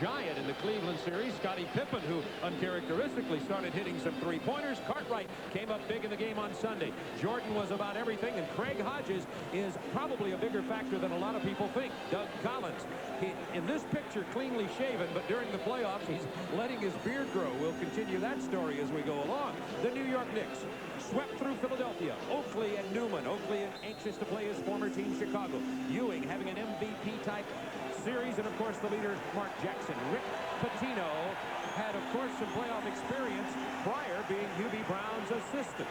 giant in the Cleveland series. Scottie Pippen, who uncharacteristically started hitting some three-pointers. Cartwright came up big in the game on Sunday. Jordan was about everything, and Craig Hodges is probably a bigger factor than a lot of people think. Doug Collins, in this picture, cleanly shaven, but during the playoffs, he's letting his beard grow. We'll continue that story as we go along. The New York Knicks swept through Philadelphia. Oakley and Newman. Oakley anxious to play his former team, Chicago. Ewing having an MVP-type series, and of course the leader, Mark Jackson. Rick Pitino had, of course, some playoff experience prior, being Hubie Brown's assistant.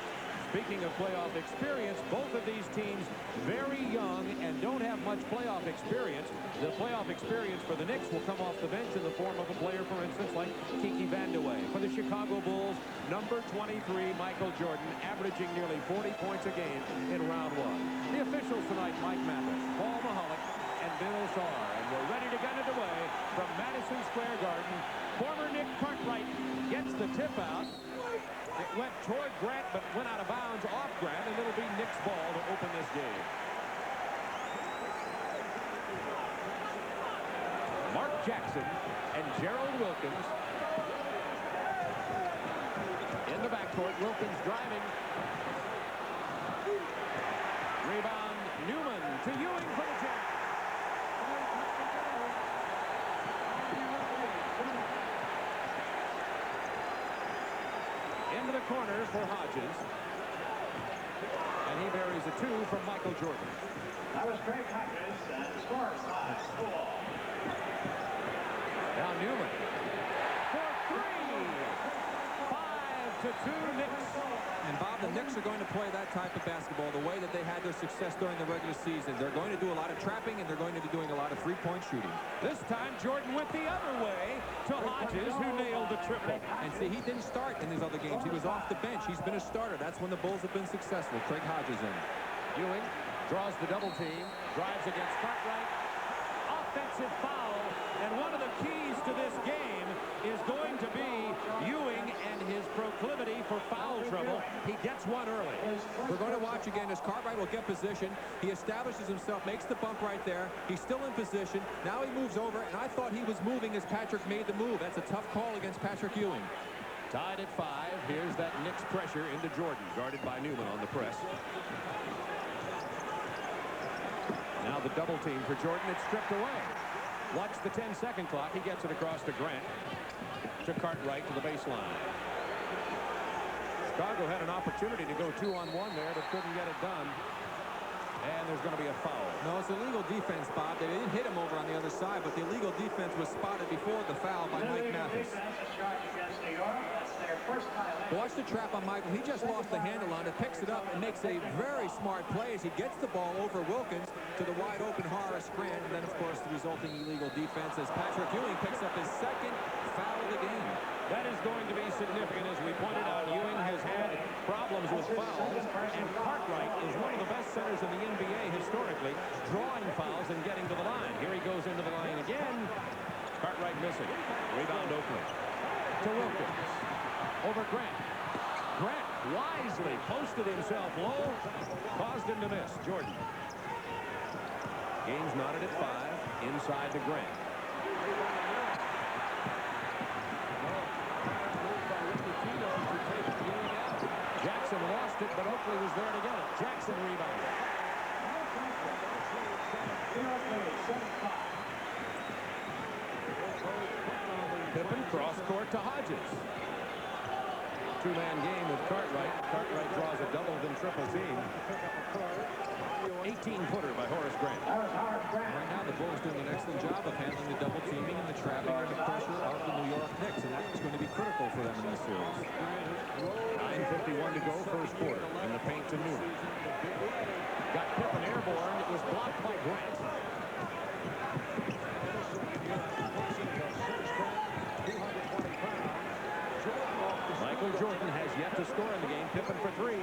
Speaking of playoff experience, both of these teams very young and don't have much playoff experience. The playoff experience for the Knicks will come off the bench in the form of a player, for instance, like Kiki Vandeweghe. For the Chicago Bulls, number 23, Michael Jordan, averaging nearly 40 points a game in round one. The officials tonight, Mike Mathis, Paul Mahalik, and Bill Saar. And we're ready to get it away from Madison Square Garden. Former Nick Cartwright gets the tip out. It went toward Grant, but went out of bounds off Grant, and it'll be Nick's ball to open this game. Mark Jackson and Gerald Wilkins in the backcourt. Wilkins driving. Rebound, Newman to Ewing for the jam. Into the corner for Hodges. And he buries a two from Michael Jordan. That was Craig Hodges, and the score is 5-4. Now Newman for three. 5-2 Knicks. And Bob, the Knicks are going to play that type of basketball the way that they had their success during the regular season. They're going to do a lot of trapping, and they're going to be doing a lot of three-point shooting. This time Jordan went the other way to Hodges, who nailed the triple. And see, he didn't start in these other games. He was off the bench. He's been a starter. That's when the Bulls have been successful. Craig Hodges in. Ewing draws the double team, drives against Cartwright. Offensive foul, and one of the keys to this game is going to be Ewing and his proclivity for foul trouble. He gets one early. We're going to watch again as Cartwright will get position. He establishes himself, makes the bump right there. He's still in position. Now he moves over, and I thought he was moving as Patrick made the move. That's a tough call against Patrick Ewing. Tied at 5. Here's that Knicks pressure into Jordan, guarded by Newman on the press. Now the double team for Jordan. It's stripped away. Watch the 10-second clock. He gets it across to Grant. To Cartwright to the baseline. Chicago had an opportunity to go 2-on-1 there, but couldn't get it done. And there's going to be a foul. No, it's illegal defense, Bob. They didn't hit him over on the other side, but the illegal defense was spotted before the foul by Mike Mathis. Watch the trap on Michael. He just lost the handle on it, picks it up, and makes a very smart play as he gets the ball over Wilkins to the wide-open Horace Grant. And then, of course, the resulting illegal defense as Patrick Ewing picks up his second foul of the game. That is going to be significant. As we pointed out, Ewing has had problems with fouls, and Cartwright is one of the best centers in the NBA historically, drawing fouls and getting to the line. Here he goes into the line again. Cartwright missing. Rebound Oakley. To Wilkins. Over Grant. Grant wisely posted himself low, caused him to miss. Jordan. Game's knotted at 5. Inside to Grant. Jackson lost it, but Oakley was there to get it. Jackson rebounded. Pippen cross court to Hodges. Two-man game with Cartwright. Cartwright draws a double then triple team. 18-footer by Horace Grant. Right now, the Bulls doing an excellent job of handling the double teaming and the trapping and the pressure of the New York Knicks, and that's going to be critical for them in this series. 9:51 to go, first quarter. In the paint to Newman. Got Pippen airborne. It was blocked by Grant. Michael Jordan has yet to score in the game. Pippen for 3.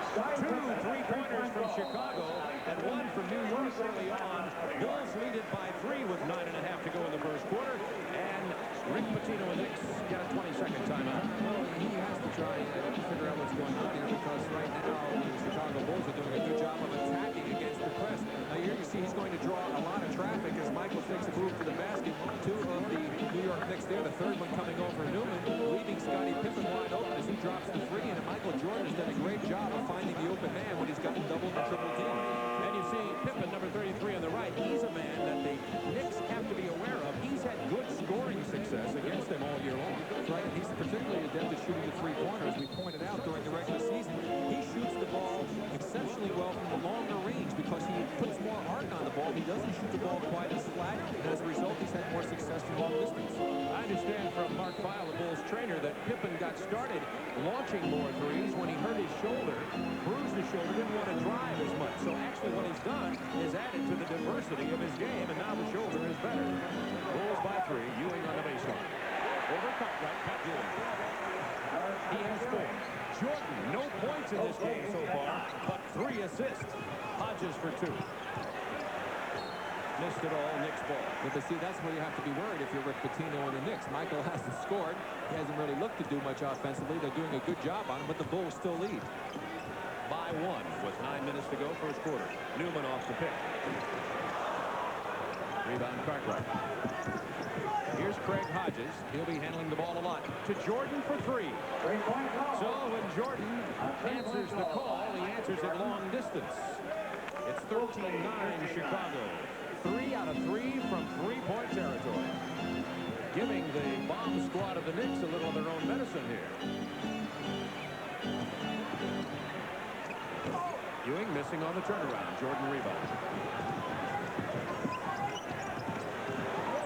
2 3-pointers from Chicago and 1 from New York early on. Bulls lead it by 3 with 9.5 to go in the first quarter. And Rick Pitino and Knicks get a 20-second timeout. Well, he has to try and figure out what's going on here because right now the Chicago Bulls are doing a good job of attacking against the press. Now here you see he's going to draw a lot of traffic as Michael takes a move to the basket. 2 of the New York there. The third one coming over Newman, leaving Scottie Pippen wide open as he drops the three. And Michael Jordan has done a great job of finding the open man when he's gotten doubled and triple teamed. And you see Pippen, number 33 on the right. He's a man that the Knicks have to be aware of. He's had good scoring success against them all year long. That's right. And he's particularly adept at shooting the three-pointer, as we pointed out during the regular season. He shoots the ball exceptionally well from the longer range because he puts more arc on the ball. He doesn't shoot the ball quite as flat, and as a result, he's had more success from long distance. I understand from Mark Feil, the Bulls trainer, that Pippen got started launching more threes when he hurt his shoulder, bruised his shoulder, didn't want to drive as much. So actually what he's done is added to the diversity of his game, and now the shoulder is better. Bulls by 3, Ewing on the baseline. Over Cartwright, Pat Ewing. He has 4. Jordan, no points in this game so far, but 3 assists. Hodges for 2. Missed it all, Knicks ball. But see, that's where you have to be worried if you're Rick Pitino and the Knicks. Michael hasn't scored. He hasn't really looked to do much offensively. They're doing a good job on him, but the Bulls still lead. By 1 with 9 minutes to go, first quarter. Newman off the pick. Rebound Cartwright. Here's Craig Hodges. He'll be handling the ball a lot. To Jordan for 3. So when Jordan answers the call, he answers it long distance. It's 13-9 Chicago. 3 out of 3 from three-point territory. Giving the bomb squad of the Knicks a little of their own medicine here. Ewing missing on the turnaround. Jordan rebound.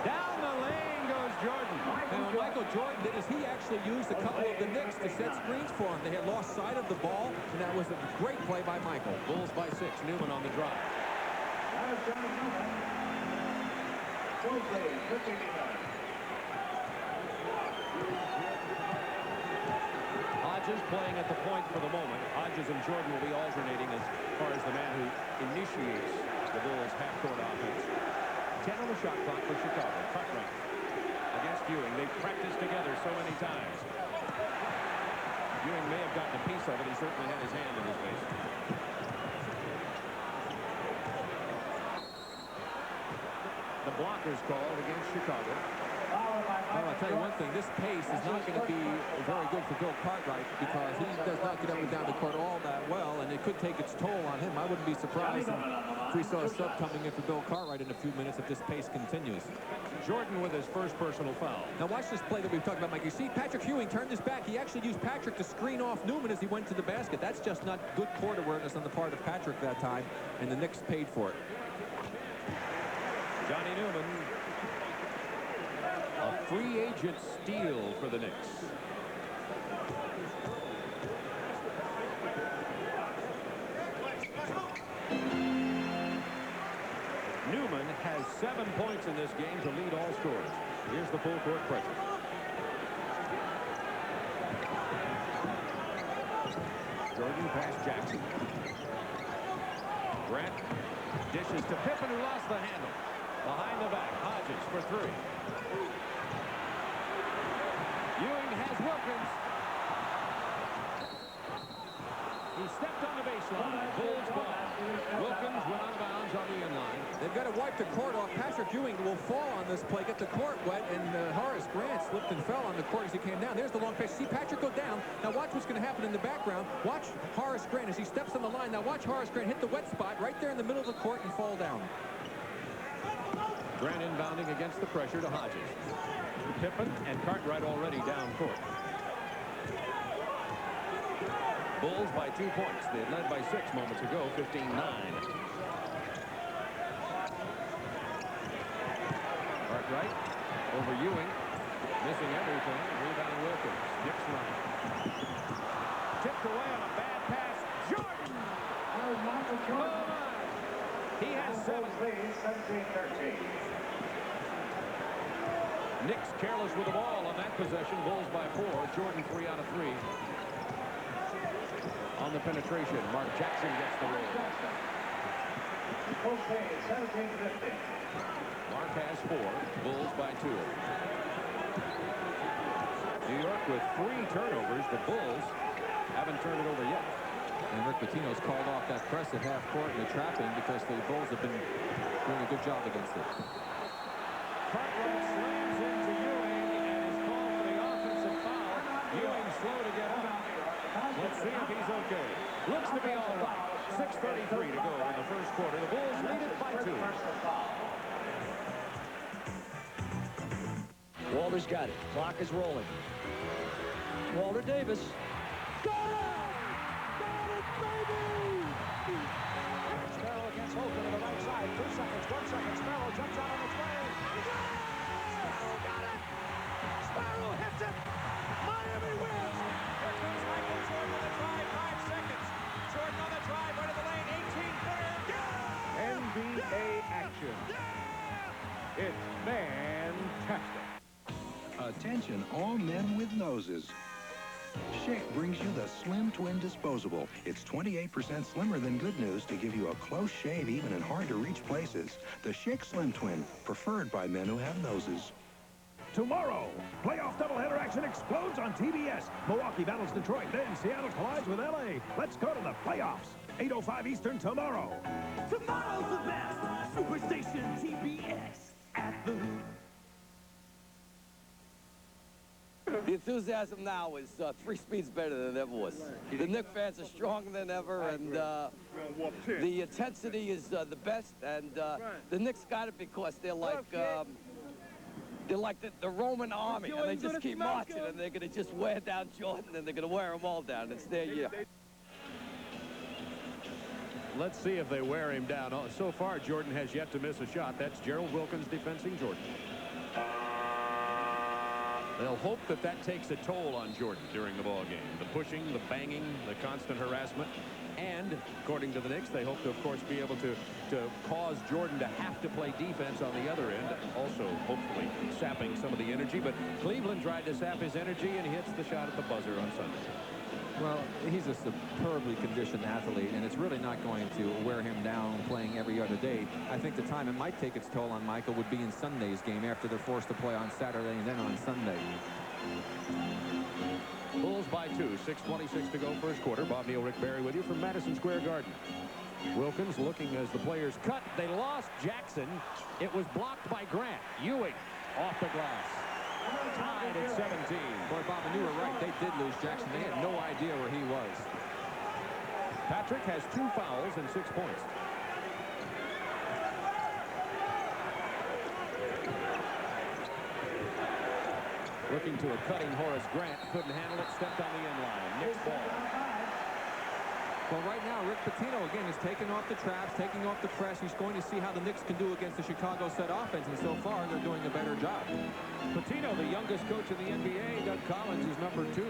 Down the lane goes Jordan. And what Michael Jordan did is he actually used a couple of the Knicks to set screens for him. They had lost sight of the ball, and that was a great play by Michael. Bulls by 6. Newman on the drive. Hodges playing at the point for the moment. Hodges and Jordan will be alternating as far as the man who initiates the Bulls' half-court offense. 10 on the shot clock for Chicago. Cartwright against Ewing. They've practiced together so many times. Ewing may have gotten a piece of it. He certainly had his hand in his face. The blockers called against Chicago. Well, I'll tell you one thing. This pace is not going to be very good for Bill Cartwright because he does not get up and down the court all that well, and it could take its toll on him. I wouldn't be surprised if we saw a sub coming in for Bill Cartwright in a few minutes if this pace continues. Jordan with his first personal foul. Now watch this play that we've talked about, Mike. You see Patrick Ewing turned his back. He actually used Patrick to screen off Newman as he went to the basket. That's just not good court awareness on the part of Patrick that time, and the Knicks paid for it. Johnny Newman, a free agent steal for the Knicks. Newman has 7 points in this game to lead all scorers. Here's the full court pressure. Jordan past Jackson. Grant dishes to Pippen, who lost the handle. Behind the back, Hodges for 3. Ewing has Wilkins. He stepped on the baseline. Bulls ball. Wilkins went out of bounds on the inline. They've got to wipe the court off. Patrick Ewing will fall on this play, get the court wet, and Horace Grant slipped and fell on the court as he came down. There's the long pitch. See Patrick go down. Now watch what's going to happen in the background. Watch Horace Grant as he steps on the line. Now watch Horace Grant hit the wet spot right there in the middle of the court and fall down. Grant inbounding against the pressure to Hodges. Pippen and Cartwright already down court. Bulls by 2 points. They had led by 6 moments ago, 15-9. Cartwright over Ewing. Missing everything. Rebound Wilkins. Knicks run. Tipped away on a bad pass. Jordan! Oh, he has 7. 17-13. Knicks careless with the ball on that possession. Bulls by 4. Jordan 3 out of 3. On the penetration, Mark Jackson gets the roll. Bulls lead 17-15. Mark has 4. Bulls by 2. New York with 3 turnovers. The Bulls haven't turned it over yet. And Rick Pitino's called off that press at half court and the trapping because the Bulls have been doing a good job against it. Cartwright slams into Ewing and is Ewing slow to get up. Let's see if he's okay. Looks to be all right. 6:33 to go in the first quarter. The Bulls lead it by 2. Walter's got it. Clock is rolling. Walter Davis. Got it, baby! Sparrow against Holton to the right side. 2 seconds, 1 second. Sparrow jumps out on the train. Sparrow got it! Sparrow hits it! Miami wins! Here comes Michael Jordan on the drive. 5 seconds. Jordan on the drive, right of the lane. 18-footer. NBA action. It's fantastic. Attention, all men with noses. Schick brings you the Slim Twin Disposable. It's 28% slimmer than Good News to give you a close shave even in hard-to-reach places. The Schick Slim Twin, preferred by men who have noses. Tomorrow, playoff doubleheader action explodes on TBS. Milwaukee battles Detroit, then Seattle collides with LA. Let's go to the playoffs. 8:05 Eastern tomorrow. Tomorrow's the best! Superstation TBS at the... The enthusiasm now is 3 speeds better than it ever was. The Knicks fans are stronger than ever, and the intensity is the best. And the Knicks got it because they're like the Roman army, and they just keep marching, and they're going to just wear down Jordan, and they're going to wear them all down. It's their year. Let's see if they wear him down. So far, Jordan has yet to miss a shot. That's Gerald Wilkins defensing Jordan. They'll hope that that takes a toll on Jordan during the ball game. The pushing, the banging, the constant harassment. And, according to the Knicks, they hope to, of course, be able to cause Jordan to have to play defense on the other end, also hopefully sapping some of the energy. But Cleveland tried to sap his energy, and he hits the shot at the buzzer on Sunday. Well, he's a superbly conditioned athlete, and it's really not going to wear him down playing every other day. I think the time it might take its toll on Michael would be in Sunday's game after they're forced to play on Saturday and then on Sunday. Bulls by 2, 6:26 to go first quarter. Bob Neal, Rick Barry with you from Madison Square Garden. Wilkins looking as the players cut. They lost Jackson. It was blocked by Grant. Ewing off the glass. Tied at 17. Boy, Bob, and you were right. They did lose Jackson. They had no idea where he was. Patrick has 2 fouls and 6 points. Looking to a cutting Horace Grant. Couldn't handle it. Stepped on the end line. Knicks ball. Well, right now, Rick Pitino, again, is taking off the traps, taking off the press. He's going to see how the Knicks can do against the Chicago set offense, and so far, they're doing a better job. Pitino, the youngest coach in the NBA. Doug Collins is number 2.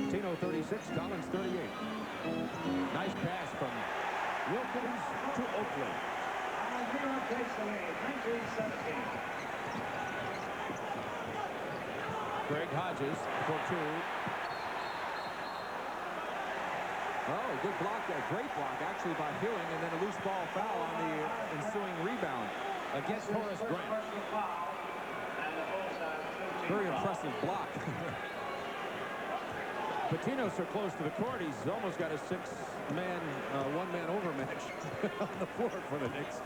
Pitino, 36. Collins, 38. Nice pass from Wilkins to Oakley. Greg Hodges for 2. Oh, good block there. Great block, actually, by Ewing, and then a loose ball foul on the ensuing rebound against Horace Grant. Very impressive block. Pitino's so close to the court, he's almost got a 6-man, one-man overmatch on the floor for the Knicks.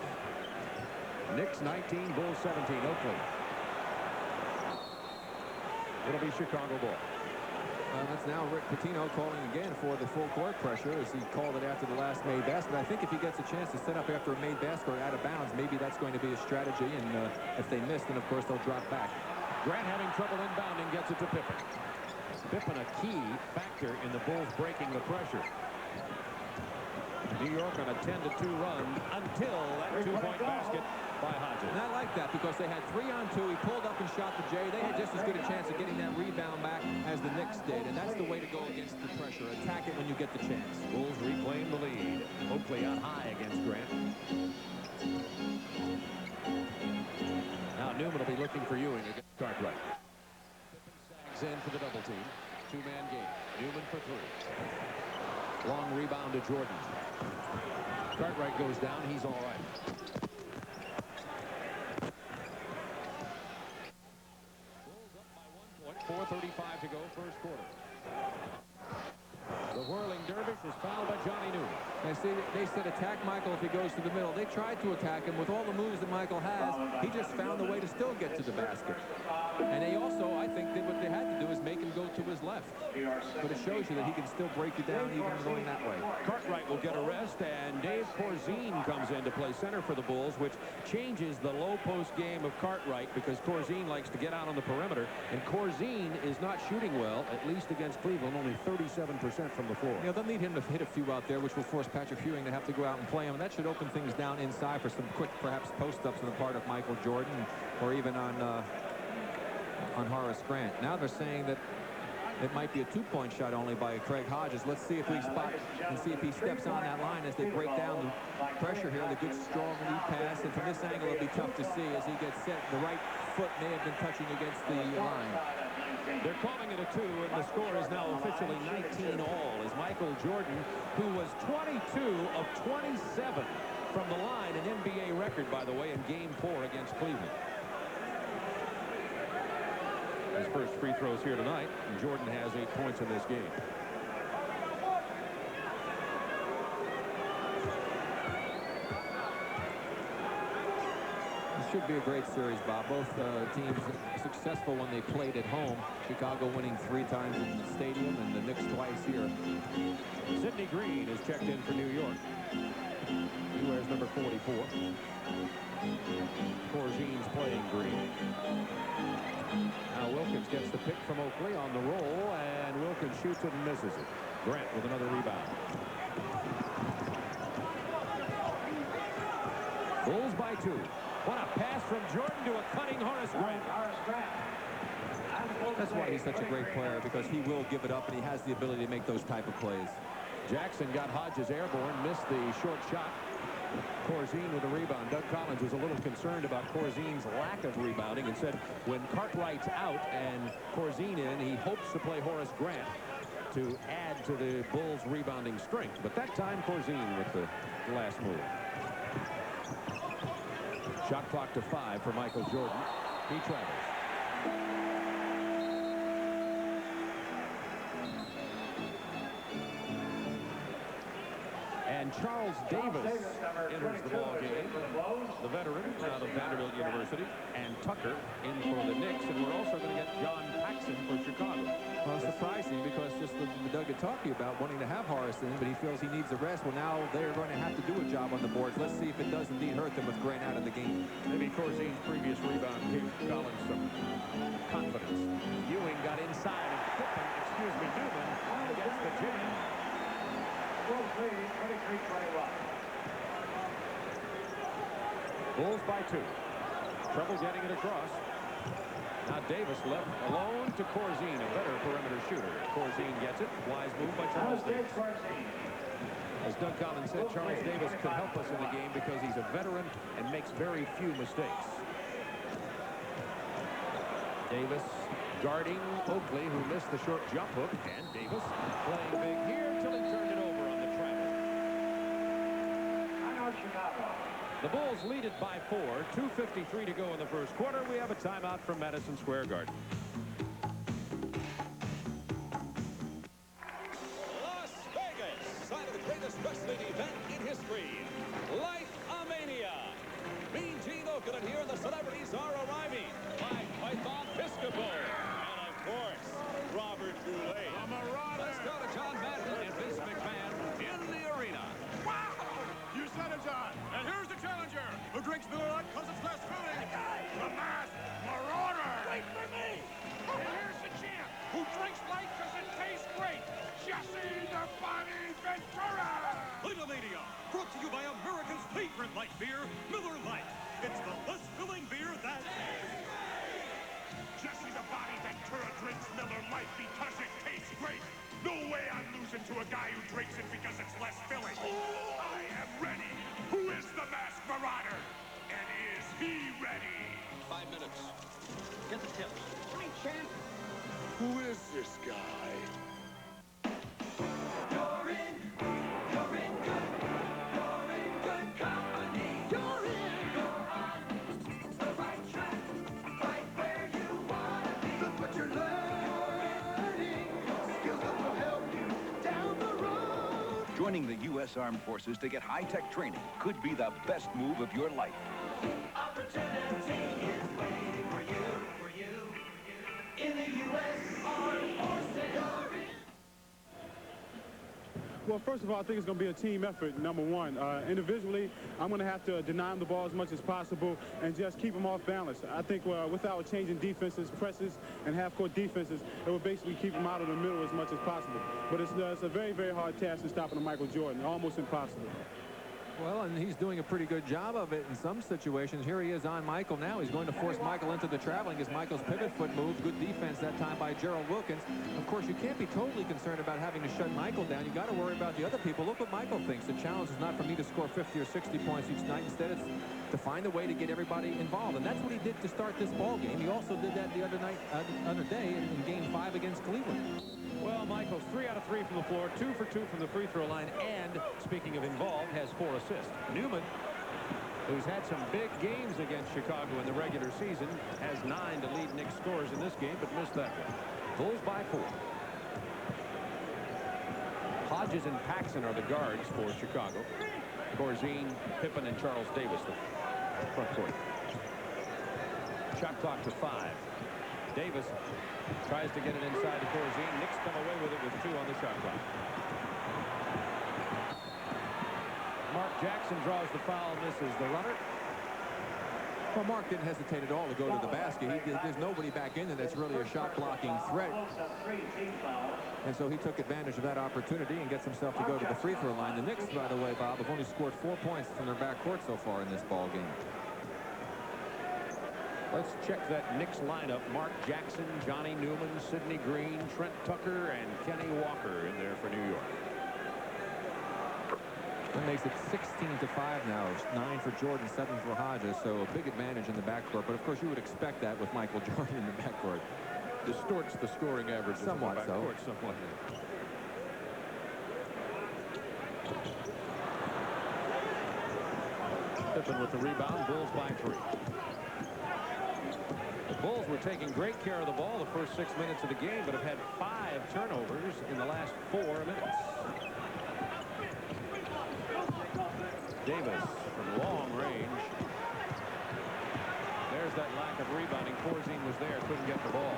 Knicks 19, Bulls 17, Oakley. It'll be Chicago ball. That's now Rick Pitino calling again for the full court pressure as he called it after the last made basket. I think if he gets a chance to set up after a made basket or out of bounds, maybe that's going to be a strategy. And if they miss, then of course they'll drop back. Grant having trouble inbounding, gets it to Pippen. Pippen a key factor in the Bulls breaking the pressure. New York on a 10-2 run until that 2-point basket by Hodges. And I like that because they had 3-on-2. He pulled up and shot the J. They had just as good a chance of getting that rebound back as the Knicks did, and that's the way to go against the pressure. Attack it when you get the chance. Bulls reclaim the lead. Oakley out high against Grant. Now Newman will be looking for Ewing against Cartwright. Sags in for the double team. 2-man game. Newman for 3. Long rebound to Jordan. Cartwright goes down. He's all right. Bulls up by 1 point. 4:35 to go first quarter. The The whirling dervish is fouled by Johnny Newman. They said attack Michael if he goes to the middle. They tried to attack him with all the moves that Michael has. He just found a way to still get to the basket. And they also, I think, did what they had to do is make him go to his left. But it shows you that he can still break you down even going that way. Cartwright will get a rest, and Dave Corzine comes in to play center for the Bulls, which changes the low post game of Cartwright because Corzine likes to get out on the perimeter, and Corzine is not shooting well, at least against Cleveland, only 37% from the floor. You know, they'll need him to hit a few out there, which will force Patrick Ewing to have to go out and play him, and that should open things down inside for some quick, perhaps, post-ups on the part of Michael Jordan, or even on Horace Grant. Now they're saying that it might be a two-point shot only by Craig Hodges. Let's see if we spot and see if he steps on that line as they break down the pressure here. The good, strong lead pass, and from this angle it'll be tough to see as he gets set. The right foot may have been touching against the line. They're calling it a 2, and the score is now officially 19-all as Michael Jordan, who was 22 of 27 from the line, an NBA record, by the way, in Game 4 against Cleveland. His first free throws here tonight, and Jordan has 8 points in this game. This should be a great series, Bob. Both teams successful when they played at home. Chicago winning 3 times in the stadium, and the Knicks twice here. Sidney Green is checked in for New York. He wears number 44. Corzine's playing Green. Now Wilkins gets the pick from Oakley on the roll, and Wilkins shoots it and misses it. Grant with another rebound. Bulls by 2. What a pass from Jordan to a cutting Horace Grant. That's why he's such a great player, because he will give it up, and he has the ability to make those type of plays. Jackson got Hodges airborne, missed the short shot. Corzine with a rebound. Doug Collins was a little concerned about Corzine's lack of rebounding and said when Cartwright's out and Corzine in, he hopes to play Horace Grant to add to the Bulls' rebounding strength. But that time, Corzine with the last move. Shot clock to 5 for Michael Jordan. He travels. And Charles Davis enters the ball game, the veteran out of Vanderbilt University, and Tucker in for the Knicks, and we're also going to get John Paxson for Chicago. Well, surprising, because just the Doug had talked to you about wanting to have Horace in, but he feels he needs a rest. Well, now they're going to have to do a job on the boards. Let's see if it does indeed hurt them with Grant out of the game. Maybe Corzine's previous rebound gave Collins some confidence. Ewing got inside and Newman gets the jam. Bulls by 2. Trouble getting it across. Now Davis left alone to Corzine, a better perimeter shooter. Corzine gets it. Wise move by Charles Davis. As Doug Collins said, Charles Davis could help us in the game because he's a veteran and makes very few mistakes. Davis guarding Oakley, who missed the short jump hook, and Davis playing big here until he turned it over on the travel. The Bulls lead it by 4. 2:53 to go in the first quarter. We have a timeout from Madison Square Garden. Las Vegas, site of the greatest wrestling event in history, Life-A-Mania. Mean Gene Okerlund here, and the celebrities are arriving. Mike Python Piscopo, and of course, Robert Goulet. The Marauders. Let's go to John Madden and Vince McMahon in the arena. Wow! You said it, John. And here's the challenger, who drinks Miller Lite because it's less filling. The Masked Marauder. Wait for me. And here's the champ, who drinks light because it tastes great. Jesse the Body Ventura. Light-A-Mania, brought to you by America's favorite light beer, Miller Lite. It's the less filling beer that... Jesse the Body Ventura drinks Miller Lite because it tastes great. No way I'm losing to a guy who drinks it because it's less filling. I am ready. Who is the Masked Marauder? And is he ready? 5 minutes. Get the tips. Right, champ. Who is this guy? You're in good company. You're on the right track, right where you want to be. Look what you're learning, skills that will help you down the road. Joining the U.S. Armed Forces to get high-tech training could be the best move of your life. Opportunity is waiting for you, in the U.S. Armed Forces. Well, first of all, I think it's going to be a team effort, number one. Individually, I'm going to have to deny them the ball as much as possible and just keep them off balance. I think without changing defenses, presses, and half-court defenses, it will basically keep them out of the middle as much as possible. But it's a very, very hard task in stopping Michael Jordan, almost impossible. Well, and he's doing a pretty good job of it in some situations. Here he is on Michael now. He's going to force Michael into the traveling as Michael's pivot foot move. Good defense that time by Gerald Wilkins. Of course, you can't be totally concerned about having to shut Michael down. You got to worry about the other people. Look what Michael thinks. The challenge is not for me to score 50 or 60 points each night. Instead, it's to find a way to get everybody involved. And that's what he did to start this ball game. He also did that the other day in Game 5 against Cleveland. Well, Michael's 3 out of 3 from the floor, 2 for 2 from the free throw line, and speaking of involved, has 4 assists. Newman, who's had some big games against Chicago in the regular season, has 9 to lead Knicks scores in this game, but missed that one. Bulls by 4. Hodges and Paxson are the guards for Chicago. Corzine, Pippen, and Charles Davis, the front court. Shot clock to 5. Davis tries to get it inside to Corzine. Knicks come away with it with 2 on the shot clock. Mark Jackson draws the foul, misses the runner. Well, Mark didn't hesitate at all to go to the basket. There's nobody back in there that's really a shot-blocking threat. And so he took advantage of that opportunity and gets himself to go to the free throw line. The Knicks, by the way, Bob, have only scored 4 points from their backcourt so far in this ball game. Let's check that Knicks lineup. Mark Jackson, Johnny Newman, Sidney Green, Trent Tucker, and Kenny Walker in there for New York. That makes it 16-5 now. 9 for Jordan, 7 for Hodges. So a big advantage in the backcourt. But of course, you would expect that with Michael Jordan in the backcourt. Distorts the scoring average. Somewhat so. Somewhat. Pippen with the rebound. Bulls by 3. The Bulls were taking great care of the ball the first 6 minutes of the game, but have had 5 turnovers in the last 4 minutes. Davis from long range. There's that lack of rebounding. Corzine was there, couldn't get the ball.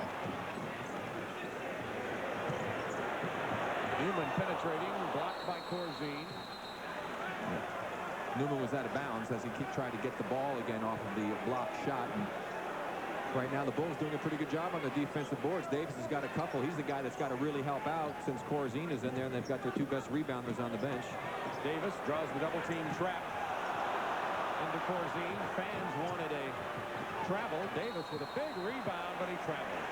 Newman penetrating, blocked by Corzine. Newman was out of bounds as he tried to get the ball again off of the blocked shot. And right now, the Bulls doing a pretty good job on the defensive boards. Davis has got a couple. He's the guy that's got to really help out since Corzine is in there, and they've got their 2 best rebounders on the bench. Davis draws the double-team trap into Corzine. Fans wanted a travel. Davis with a big rebound, but he traveled.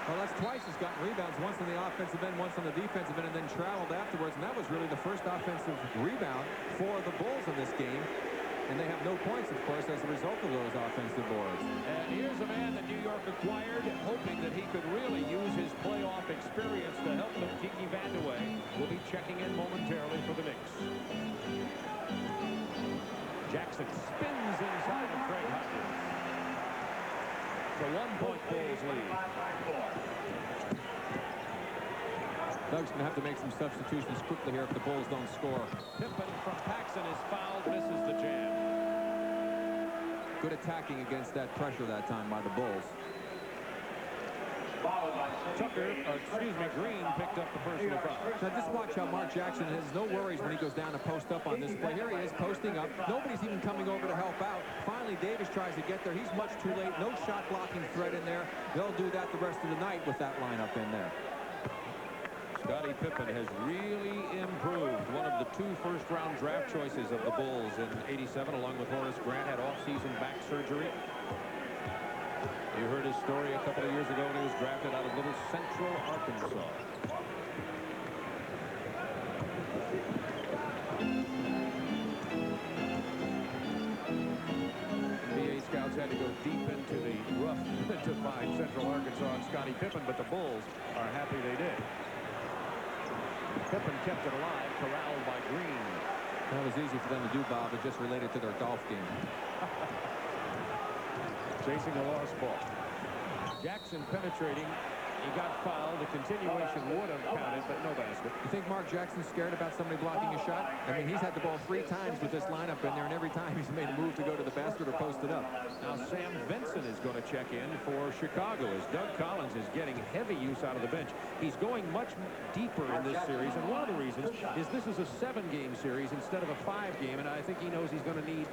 Well, that's twice he's gotten rebounds, once on the offensive end, once on the defensive end, and then traveled afterwards. And that was really the first offensive rebound for the Bulls in this game. And they have no points, of course, as a result of those offensive boards. And here's a man that New York acquired, hoping that he could really use his playoff experience to help them. Kiki Vandeweghe will be checking in momentarily for the Knicks. Jackson spins inside of Craig Hodges. It's a 1-point Bulls lead. Doug's going to have to make some substitutions quickly here if the Bulls don't score. Pippen from Paxson is fouled, misses the jam. Good attacking against that pressure that time by the Bulls. Green picked up the personal foul. Now just watch how Mark Jackson has no worries when he goes down to post up on this play. Here he is posting up. Nobody's even coming over to help out. Finally, Davis tries to get there. He's much too late. No shot blocking threat in there. They'll do that the rest of the night with that lineup in there. Scottie Pippen has really improved. One of the 2 first-round draft choices of the Bulls in '87, along with Horace Grant, had off-season back surgery. You heard his story a couple of years ago when he was drafted out of Little Central, Arkansas. NBA scouts had to go deep into the rough to find Central Arkansas and Scottie Pippen, but the Bulls are happy they did. Pippen kept it alive, corralled by Green. That was easy for them to do, Bob. It just related to their golf game. Chasing a lost ball. Jackson penetrating He got fouled. The continuation would have counted, but no basket. You think Mark Jackson's scared about somebody blocking a shot? I mean, he's had the ball 3 times with this lineup in there, and every time he's made a move to go to the basket or post it up. Now Sam Vinson is going to check in for Chicago as Doug Collins is getting heavy use out of the bench. He's going much deeper in this series, and one of the reasons is this is a 7-game series instead of a 5-game, and I think he knows he's going to need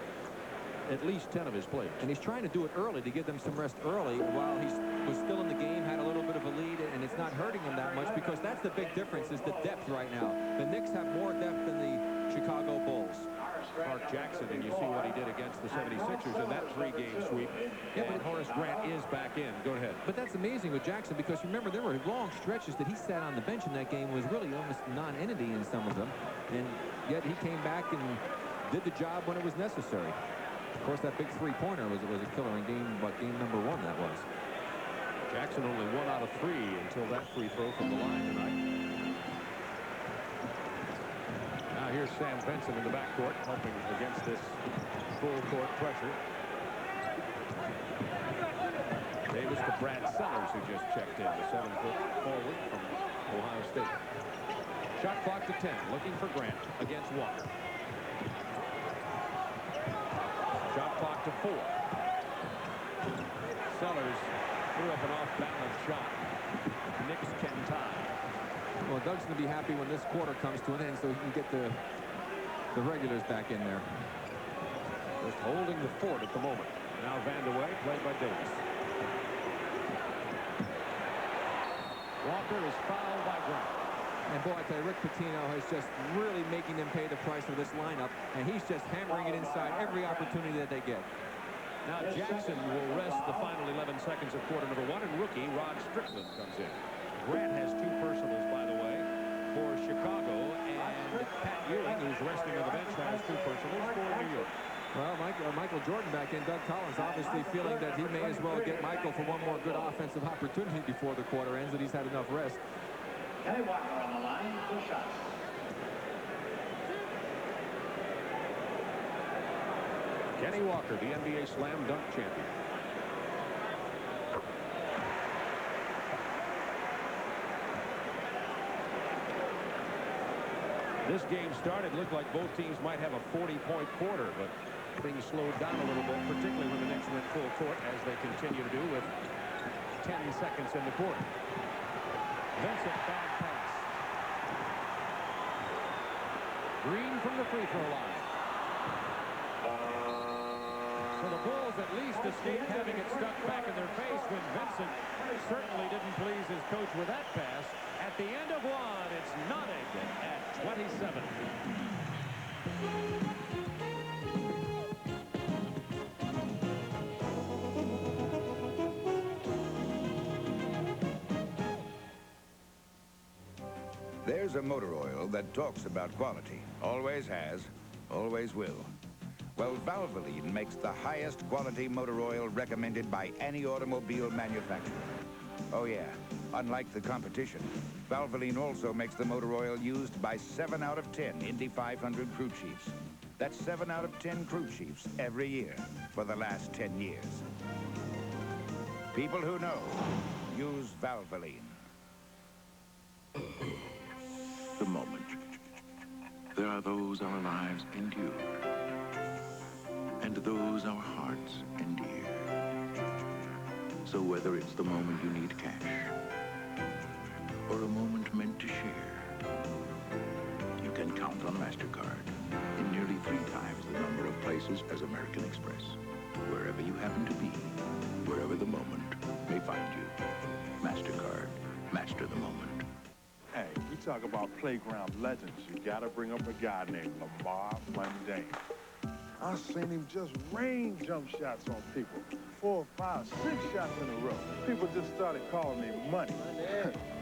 at least 10 of his players. And he's trying to do it early to give them some rest early while he was still in the game, had a little bit of a lead, and it's not hurting him that much because that's the big difference is the depth right now. The Knicks have more depth than the Chicago Bulls. Mark Jackson, and you see what he did against the 76ers in that 3-game sweep. Yeah, but Horace Grant is back in. Go ahead. But that's amazing with Jackson because remember there were long stretches that he sat on the bench in that game, was really almost non-entity in some of them, and yet he came back and did the job when it was necessary. Of course, that big 3-pointer was a killer in game number 1 that was. Jackson only 1 out of 3 until that free throw from the line tonight. Now here's Sam Vinson in the backcourt helping against this full court pressure. Davis to Brad Sellers, who just checked in, the 7-foot forward from Ohio State. Shot clock to 10, looking for Grant against Walker. Shot clock to 4. Sellers threw up an off-balance shot. Knicks can tie. Well, Doug's going to be happy when this quarter comes to an end so he can get the regulars back in there. Just holding the fort at the moment. Now Vandeweghe, played by Davis. Walker is fouled by Grant. And boy, I tell you, Rick Pitino is just really making them pay the price for this lineup, and he's just hammering it inside every opportunity that they get. Now Jackson will rest the final 11 seconds of quarter number 1, and rookie Rod Strickland comes in. Grant has 2 personals, by the way, for Chicago, and Pat Ewing, who's resting on the bench, has 2 personals for New York. Well, Michael Jordan back in. Doug Collins obviously feeling that he may as well get Michael for one more good offensive opportunity before the quarter ends, that he's had enough rest. Kenny Walker on the line, 2 shots. Kenny Walker, the NBA Slam Dunk champion. This game started, looked like both teams might have a 40-point quarter, but things slowed down a little bit, particularly when the Knicks went full court, as they continue to do with 10 seconds in the quarter. Vincent, bad pass. Green from the free throw line. So the Bulls at least escaped having it stuck back in their face when Vincent certainly didn't please his coach with that pass. At the end of 1, it's Notting at 27. There's a motor oil that talks about quality. Always has, always will. Well, Valvoline makes the highest quality motor oil recommended by any automobile manufacturer. Oh yeah, unlike the competition, Valvoline also makes the motor oil used by 7 out of 10 Indy 500 crew chiefs. That's 7 out of 10 crew chiefs every year for the last 10 years. People who know use Valvoline. The moment. There are those our lives endure, and those our hearts endear. So whether it's the moment you need cash, or a moment meant to share, you can count on MasterCard in nearly 3 times the number of places as American Express. Wherever you happen to be, wherever the moment may find you. MasterCard. Master the moment. Hey, we talk about playground legends. You gotta bring up a guy named Lamar Mundane. I seen him just rain jump shots on people. 4, 5, 6 shots in a row. People just started calling him Money.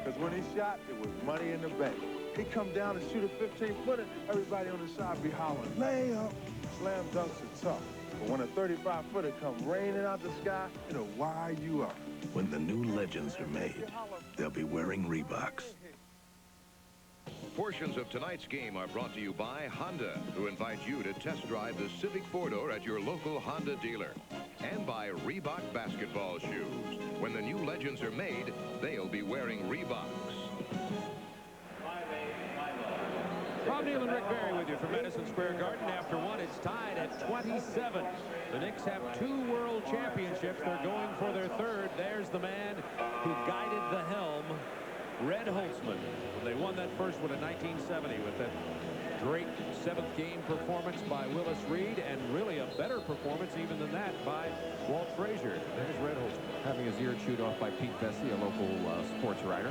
Because when he shot, it was money in the bank. He come down and shoot a 15-footer, everybody on the side be hollering, layup. Slam dunks are tough. But when a 35-footer come raining out the sky, it'll wire you up. When the new legends are made, they'll be wearing Reeboks. Portions of tonight's game are brought to you by Honda, who invites you to test drive the Civic 4-door at your local Honda dealer. And by Reebok basketball shoes. When when the new legends are made, they'll be wearing Reeboks. Bob Neal and Rick Barry with you from Madison Square Garden. After one, it's tied at 27. The Knicks have 2 world championships. They're going for their 3rd. There's the man who guided the helm, Red Holtzman. They won that first one in 1970 with that great 7th game performance by Willis Reed, and really a better performance even than that by Walt Frazier. There's Red Holtzman. Having his ear chewed off by Pete Bessie, a local sports writer.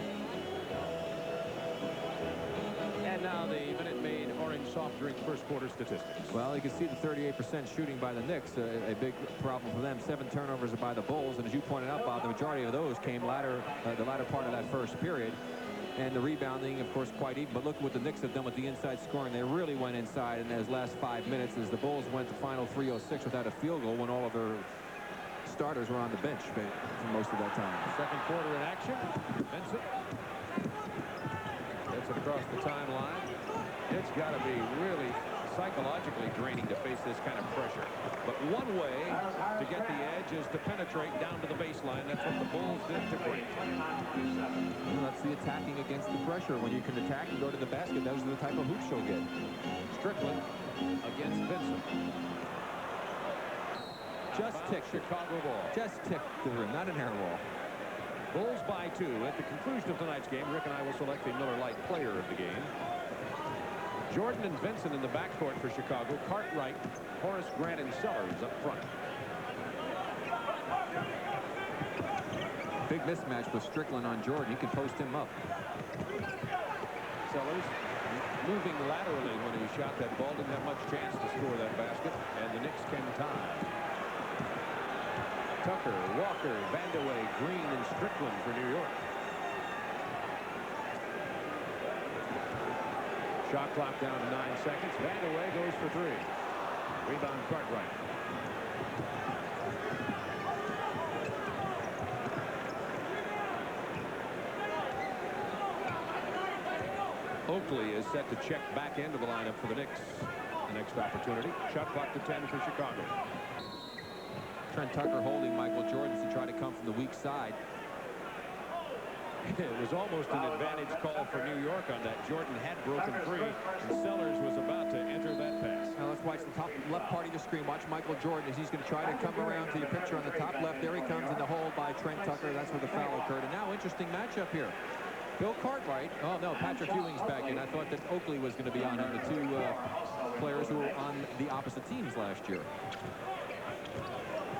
And now the Minute Maid Orange Soft Drink first quarter statistics. Well, you can see the 38% shooting by the Knicks, a big problem for them. 7 turnovers by the Bulls, and as you pointed out, Bob, the majority of those came the latter part of that first period. And the rebounding, of course, quite even. But look what the Knicks have done with the inside scoring. They really went inside in those last 5 minutes as the Bulls went the final 3:06 without a field goal when all of their starters were on the bench for most of that time. Second quarter in action. Vincent gets it across the timeline. It's got to be really psychologically draining to face this kind of pressure. But one way to get the edge is to penetrate down to the baseline. That's what the Bulls did to Grant. Well, that's the attacking against the pressure. When you can attack and go to the basket, those are the type of hoops you'll get. Strickland against Vincent. Just tick. Chicago ball. Just tick the rim, not an air wall. Bulls by 2. At the conclusion of tonight's game, Rick and I will select the Miller Lite player of the game. Jordan and Vincent in the backcourt for Chicago. Cartwright, Horace Grant, and Sellers up front. Big mismatch with Strickland on Jordan. He can post him up. Sellers moving laterally when he shot that ball. Didn't have much chance to score that basket. And the Knicks can tie. Tucker, Walker, Vandeweghe, Green, and Strickland for New York. Shot clock down to 9 seconds. Vandeweghe goes for 3. Rebound Cartwright. Oakley is set to check back into the lineup for the Knicks. The next opportunity. Shot clock to 10 for Chicago. Trent Tucker holding Michael Jordan to try to come from the weak side. It was almost an advantage call for New York on that. Jordan had broken free, and Sellers was about to enter that pass. Now let's watch the top left part of the screen. Watch Michael Jordan as he's going to try to come around to your picture on the top left. There he comes in the hole by Trent Tucker. That's where the foul occurred. And now interesting matchup here. Bill Cartwright. Oh, no, Patrick Ewing's back in. I thought that Oakley was going to be on him, the 2 players who were on the opposite teams last year.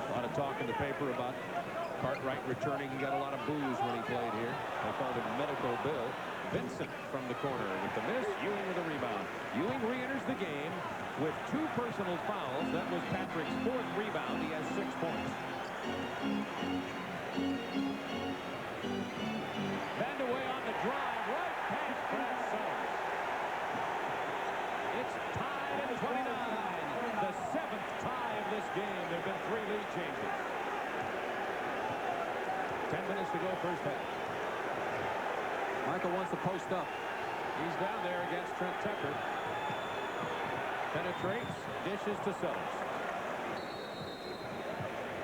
A lot of talk in the paper about Cartwright returning. He got a lot of boos when he played here. They called him Medical Bill. Vincent from the corner with the miss. Ewing with a rebound. Ewing re-enters the game with 2 personal fouls. That was Patrick's 4th rebound. He has 6 points. Vandeweghe on the drive. Right past Brad Sellers. It's tied at 29. The 7th tie of this game. There have been 3 lead changes. 10 minutes to go, first half. Michael wants to post up. He's down there against Trent Tucker. Penetrates, dishes to Sellers.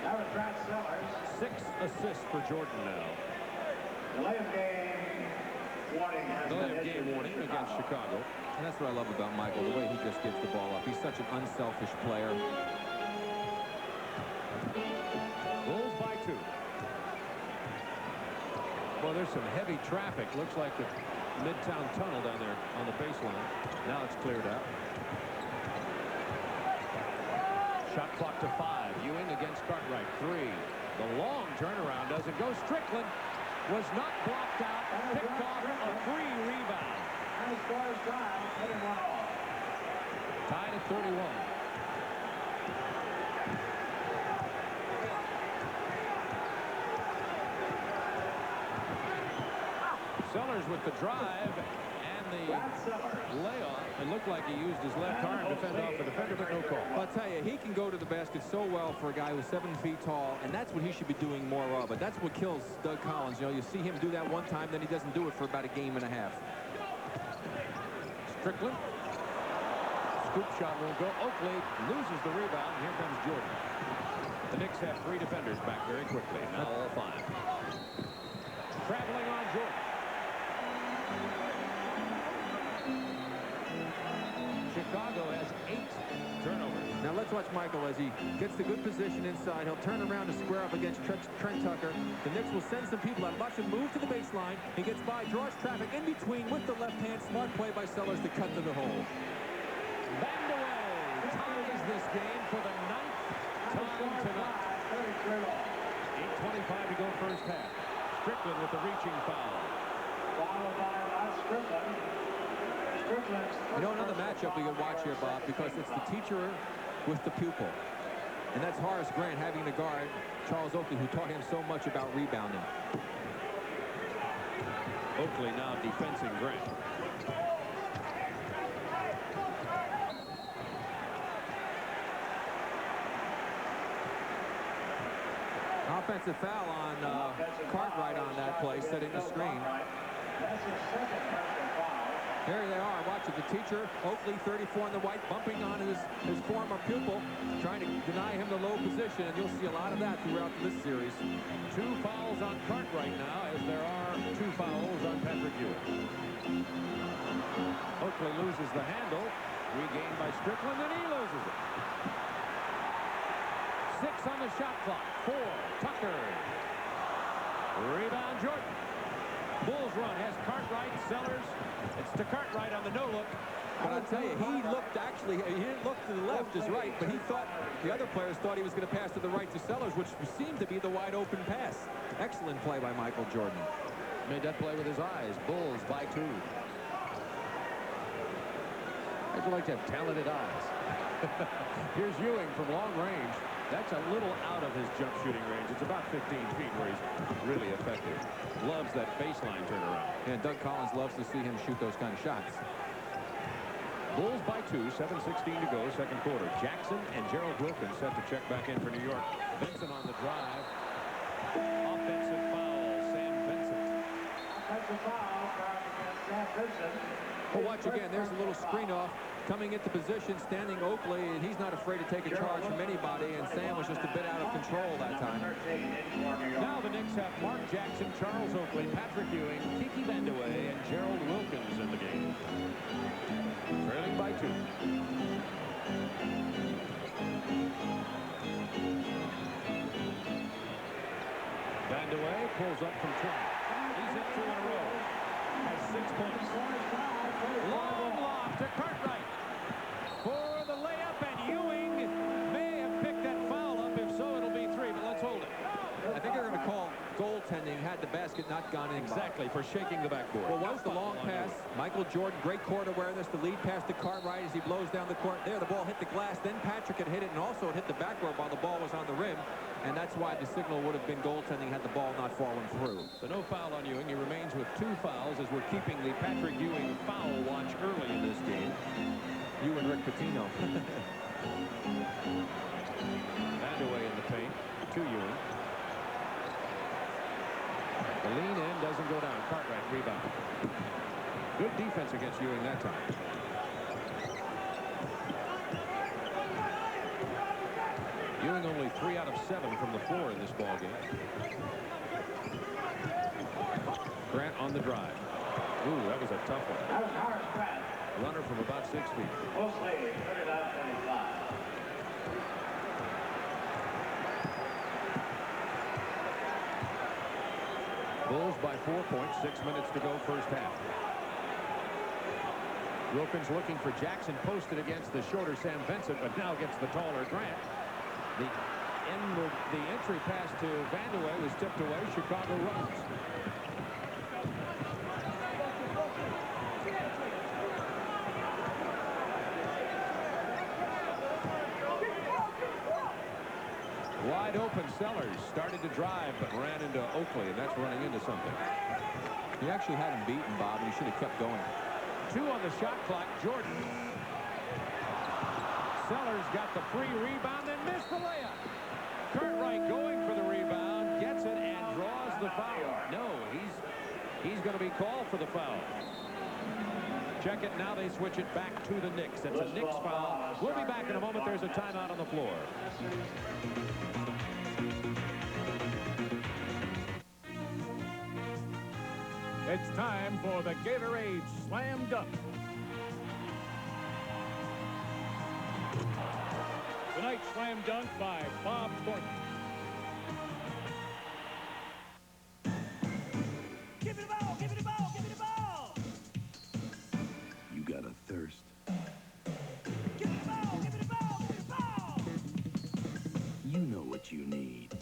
Now with Brad Sellers. 6 assists for Jordan now. Delay of game warning has Delay been of game issued warning against Chicago. And that's what I love about Michael, the way he just gives the ball up. He's such an unselfish player. Bulls by 2. Well, there's some heavy traffic. Looks like the Midtown Tunnel down there on the baseline. Now it's cleared out. Shot clock to 5. Ewing against Cartwright. 3. The long turnaround doesn't go. Strickland was not blocked out. Picked off a free rebound. And the scorer's drive, hitting 1 off. Tied at 31. Sellers with the drive and the layoff. It looked like he used his left arm to fend off the defender, but no call. I'll tell you, he can go to the basket so well for a guy who's 7 feet tall, and that's what he should be doing more of. But that's what kills Doug Collins. You know, you see him do that one time, then he doesn't do it for about a game and a half. Strickland. Scoop shot won't go. Oakley loses the rebound. Here comes Jordan. The Knicks have 3 defenders back very quickly. Now all 5. Traveling on Jordan. Chicago has 8 turnovers. Now let's watch Michael as he gets the good position inside. He'll turn around to square up against Trent Tucker. The Knicks will send some people out. Watch him move to the baseline. He gets by, draws traffic in between with the left hand. Smart play by Sellers to cut to the hole. Vandeweghe ties this game for the 9th time tonight. 8:25 to go first half. Strickland with the reaching foul. You know, another matchup we can watch here, Bob, because it's the teacher with the pupil. And that's Horace Grant having to guard Charles Oakley, who taught him so much about rebounding. Oakley now defensing Grant. Offensive foul on Cartwright on that play, setting the screen. There they are. Watch it. The teacher, Oakley, 34 in the white, bumping on his former pupil, trying to deny him the low position, and you'll see a lot of that throughout this series. 2 fouls on Cartwright now, as there are 2 fouls on Patrick Ewing. Oakley loses the handle, regained by Strickland, and he loses it. 6 on the shot clock. 4, Tucker. Rebound, Jordan. Bulls run has Cartwright, Sellers. It's to Cartwright on the no-look. But I'll tell you, he looked actually, he didn't look to the left, his right, but he thought, the other players thought he was going to pass to the right to Sellers, which seemed to be the wide open pass. Excellent play by Michael Jordan. Made that play with his eyes. Bulls by 2. I'd like to have talented eyes. Here's Ewing from long range. That's a little out of his jump shooting range. It's about 15 feet where he's really effective. Loves that baseline turnaround. And Doug Collins loves to see him shoot those kind of shots. Bulls by 2, 7:16 to go, second quarter. Jackson and Gerald Wilkins set to check back in for New York. Vincent on the drive. Offensive foul, Sam Vincent. Offensive foul from Sam Vincent. Well, watch again. There's a little screen off. Coming into position, standing Oakley, and he's not afraid to take a charge from anybody, and Sam was just a bit out of control that time. Now the Knicks have Mark Jackson, Charles Oakley, Patrick Ewing, Kiki Vandeweghe, and Gerald Wilkins in the game. Trailing by 2. Vandeweghe pulls up from 20. He's hit 2 in a row. Has 6 points. Long lob to Cartwright for the layup, and Ewing may have picked that foul up. If so, it'll be 3, but let's hold it. I think they're going to call goaltending had the basket not gone in. Exactly, for shaking the backboard. Well, watch the long pass. Michael Jordan, great court awareness. The lead pass to Cartwright as he blows down the court. There, the ball hit the glass. Then Patrick had hit it, and also it hit the backboard while the ball was on the rim. And that's why the signal would have been goaltending had the ball not fallen through. So no foul on Ewing. He remains with 2 fouls as we're keeping the Patrick Ewing foul watch early in this game. You and Rick Pitino. Vandeweghe in the paint to Ewing. The lean in doesn't go down. Cartwright rebound. Good defense against Ewing that time. Ewing only 3 out of 7 from the floor in this ball game. Grant on the drive. Ooh, that was a tough one. That was Horace Grant. Runner from about 6 feet. Mostly 39-25. Bulls by 4 points, 6 minutes to go first half. Wilkins looking for Jackson, posted against the shorter Sam Vincent, but now gets the taller Grant. The entry pass to Vandeweghe was tipped away. Chicago runs. Wide open Sellers started to drive but ran into Oakley, and that's running into something. He actually had him beaten, Bob, and he should have kept going. 2 on the shot clock. Jordan. Sellers got the free rebound and missed the layup. Cartwright going for the rebound, gets it and draws the foul. No, he's going to be called for the foul. check it. Now they switch it back to the Knicks. It's a Knicks foul. We'll be back in a moment. There's a timeout on the floor. It's time for the Gatorade Slam Dunk. Tonight's Slam Dunk by Bob Thornton. Give me the ball, give me the ball, give me the ball. You got a thirst. Give me the ball, give me the ball, give me the ball. You know what you need.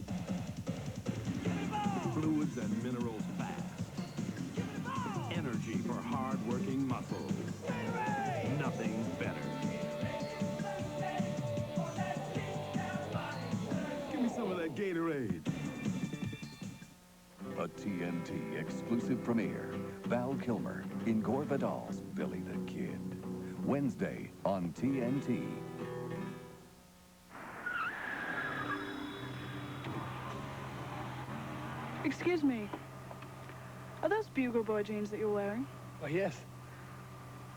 Give me the ball. Fluids and minerals fast. Give me the ball. Energy for hard-working muscles. Gatorade. Nothing better. Give me some of that Gatorade. A TNT exclusive premiere. Val Kilmer in Gore Vidal's Billy the Kid. Wednesday on TNT. Excuse me. Are those Bugle Boy jeans that you're wearing? Oh, yes.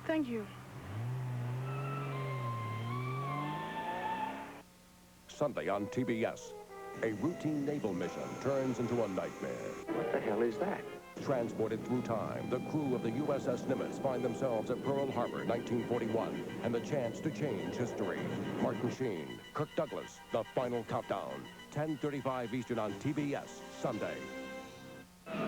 Thank you. Sunday on TBS. A routine naval mission turns into a nightmare. What the hell is that? Transported through time, the crew of the USS Nimitz find themselves at Pearl Harbor, 1941, and the chance to change history. Martin Sheen, Kirk Douglas, The Final Countdown. 10:35 Eastern on TBS, Sunday.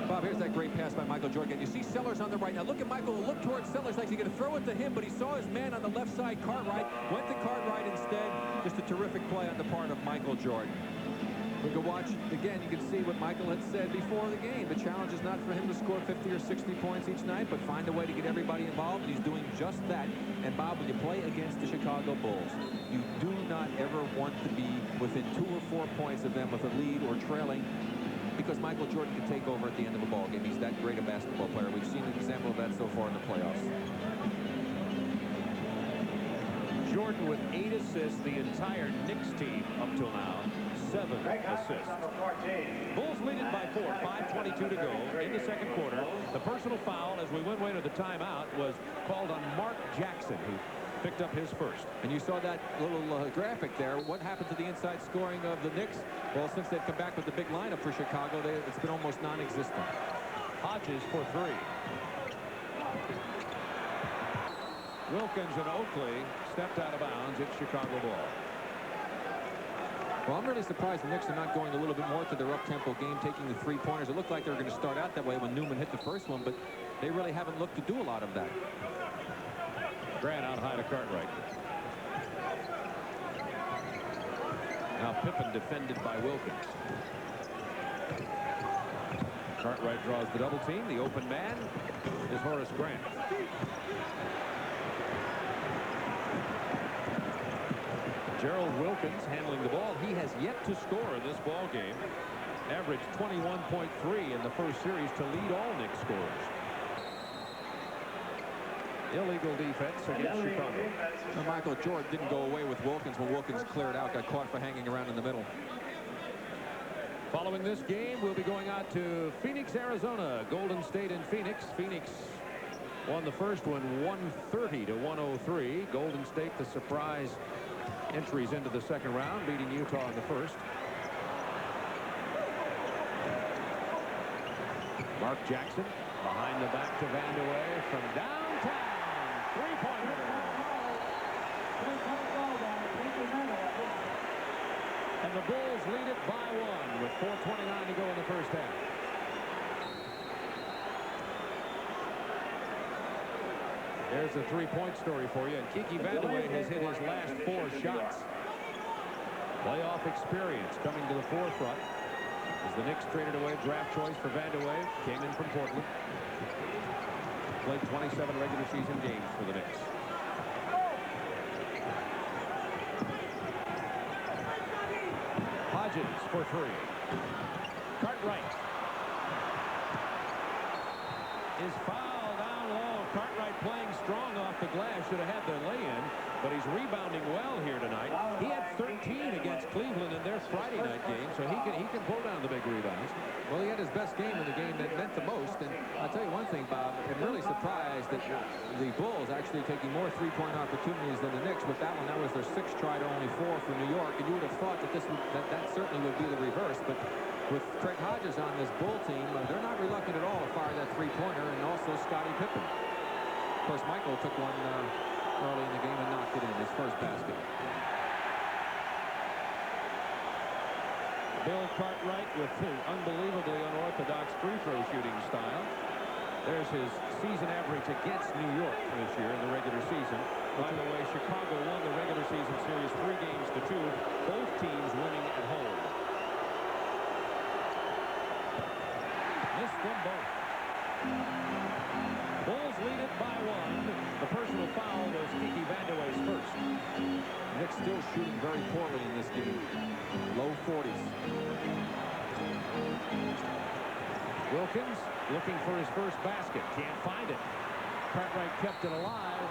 Bob, here's that great pass by Michael Jordan. You see Sellers on the right. Now look at Michael. Look towards Sellers like he's going to throw it to him, but he saw his man on the left side, Cartwright. Went to Cartwright instead. Just a terrific play on the part of Michael Jordan. We can watch, again, you can see what Michael had said before the game. The challenge is not for him to score 50 or 60 points each night, but find a way to get everybody involved, and he's doing just that. And, Bob, when you play against the Chicago Bulls, you do not ever want to be within 2 or 4 points of them with a lead or trailing, because Michael Jordan can take over at the end of a ball game. He's that great a basketball player. We've seen an example of that so far in the playoffs. Jordan with 8 assists, the entire Knicks team up till now. 7 assists. Bulls lead it by 4, 5:22 to go in the second quarter. The personal foul as we went away to the timeout was called on Mark Jackson, who picked up his first. And you saw that little graphic there. What happened to the inside scoring of the Knicks? Well, since they've come back with the big lineup for Chicago, it's been almost non-existent. Hodges for 3. Wilkins and Oakley stepped out of bounds. It's Chicago ball. Well, I'm really surprised the Knicks are not going a little bit more to their up-tempo game, taking the three-pointers. It looked like they were going to start out that way when Newman hit the first one, but they really haven't looked to do a lot of that. Grant out high to Cartwright. Now Pippen defended by Wilkins. Cartwright draws the double team. The open man is Horace Grant. Gerald Wilkins handling the ball. He has yet to score in this ball game. Averaged 21.3 in the first series to lead all Knicks scorers. Illegal defense against Chicago. Well, Michael Jordan didn't go away with Wilkins when Wilkins cleared out, got caught for hanging around in the middle. Following this game, we'll be going out to Phoenix, Arizona. Golden State and Phoenix. Phoenix won the first one 130 to 103. Golden State, the surprise entries into the second round, beating Utah in the first. Mark Jackson behind the back to Vandeweghe from downtown. Three-pointer. And the Bulls lead it by 1 with 4:29 to go in the first half. There's a three-point story for you. And Kiki Vandeweghe has hit his last 4 shots. Playoff experience coming to the forefront as the Knicks traded away draft choice for Vandeweghe. Came in from Portland. Played 27 regular season games for the Knicks. Hodges for 3. Cartwright is fouled down low. Cartwright playing strong off the glass. Should have had the lay-in, but he's rebounding well here tonight. He had 13 against Cleveland in their Friday night game, so he can pull down the big rebounds. Well, he had his best game in the game that meant the most. And I'll tell you one thing, Bob, I'm really surprised that the Bulls actually taking more three-point opportunities than the Knicks. With that one, that was their 6th try to only 4 for New York. And you would have thought that that certainly would be the reverse. But with Craig Hodges on this Bull team, they're not reluctant at all to fire that three-pointer, and also Scottie Pippen. Of course, Michael took one early in the game and knocked it in, his first basket. Bill Cartwright with his unbelievably unorthodox free throw shooting style. There's his season average against New York this year in the regular season. By the way, Chicago won the regular season series 3-2. Both teams winning at home. Missed them both. Bulls lead it by 1. The personal foul was Kiki Vandeweghe's first. Knicks still shooting very poorly in this game. Low 40s. Wilkins looking for his first basket. Can't find it. Cartwright kept it alive.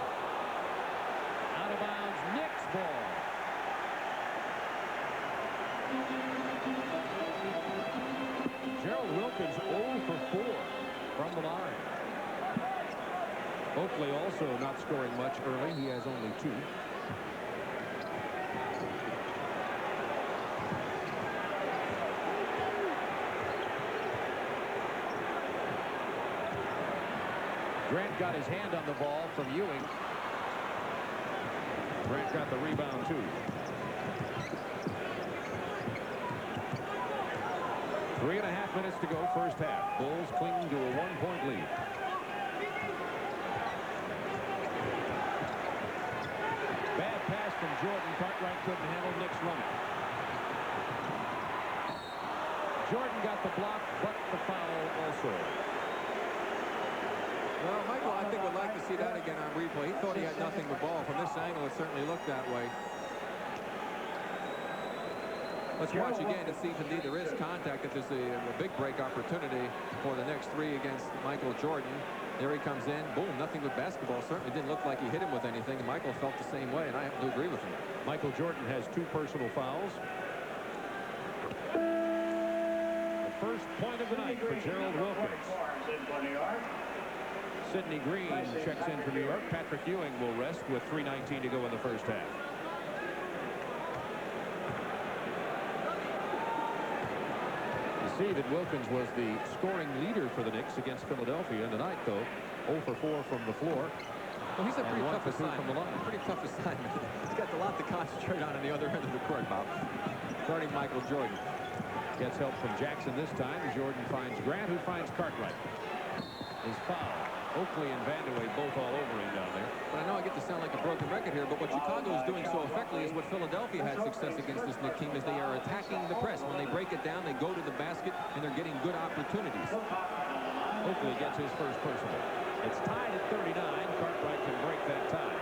Out of bounds. Knicks ball. Gerald Wilkins 0 for 4 from the line. Oakley also not scoring much early. He has only 2. Grant got his hand on the ball from Ewing. Grant got the rebound, too. 3.5 minutes to go, first half. Bulls clinging to a 1-point lead. Bad pass from Jordan. Cartwright couldn't handle Knicks running. Jordan got the block, but the foul also. Well, Michael, I think would like to see that again on replay. He thought he had nothing but ball. From this angle, it certainly looked that way. Let's watch again and see if indeed there is contact, if there's a big break opportunity for the next 3 against Michael Jordan. There he comes in. Boom, nothing but basketball. Certainly didn't look like he hit him with anything. Michael felt the same way, and I have to agree with him. Michael Jordan has 2 personal fouls. The first point of the night for Gerald Wilkins. Sidney Green checks in for New York. Patrick Ewing will rest with 3:19 to go in the first half. You see that Wilkins was the scoring leader for the Knicks against Philadelphia tonight, though. 0 for 4 from the floor. Well, he's a pretty tough assignment. From the line. Pretty tough assignment. He's got a lot to concentrate on the other end of the court, Bob. Guarding Michael Jordan. Gets help from Jackson this time. Jordan finds Grant, who finds Cartwright. His foul. Oakley and Vandeweghe both all over him down there. But I know I get to sound like a broken record here, but what Chicago is doing so effectively is what Philadelphia had success against this Knicks team, is they are attacking the press. When they break it down, they go to the basket, and they're getting good opportunities. Oakley gets his first personal. It's tied at 39. Cartwright can break that tie.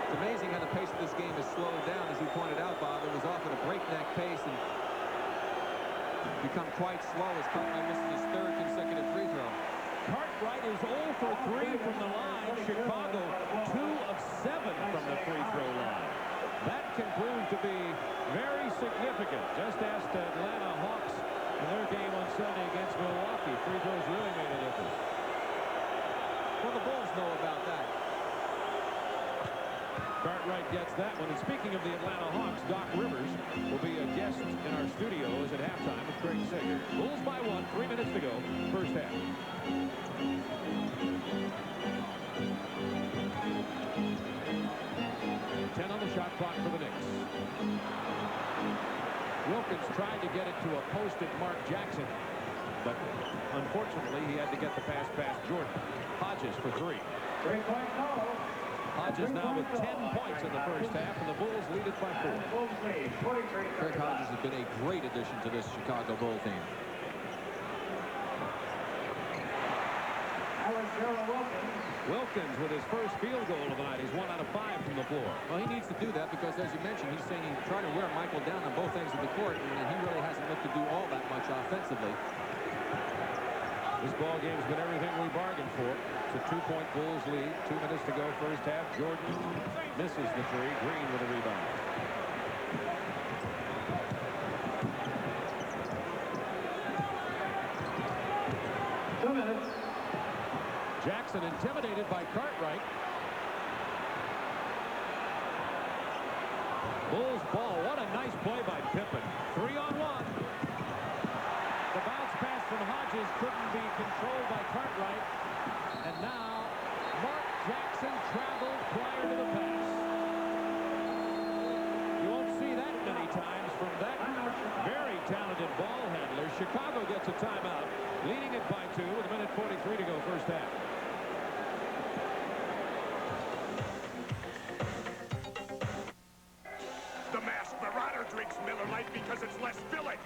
It's amazing how the pace of this game has slowed down. As you pointed out, Bob, it was off at a breakneck pace and become quite slow as Cartwright misses his 3rd consecutive free throw. Cartwright is 0 for 3 from the line. Chicago 2 of 7 from the free throw line. That can prove to be very significant. Just ask the Atlanta Hawks in their game on Sunday against Milwaukee. Free throws really made a difference. Well, the Bulls know about that. Cartwright gets that one. And speaking of the Atlanta Hawks, Doc Rivers will be a guest in our studios at halftime with Craig Sager. Bulls by 1, 3 minutes to go, first half. 10 on the shot clock for the Knicks. Wilkins tried to get it to a post at Mark Jackson, but unfortunately he had to get the pass past Jordan. Hodges for 3. Hodges now with 10 points in the first half, and the Bulls lead it by 4. Craig Hodges has been a great addition to this Chicago Bull team. Wilkins with his first field goal of the night. He's 1 out of 5 from the floor. Well, he needs to do that because, as you mentioned, he's saying he's trying to wear Michael down on both ends of the court, and he really hasn't looked to do all that much offensively. This ball game's been everything we bargained for. It's a 2-point Bulls lead. 2 minutes to go first half. Jordan misses the three. Green with a rebound. Jackson intimidated by Cartwright. Bulls ball. What a nice play by Pippen. 3-on-1. The bounce pass from Hodges couldn't be controlled by Cartwright. And now Mark Jackson traveled prior to the pass. You won't see that many times from that very talented ball handler. Chicago gets a timeout, leading it by 2 with 1:43 to go first half. The Masked Marauder drinks Miller Lite because it's less filling.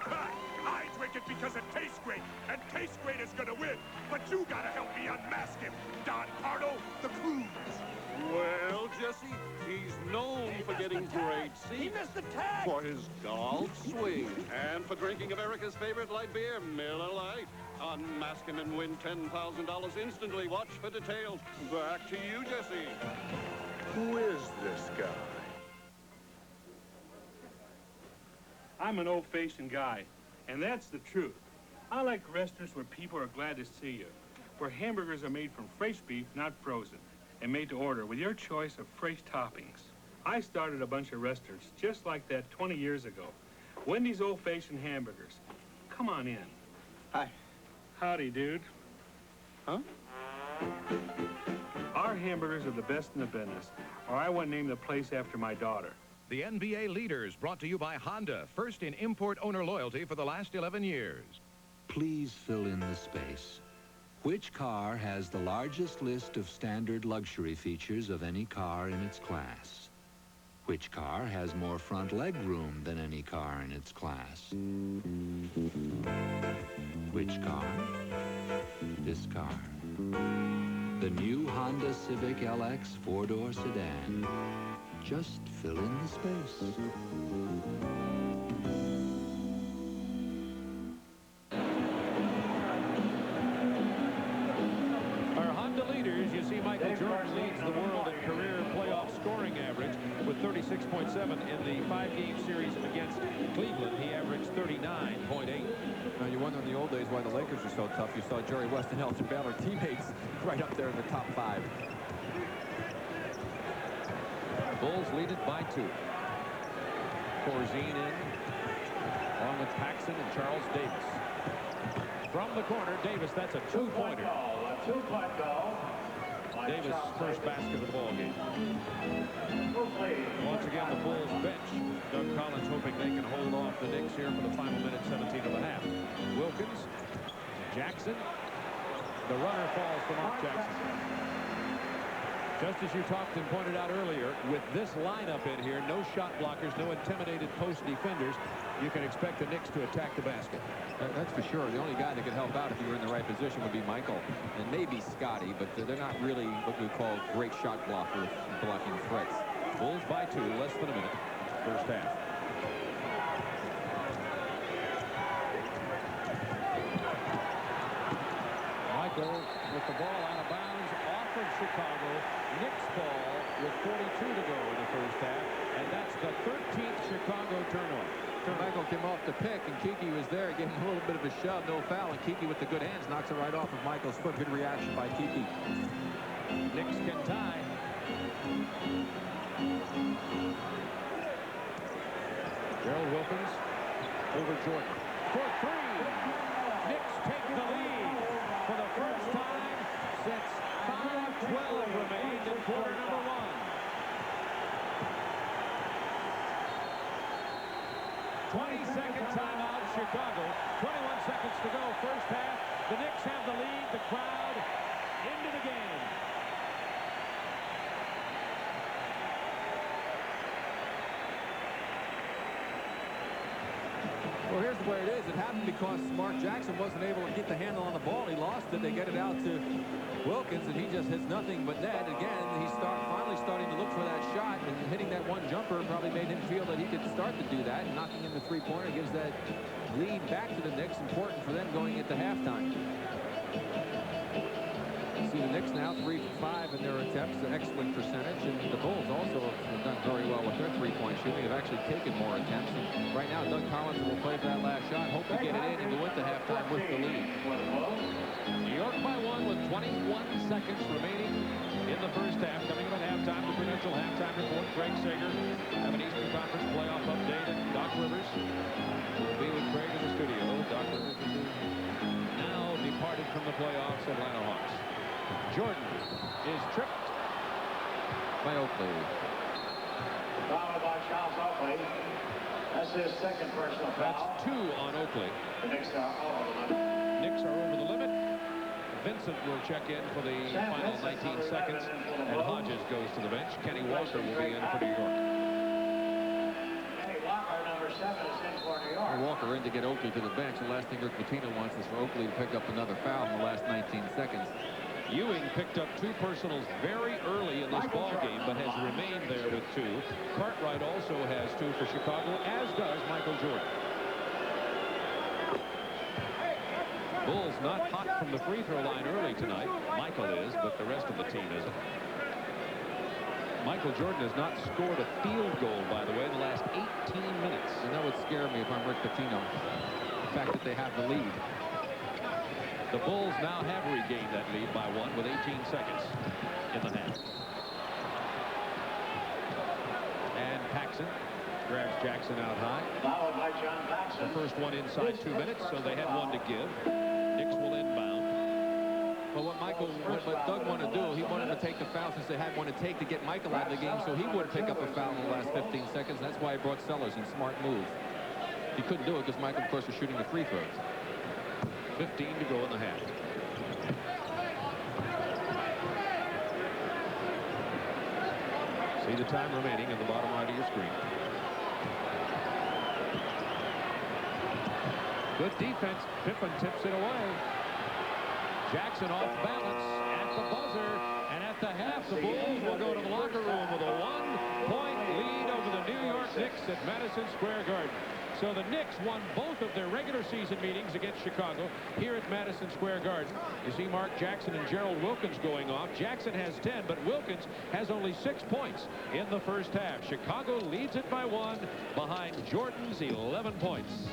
I drink it because it tastes great, and Taste Great is gonna win. But you gotta help me unmask him. Don Pardo, the Clues. Well, Jesse, he's known for getting great seats. He missed the tag. For his golf swing. And for drinking America's favorite light beer, Miller Lite. Unmask him and win $10,000 instantly. Watch for details. Back to you, Jesse. Who is this guy? I'm an old-fashioned guy, and that's the truth. I like restaurants where people are glad to see you, where hamburgers are made from fresh beef, not frozen, and made to order with your choice of fresh toppings. I started a bunch of restaurants just like that 20 years ago. Wendy's old-fashioned hamburgers. Come on in. Hi. Howdy, dude. Huh? Our hamburgers are the best in the business, or I wouldn't name the place after my daughter. The NBA Leaders, brought to you by Honda, first in import owner loyalty for the last 11 years. Please fill in the space. Which car has the largest list of standard luxury features of any car in its class? Which car has more front leg room than any car in its class? Which car? This car. The new Honda Civic LX 4-door sedan. Just fill in the space. Our Honda leaders, you see Michael Jordan leads the world in career playoff scoring average with 36.7 in the 5-game series against Cleveland. He averaged 39.8. Now, you wonder in the old days why the Lakers were so tough. You saw Jerry West and Elton Baylor teammates right up there in the top 5. Bulls lead it by 2. Corzine in, along with Paxson and Charles Davis. From the corner, Davis, that's a 2-pointer. A 2-point goal. Davis' first basket of the ball game. Once again, the Bulls bench. Doug Collins hoping they can hold off the Knicks here for the final minute, 17 and a half. Wilkins, Jackson. The runner falls for Mark Jackson. Just as you talked and pointed out earlier, with this lineup in here, no shot blockers, no intimidated post defenders, you can expect the Knicks to attack the basket. That's for sure. The only guy that could help out if you were in the right position would be Michael and maybe Scotty, but they're not really what we call great shot blockers, blocking threats. Bulls by 2, less than a minute, first half. Michael with the ball out of bounds off of Chicago. Knicks ball with 42 to go in the first half, and that's the 13th Chicago turnover. Michael came off the pick, and Kiki was there, gave him a little bit of a shove, no foul, and Kiki with the good hands knocks it right off of Michael's foot. Good reaction by Kiki. Knicks can tie. Gerald Wilkins over Jordan for 3. Knicks take the lead for the first time since 5:12 remained in quarter number 1. 20-second timeout, Chicago. 21 seconds to go, first half. The Knicks have the lead. The crowd into the game. Well, here's the way it is. It happened because Mark Jackson wasn't able to get the handle on the ball. He lost it. They get it out to Wilkins, and he just hits nothing but net. Again, he's finally starting to look for that shot, and hitting that one jumper probably made him feel that he could start to do that. And knocking in the three-pointer gives that lead back to the Knicks, important for them going into halftime. You see the Knicks now 3 for 5 in their attempts, an excellent percentage, and the Bulls also have done very well with their three-point shooting. They've actually taken more attempts, and right now Doug Collins will play for that last shot, hope to get it in and go into halftime with the lead. New York by 1 with 21 seconds remaining in the first half. Coming up at halftime, the Prudential halftime report. Craig Sager have an Eastern Conference playoff update, and Doc Rivers will be with Craig in the studio. Doc Rivers is now departed from the playoffs, Atlanta Hawks. Jordan is tripped by Oakley. Foul by Charles Oakley. That's his second personal foul. That's 2 on Oakley. The Knicks are over the limit. Knicks are over the limit. Vincent will check in for the final 19 seconds, and Hodges goes to the bench. Kenny Walker will be in for New York. Kenny Walker, number 7, is in for New York. Walker in to get Oakley to the bench. The last thing Rick Pitino wants is for Oakley to pick up another foul in the last 19 seconds. Ewing picked up 2 personals very early in this ball game, but has remained there with 2. Cartwright also has 2 for Chicago, as does Michael Jordan. Bulls not hot from the free throw line early tonight. Michael is, but the rest of the team isn't. Michael Jordan has not scored a field goal, by the way, in the last 18 minutes. And that would scare me if I'm Rick Pitino. The fact that they have the lead. The Bulls now have regained that lead by 1 with 18 seconds in the half. And Paxson grabs Jackson out high. Fouled by John Paxson. The first one inside 2 minutes, so they had 1 to give. Knicks will inbound. Well, what Doug wanted to do, he wanted to take the foul since they had 1 to take to get Michael out of the game, so he would pick up a foul in the last 15 seconds. That's why he brought Sellers in. Smart move. He couldn't do it because Michael, of course, was shooting the free throws. 15 to go in the half. See the time remaining in the bottom right of your screen. Good defense. Pippen tips it away. Jackson off balance at the buzzer. And at the half, the Bulls will go to the locker room with a 1-point lead over the New York Knicks at Madison Square Garden. So the Knicks won both of their regular season meetings against Chicago here at Madison Square Garden. You see Mark Jackson and Gerald Wilkins going off. Jackson has 10, but Wilkins has only 6 points in the first half. Chicago leads it by 1 behind Jordan's 11 points.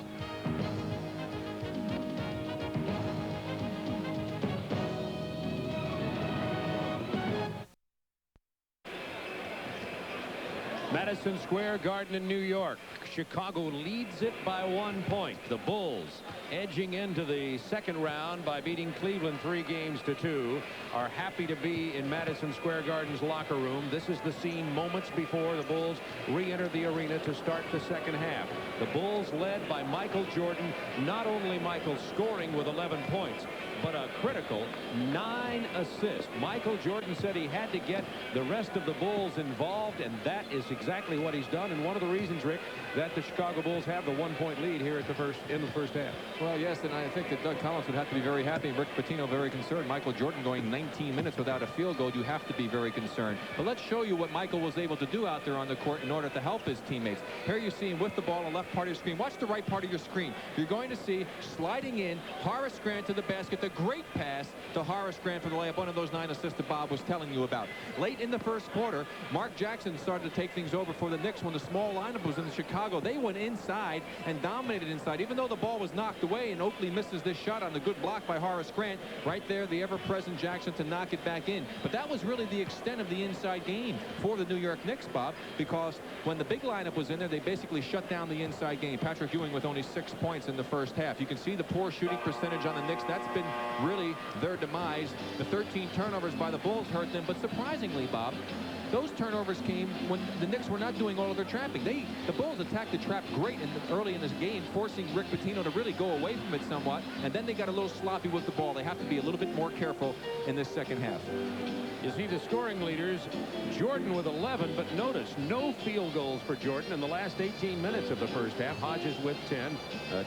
Madison Square Garden in New York. Chicago leads it by 1 point. The Bulls, edging into the second round by beating Cleveland 3-2, are happy to be in Madison Square Garden's locker room. This is the scene moments before the Bulls re-enter the arena to start the second half. The Bulls led by Michael Jordan. Not only Michael scoring with 11 points, but a critical 9 assists. Michael Jordan said he had to get the rest of the Bulls involved, and that is exactly what he's done. And one of the reasons, Rick, that the Chicago Bulls have the 1-point lead here at the in the first half. Well, yes, and I think that Doug Collins would have to be very happy, and Rick Pitino very concerned. Michael Jordan going 19 minutes without a field goal, you have to be very concerned. But let's show you what Michael was able to do out there on the court in order to help his teammates. Here you see him with the ball on the left part of your screen. Watch the right part of your screen. You're going to see sliding in Horace Grant to the basket. The great pass to Horace Grant for the layup, one of those 9 assists that Bob was telling you about. Late in the first quarter, Mark Jackson started to take things over for the Knicks when the small lineup was in Chicago. They went inside and dominated inside, even though the ball was knocked away, and Oakley misses this shot on the good block by Horace Grant. Right there, the ever-present Jackson to knock it back in. But that was really the extent of the inside game for the New York Knicks, Bob, because when the big lineup was in there, they basically shut down the inside game. Patrick Ewing with only 6 points in the first half. You can see the poor shooting percentage on the Knicks. That's been really their demise. The 13 turnovers by the Bulls hurt them, but surprisingly, Bob, those turnovers came when the Knicks were not doing all of their trapping. The Bulls attacked the trap great early in this game, forcing Rick Pitino to really go away from it somewhat, and then they got a little sloppy with the ball. They have to be a little bit more careful in this second half. You see the scoring leaders, Jordan with 11, but notice no field goals for Jordan in the last 18 minutes of the first half. Hodges with 10,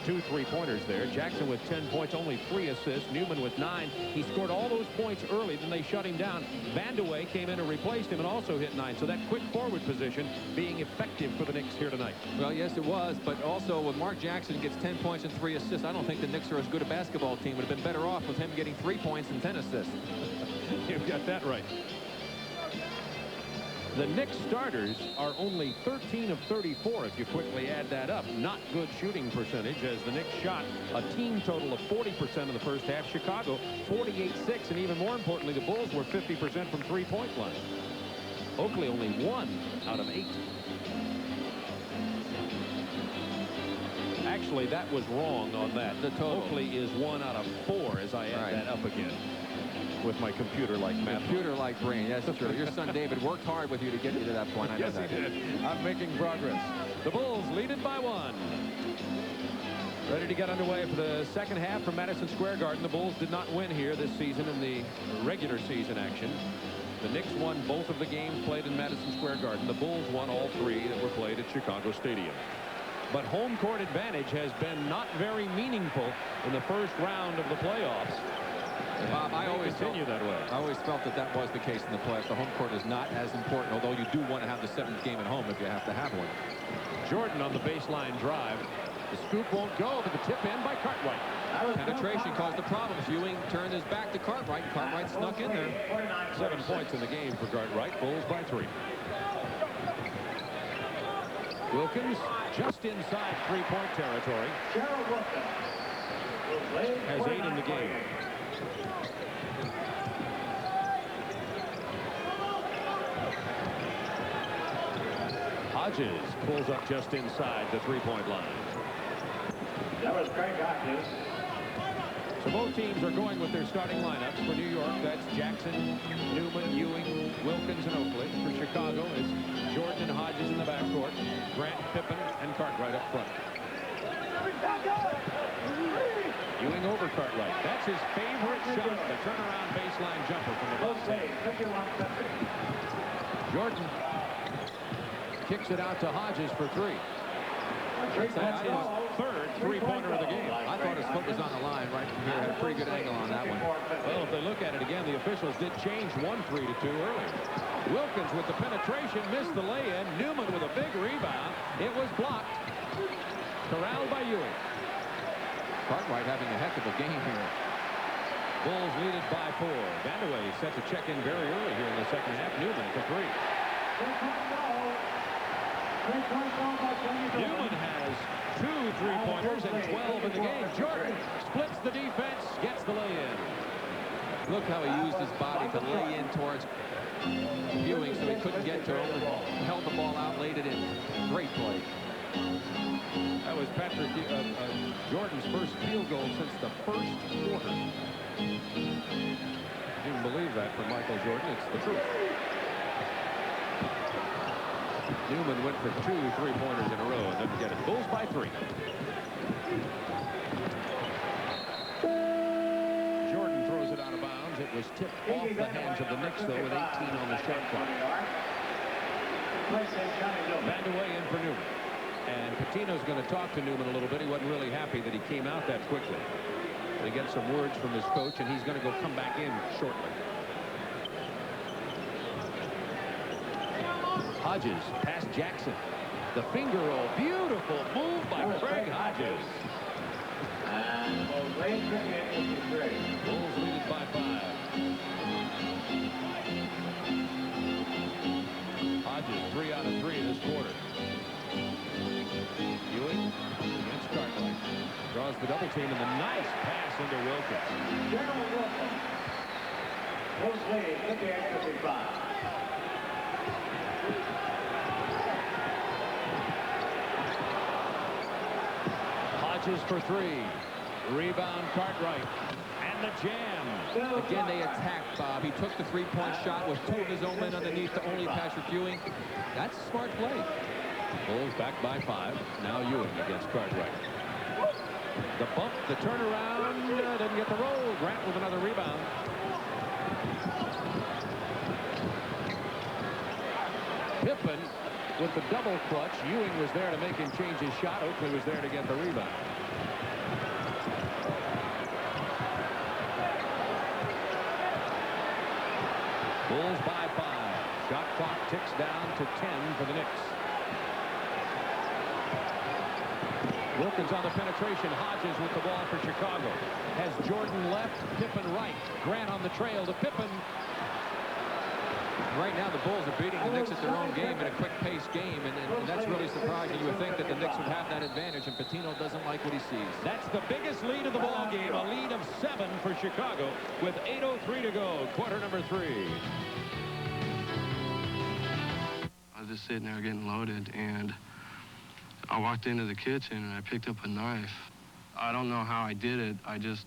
2 3-pointers there. Jackson with 10 points, only 3 assists. Newman with 9. He scored all those points early, then they shut him down. Vandeweghe came in and replaced him and also also hit 9. So that quick forward position being effective for the Knicks here tonight. Well, yes, it was. But also, when Mark Jackson gets 10 points and 3 assists, I don't think the Knicks are as good a basketball team. Would have been better off with him getting 3 points and 10 assists. You've got that right. The Knicks starters are only 13 of 34 if you quickly add that up. Not good shooting percentage, as the Knicks shot a team total of 40% in the first half. Chicago 48-6, and even more importantly, the Bulls were 50% from three-point line. Oakley only 1 out of 8. Actually, that was wrong on that. The total. Oakley is 1 out of 4 as I add that up again. With my computer-like math. Computer-like brain, that's true. Your son David worked hard with you to get you to that point. I know yes, that. he did. I'm making progress. The Bulls lead it by 1. Ready to get underway for the second half from Madison Square Garden. The Bulls did not win here this season in the regular season action. The Knicks won both of the games played in Madison Square Garden. The Bulls won all 3 that were played at Chicago Stadium. But home court advantage has been not very meaningful in the first round of the playoffs. Bob, I always felt that that was the case in the playoffs. The home court is not as important, although you do want to have the 7th game at home if you have to have one. Jordan on the baseline drive. The scoop won't go, but the tip in by Cartwright. Penetration caused the problems. Ewing turned his back to Cartwright, and Cartwright snuck in there. 7 points in the game for Cartwright. Bulls by 3. Wilkins just inside three-point territory. Has 8 in the game. Hodges pulls up just inside the three-point line. That was Craig Hodges. So both teams are going with their starting lineups. For New York, that's Jackson, Newman, Ewing, Wilkins, and Oakley. For Chicago, it's Jordan and Hodges in the backcourt, Grant, Pippen, and Cartwright up front. Ewing over Cartwright. That's his favorite shot, the turnaround baseline jumper from the left. Jordan kicks it out to Hodges for 3. That's his 3rd three-pointer of the game. I thought his foot was on the line right from here. Had a pretty good angle on that one. Well, if they look at it again, the officials did change 1-3 to 2 earlier. Wilkins with the penetration, missed the lay-in. Newman with a big rebound. It was blocked. Corralled by Ewing. Cartwright having a heck of a game here. Bulls lead it by 4. Vandeweghe set to check in very early here in the second half. Newman for 3. Newman has 2 3-pointers and 12 in the game. Jordan splits the defense, gets the lay-in. Look how he used his body to lay in towards Ewing so he couldn't get to him. Held the ball out, laid it in. Great play. That was Patrick Jordan's first field goal since the first quarter. You can believe that for Michael Jordan. It's the truth. Newman went for 2 3-pointers in a row and didn't get it. Bulls by 3. Jordan throws it out of bounds. It was tipped off the hands of the Knicks, though, with 18 on the shot clock. Vandeweghe in for Newman. And Pitino's going to talk to Newman a little bit. He wasn't really happy that he came out that quickly. They get some words from his coach, and he's going to go come back in shortly. Hodges past Jackson. The finger roll. Beautiful move by Craig Hodges. And Bulls lead it by 5. Hodges 3 out of 3 this quarter. Ewing against Cartwright. Draws the double team and the nice pass into Wilkins. General Wilkins. Bulls lead 58-55. Hodges for 3. Rebound Cartwright. And the jam. Again, they attacked, Bob. He took the 3-point shot with 2 of his own men underneath to only Patrick Ewing. That's smart play. Bulls back by 5. Now Ewing against Cartwright. The bump, the turnaround, didn't get the roll. Grant with another rebound. Pippen with the double clutch. Ewing was there to make him change his shot. Oakley was there to get the rebound. Bulls by 5. Shot clock down to 10 for the Knicks. Wilkins on the penetration. Hodges with the ball for Chicago. Has Jordan left, Pippen right. Grant on the trail to Pippen. Right now, the Bulls are beating the Knicks at their own game in a quick-paced game, and that's really surprising. You would think that the Knicks would have that advantage, and Patino doesn't like what he sees. That's the biggest lead of the ball game, a lead of 7 for Chicago with 8:03 to go, quarter number 3. I was just sitting there getting loaded, and I walked into the kitchen, and I picked up a knife. I don't know how I did it. I just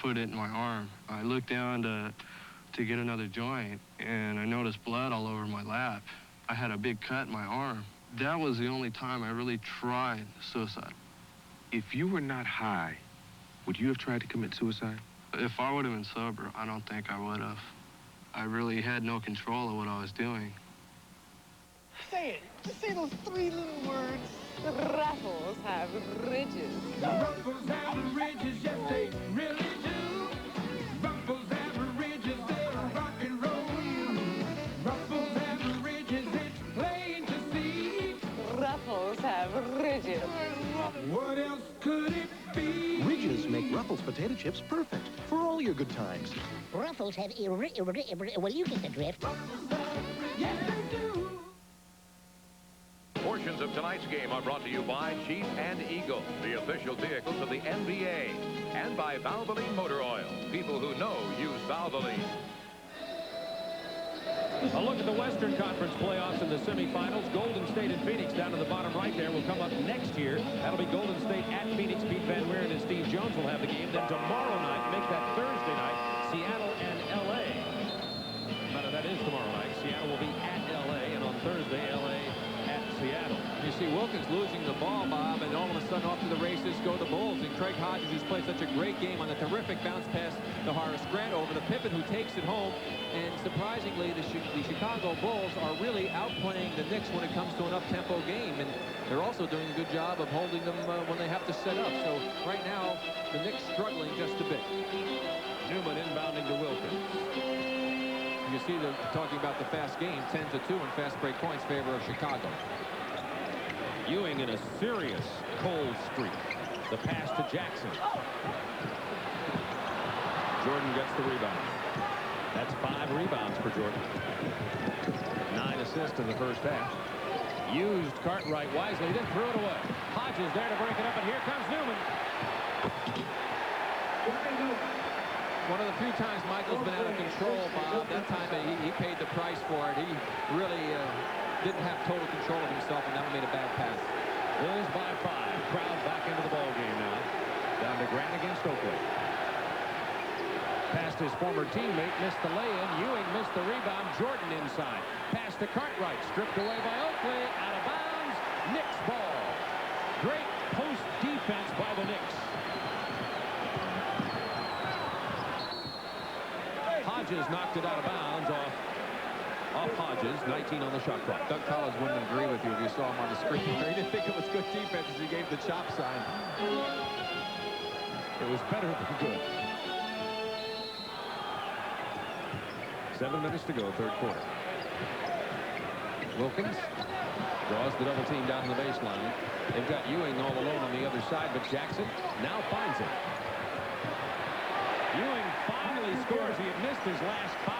put it in my arm. I looked down to get another joint, and I noticed blood all over my lap. I had a big cut in my arm. That was the only time I really tried suicide. If you were not high, would you have tried to commit suicide? If I would have been sober, I don't think I would have. I really had no control of what I was doing. Say it. Just say those 3 little words. Ruffles have ridges. Ruffles have ridges, yes they really do. Ruffles have ridges, they'll rock and roll you. Ruffles have ridges, it's plain to see. Ruffles have ridges. What else could it be? Ridges make Ruffles potato chips perfect for all your good times. Ruffles have well, you get the drift. Yes, they do. Portions of tonight's game are brought to you by Jeep and Eagle, the official vehicles of the NBA, and by Valvoline Motor Oil. People who know use Valvoline. A look at the Western Conference playoffs in the semifinals. Golden State and Phoenix down to the bottom right there will come up next year. That'll be Golden State at Phoenix. Pete Van Wieren and Steve Jones will have the game. Then tomorrow night, make that Thursday night, Seattle and L.A. Matter that is tomorrow night. Seattle will be at L.A. and on Thursday, L.A. at Seattle. You see Wilkins losing the ball, Bob, and all of a sudden off to the races go the Bulls. And Craig Hodges, who's played such a great game on the terrific bounce pass to Horace Grant over to Pippen, who takes it home. And surprisingly, the Chicago Bulls are really outplaying the Knicks when it comes to an up-tempo game. And they're also doing a good job of holding them when they have to set up. So right now, the Knicks struggling just a bit. Newman inbounding to Wilkins. You see them talking about the fast game, 10-2 in fast break points favor of Chicago. Ewing in a serious cold streak. The pass to Jackson. Jordan gets the rebound. That's 5 rebounds for Jordan. 9 assists in the first half. Used Cartwright wisely, then threw it away. Hodges there to break it up, and here comes Newman. One of the few times Michael's been out of control, Bob. That time he paid the price for it. He really didn't have total control of himself, and that made a bad pass. Bulls by 5. Crowd back into the ball game now. Down to Grant against Oakley. Past his former teammate, missed the lay-in. Ewing missed the rebound. Jordan inside. Pass to Cartwright. Stripped away by Oakley. Out of bounds. Knicks ball. Great post defense by the Knicks. Hodges knocked it out of bounds off Hodges. 19 on the shot clock. Doug Collins wouldn't agree with you if you saw him on the screen. He didn't think it was good defense as he gave the chop sign. It was better than good. 7 minutes to go, third quarter. Wilkins draws the double team down to the baseline. They've got Ewing all alone on the other side, but Jackson now finds him. Ewing finally scores. He had missed his last 5.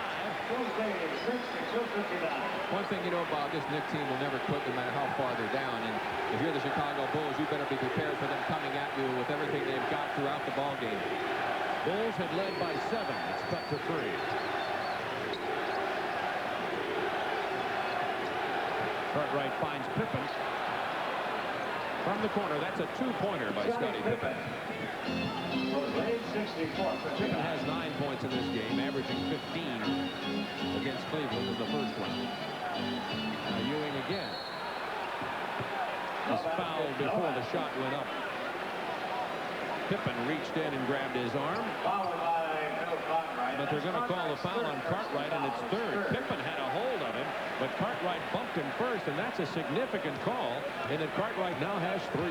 One thing you know about this Knicks team will never quit no matter how far they're down. And if you're the Chicago Bulls, you better be prepared for them coming at you with everything they've got throughout the ball game. Bulls had led by 7. It's cut to 3. Cartwright finds Pippen. From the corner, that's a 2-pointer by Scottie Pippen. Pippen has 9 points in this game, averaging 15 against Cleveland in the first round. Now Ewing again. Was fouled before the shot went up. Pippen reached in and grabbed his arm. But they're going to call the foul on Cartwright, and it's third. Pippen had a hold of him, but Cartwright bumped him first, and that's a significant call, and that Cartwright now has 3.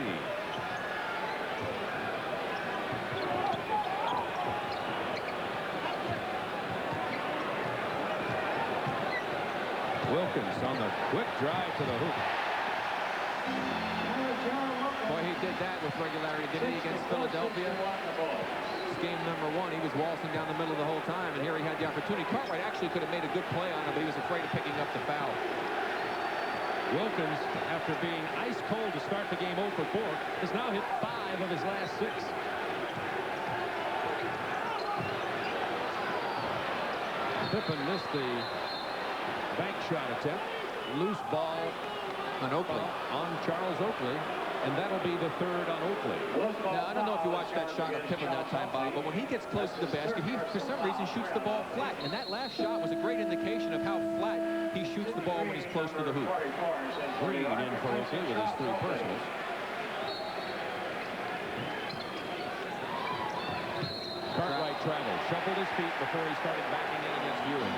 Wilkins on the quick drive to the hoop. Boy, he did that with regularity, didn't he, against Philadelphia? It's game number 1. He was waltzing down the middle the whole time, and here he had the opportunity. Cartwright actually could have made a good play on him, but he was afraid of picking up the foul. Wilkins, after being ice cold to start the game 0 for 4, has now hit 5 of his last 6. Pippen missed the bank shot attempt. Loose ball on Oakley. On Charles Oakley. And that'll be the 3rd on Oakley. Now, I don't know if you watched that shot of Pippen that time, Bob, but when he gets close to the basket, he, for some reason, shoots the ball flat. And that last shot was a great indication of how flat he shoots the ball when he's close to the hoop. Green in for Oakley with his 3 personals. Cartwright traveled, shuffled his feet before he started backing in against Ewing.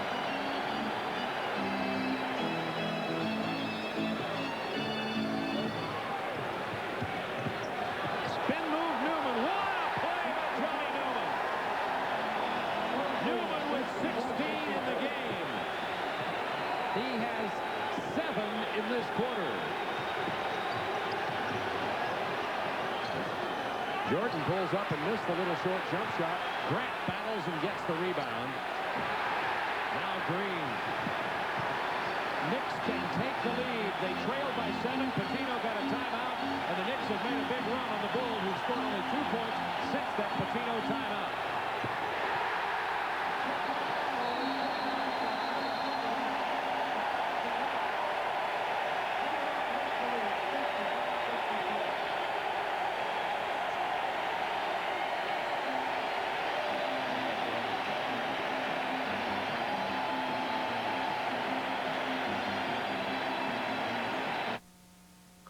Spin move, Newman. What a play by Johnny Newman. Newman with 16 in the game. He has 7 in this quarter. Jordan pulls up and missed the little short jump shot. Grant battles and gets the rebound. Now Green. Knicks can take the lead. They trail by 7. Patino got a timeout, and the Knicks have made a big run on the Bulls, who scored only 2 points since that Patino timeout.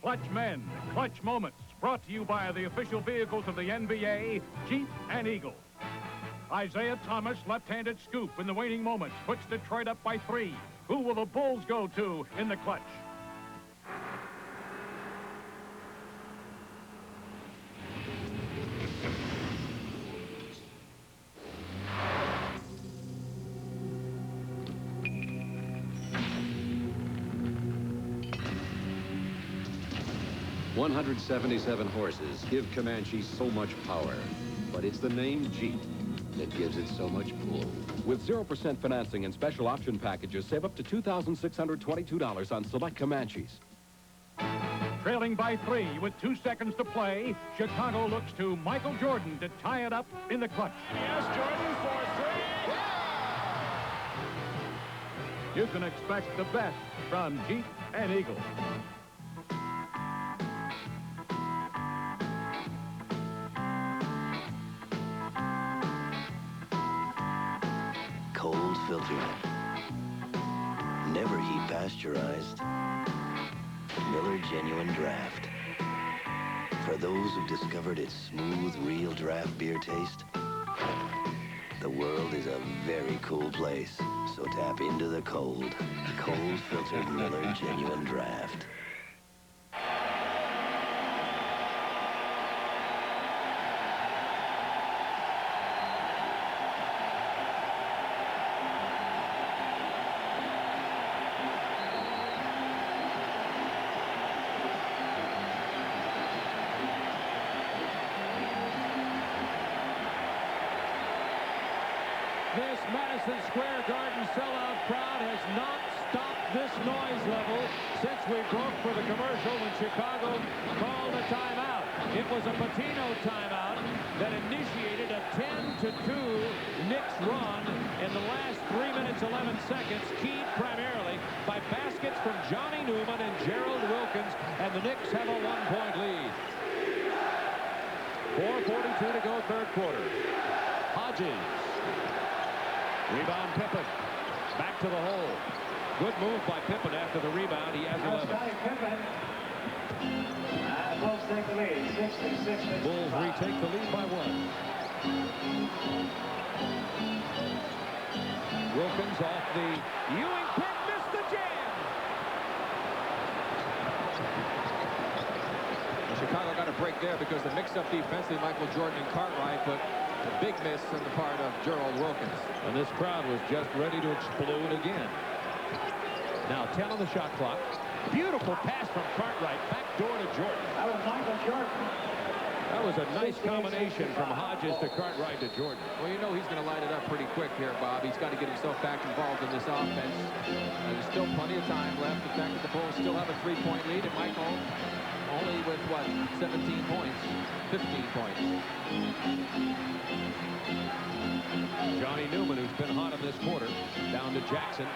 Clutch men, clutch moments, brought to you by the official vehicles of the NBA, Jeep and Eagle. Isaiah Thomas, left-handed scoop in the waning moments, puts Detroit up by 3. Who will the Bulls go to in the clutch? .177 horses give Comanche so much power, but it's the name Jeep that gives it so much pull. With 0% financing and special option packages, save up to $2,622 on select Comanches. Trailing by 3 with 2 seconds to play, Chicago looks to Michael Jordan to tie it up in the clutch. Yes, Jordan for 3. You can expect the best from Jeep and Eagle. Cold filtered. Never heat pasteurized. Miller Genuine Draft. For those who've discovered its smooth, real draft beer taste, the world is a very cool place. So tap into the cold. Cold filtered Miller Genuine Draft. This Madison Square Garden sellout crowd has not stopped this noise level since we broke for the commercial when Chicago called a timeout. It was a Patino timeout that initiated a 10-2 Knicks run in the last 3 minutes, 11 seconds, keyed primarily by baskets from Johnny Newman and Gerald Wilkins, and the Knicks have a 1-point lead. 4:42 to go, 3rd quarter. Hodges. Rebound Pippen. Back to the hole. Good move by Pippen after the rebound. He has 11. Bulls take the lead. 66. Bulls retake the lead by 1. Wilkins off the Ewing pick. Missed the jam. Chicago got a break there because the mix-up defensively, Michael Jordan and Cartwright, but a big miss on the part of Gerald Wilkins. And this crowd was just ready to explode again. Now 10 on the shot clock. Beautiful pass from Cartwright. Back door to Jordan. That was Michael Jordan. That was a nice combination from Hodges to Cartwright to Jordan. Well, you know he's going to light it up pretty quick here, Bob. He's got to get himself back involved in this offense. There's still plenty of time left. The fact that the Bulls still have a 3-point lead, and Michael only with, what, 17 points, 15 points. Johnny Newman, who's been hot in this quarter, down to Jackson.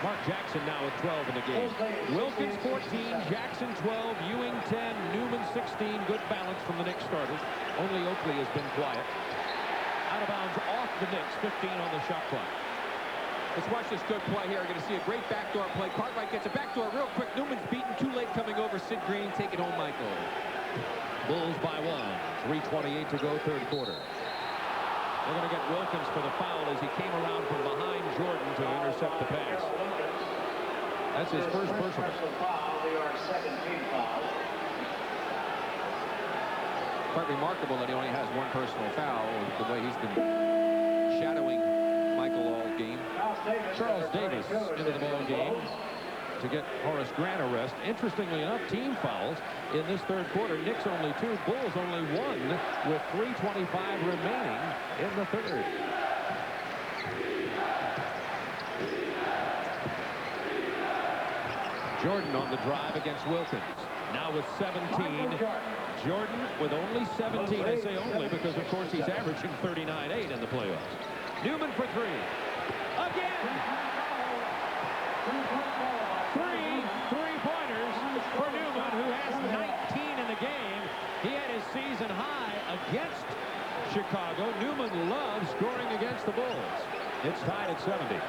Mark Jackson now with 12 in the game. Wilkins 14, Jackson 12, Ewing 10, Newman 16. Good balance from the Knicks starters. Only Oakley has been quiet. Out of bounds off the Knicks, 15 on the shot clock. Let's watch this good play here. We're going to see a great backdoor play. Cartwright gets a backdoor real quick. Newman's beaten. Too late coming over. Sid Green. Take it home, Michael. Bulls by 1. 3:28 to go, third quarter. They're going to get Wilkins for the foul as he came around from behind Jordan to intercept the pass. That's his first personal. Quite remarkable that he only has one personal foul, the way he's been shadowing Michael all game. Charles Davis into the ball game to get Horace Grant a rest. Interestingly enough, team fouls in this third quarter. Knicks only 2, Bulls only 1 with 3:25 remaining in the third. Jordan on the drive against Wilkins. Now with 17. Jordan with only 17. I say only because, of course, he's averaging 39.8 in the playoffs. Newman for 3. Again! 3 3-pointers for Newman, who has 19 in the game. He had his season high against Chicago. Newman loves scoring against the Bulls. It's tied at 70.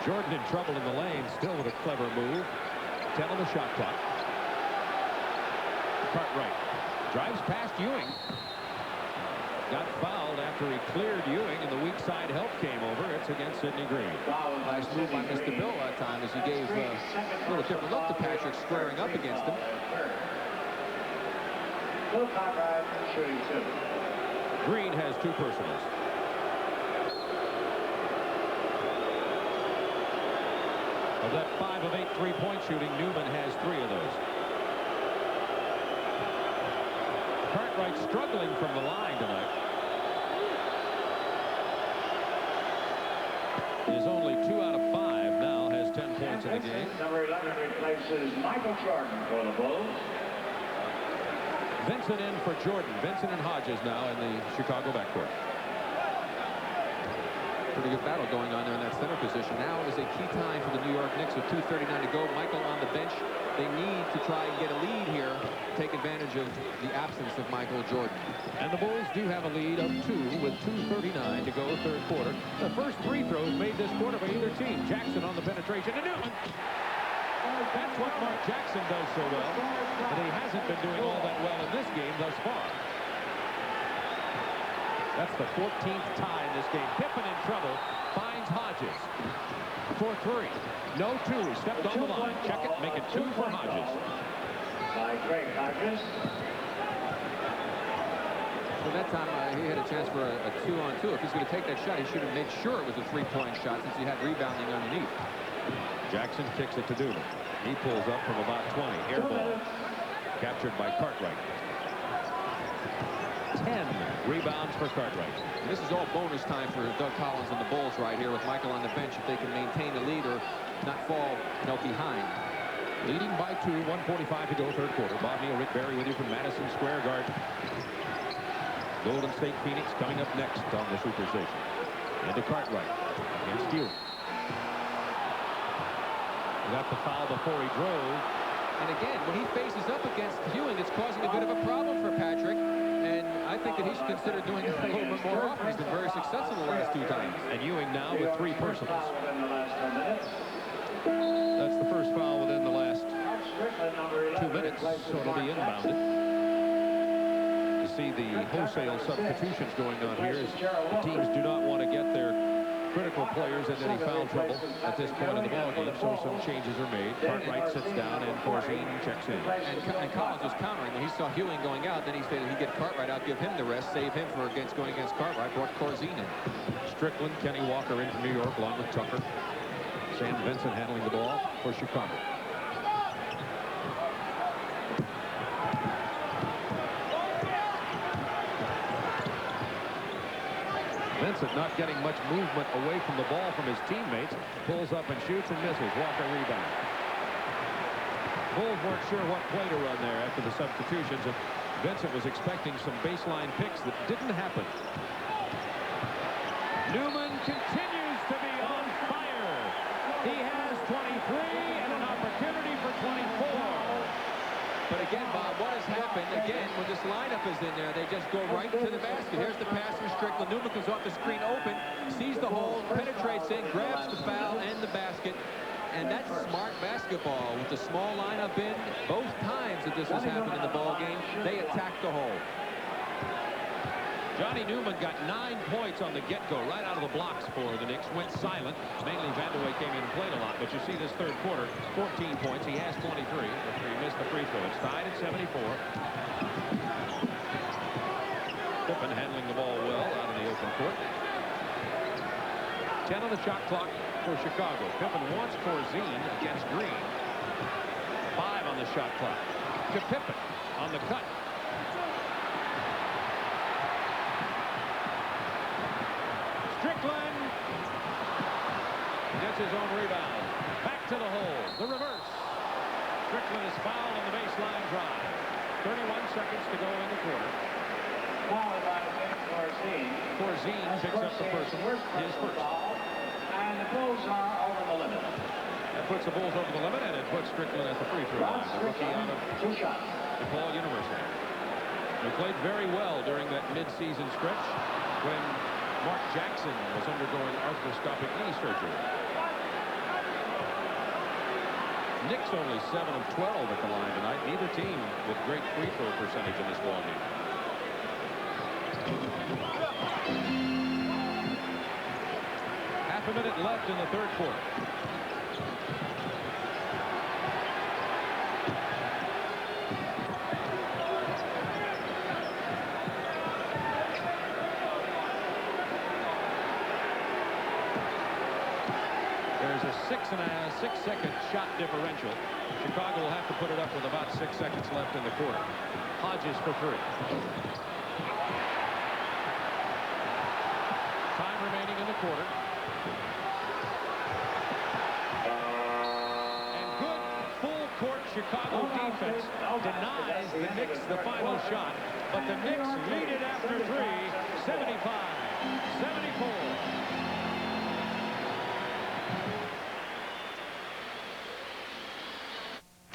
Jordan in trouble in the lane, still with a clever move. 10 on the shot clock. Cartwright drives past Ewing. Got fouled after he cleared Ewing, and the weak side help came over. It's against Sidney Green. Nice move by Mr. Bill that time as he gave a little different look to Patrick squaring up against him. Bill Cartwright shooting 2. Green has 2 personals. Of that 5 of 8 3-point shooting, Newman has 3 of those. Cartwright struggling from the line tonight. Is only 2 out of 5 now, has 10 points in the game. Number 11 replaces Michael Jordan for the Bulls. Vincent in for Jordan. Vincent and Hodges now in the Chicago backcourt. Pretty good battle going on there in that center position. Now is a key time for the New York Knicks with 2:39 to go. Michael on the bench. They need to try and get a lead here, take advantage of the absence of Michael Jordan. And the Bulls do have a lead of 2 with 2:39 to go, third quarter. The first 3 throws made this quarter by either team. Jackson on the penetration to Newman. That's what Mark Jackson does so well, but he hasn't been doing all that well in this game thus far. That's the 14th tie in this game. Pippen in trouble, finds Hodges for 3. No 2. He stepped on the line. Check it, make it 2 for Hodges. By Greg Hodges. So that time he had a chance for a 2-on-2. If he's going to take that shot, he should have made sure it was a 3-point shot since he had rebounding underneath. Jackson kicks it to Newman. He pulls up from about 20. Air ball. Captured by Cartwright. 10 rebounds for Cartwright. And this is all bonus time for Doug Collins and the Bulls right here with Michael on the bench if they can maintain the lead or not fall, behind. Leading by 2, 1:45 to go, third quarter. Bob Neal, Rick Barry with you from Madison Square Garden. Golden State Phoenix coming up next on the Super Station. Into Cartwright against Ewing. He got the foul before he drove. And again, when he faces up against Ewing, it's causing a bit of a problem for Patrick. And I think that he should consider doing it a little bit more often. He's been very successful the last 2 times. And Ewing now with 3 personals. That's the first foul within the last 2 minutes, so it'll be inbounded. You see the wholesale substitutions going on here as the teams do not want to get their critical players into any foul trouble at this point in the ballgame, so some changes are made. Cartwright sits down, and Corzine checks in. And Collins was countering. When he saw Hewing going out, then he said he'd get Cartwright out, give him the rest, save him for going against Cartwright, brought Corzine in. Strickland, Kenny Walker in from New York, along with Tucker. Sam Vincent handling the ball for Chicago. Vincent not getting much movement away from the ball from his teammates. Pulls up and shoots and misses. Walker rebound. Bulls weren't sure what play to run there after the substitutions, and Vincent was expecting some baseline picks that didn't happen. Newman continues to be on fire. He has 23 and an opportunity for 24. But again, Bob, what has happened, again, when this lineup is in there, they just go right to the basket. Here's the pass from Strickland. Newman comes off the screen open, sees the hole, penetrates in, grabs the foul and the basket. And that's smart basketball. With the small lineup in, both times that this has happened in the ball game, they attacked the hole. Johnny Newman got 9 points on the get-go, right out of the blocks for the Knicks. Went silent. Mainly Vandeweghe came in and played a lot. But you see this third quarter, 14 points. He has 23. He missed the free throw. It's tied at 74. Pippen handling the ball well out in the open court. 10 on the shot clock for Chicago. Pippen wants Corzine against Green. 5 on the shot clock. To Pippen on the cut. Strickland gets his own rebound. Back to the hole. The reverse. Strickland is fouled on the baseline drive. 31 seconds to go in the quarter. Fouled by Corzine. Corzine picks up the personal. His first. And the Bulls are over the limit. That puts the Bulls over the limit, and it puts Strickland at the free throw line. The rookie out of DePaul University. He played very well during that mid-season stretch when Mark Jackson was undergoing arthroscopic knee surgery. Knicks only 7 of 12 at the line tonight. Neither team with great free throw percentage in this ballgame. Half a minute left in the third quarter. There's a 6-second shot differential. Chicago will have to put it up with about 6 seconds left in the quarter. Hodges for 3. Time remaining in the quarter. And good full-court Chicago defense denies the Knicks the final shot. But the Knicks lead it after 3, 75-74.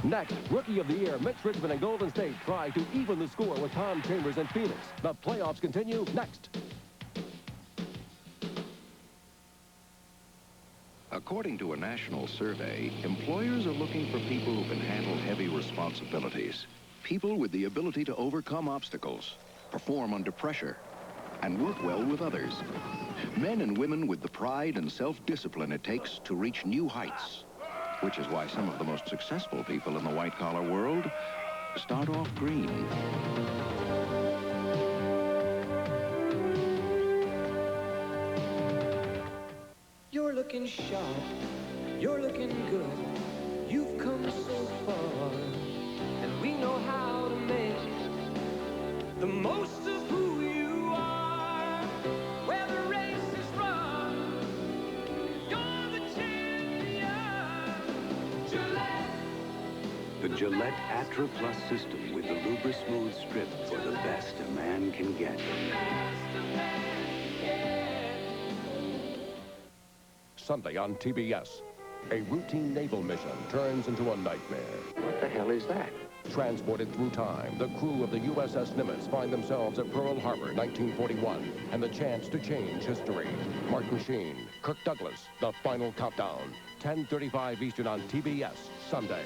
Next, Rookie of the Year, Mitch Richmond and Golden State try to even the score with Tom Chambers and Phoenix. The playoffs continue next. According to a national survey, employers are looking for people who can handle heavy responsibilities. People with the ability to overcome obstacles, perform under pressure, and work well with others. Men and women with the pride and self-discipline it takes to reach new heights. Which is why some of the most successful people in the white-collar world start off green. You're looking sharp, you're looking good. You've come so far, and we know how to make the most of who you are. Where the race is run, you're the champion. Gillette. The Gillette Atra Plus system with the Lubra-Smooth strip for the best a man can get. Sunday on TBS. A routine naval mission turns into a nightmare. What the hell is that? Transported through time, the crew of the USS Nimitz find themselves at Pearl Harbor, 1941, and the chance to change history. Martin Sheen, Kirk Douglas, The Final Countdown. 10:35 Eastern on TBS, Sunday.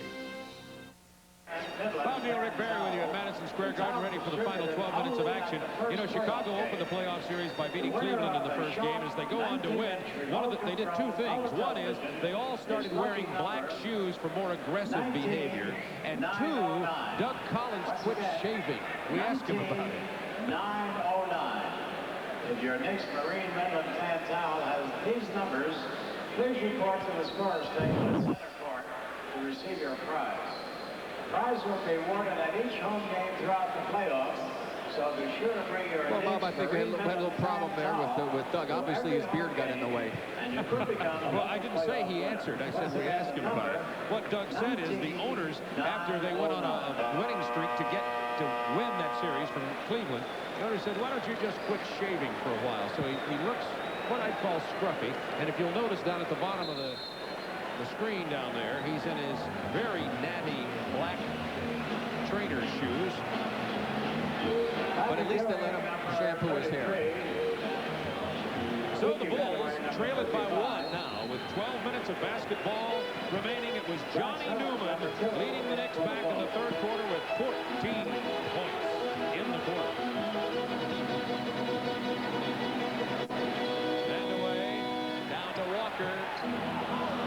Bob Neal, Rick Barry with you at Madison Square Garden, ready for the final 12 minutes of action. You know, Chicago opened the playoff series by beating Cleveland in the first game. As they go on to win, they did two things. One is they all started wearing black shoes for more aggressive behavior. And two, Doug Collins quit shaving. We asked him about it. 9:09. If your Knicks Marine Midland fan towel has these numbers, please report to the scorer's table in center court to receive your prize. The prize will be awarded at each home game throughout the playoffs, so be sure to bring your Well, Bob, I think we had a little problem there with Doug. Obviously, his beard got in the way. Well, I didn't say he answered. I said we asked him about it. What Doug said is the owners, after they went on a winning streak to win that series from Cleveland, the owner said, why don't you just quit shaving for a while? So he looks what I'd call scruffy. And if you'll notice down at the bottom of the screen down there, he's in his very natty black trainer shoes. But at least they let him shampoo his hair. So the Bulls trail it by 1 now with 12 minutes of basketball remaining. It was Johnny Newman leading the Knicks back in the third quarter with 14 points in the quarter. Send away, down to Walker.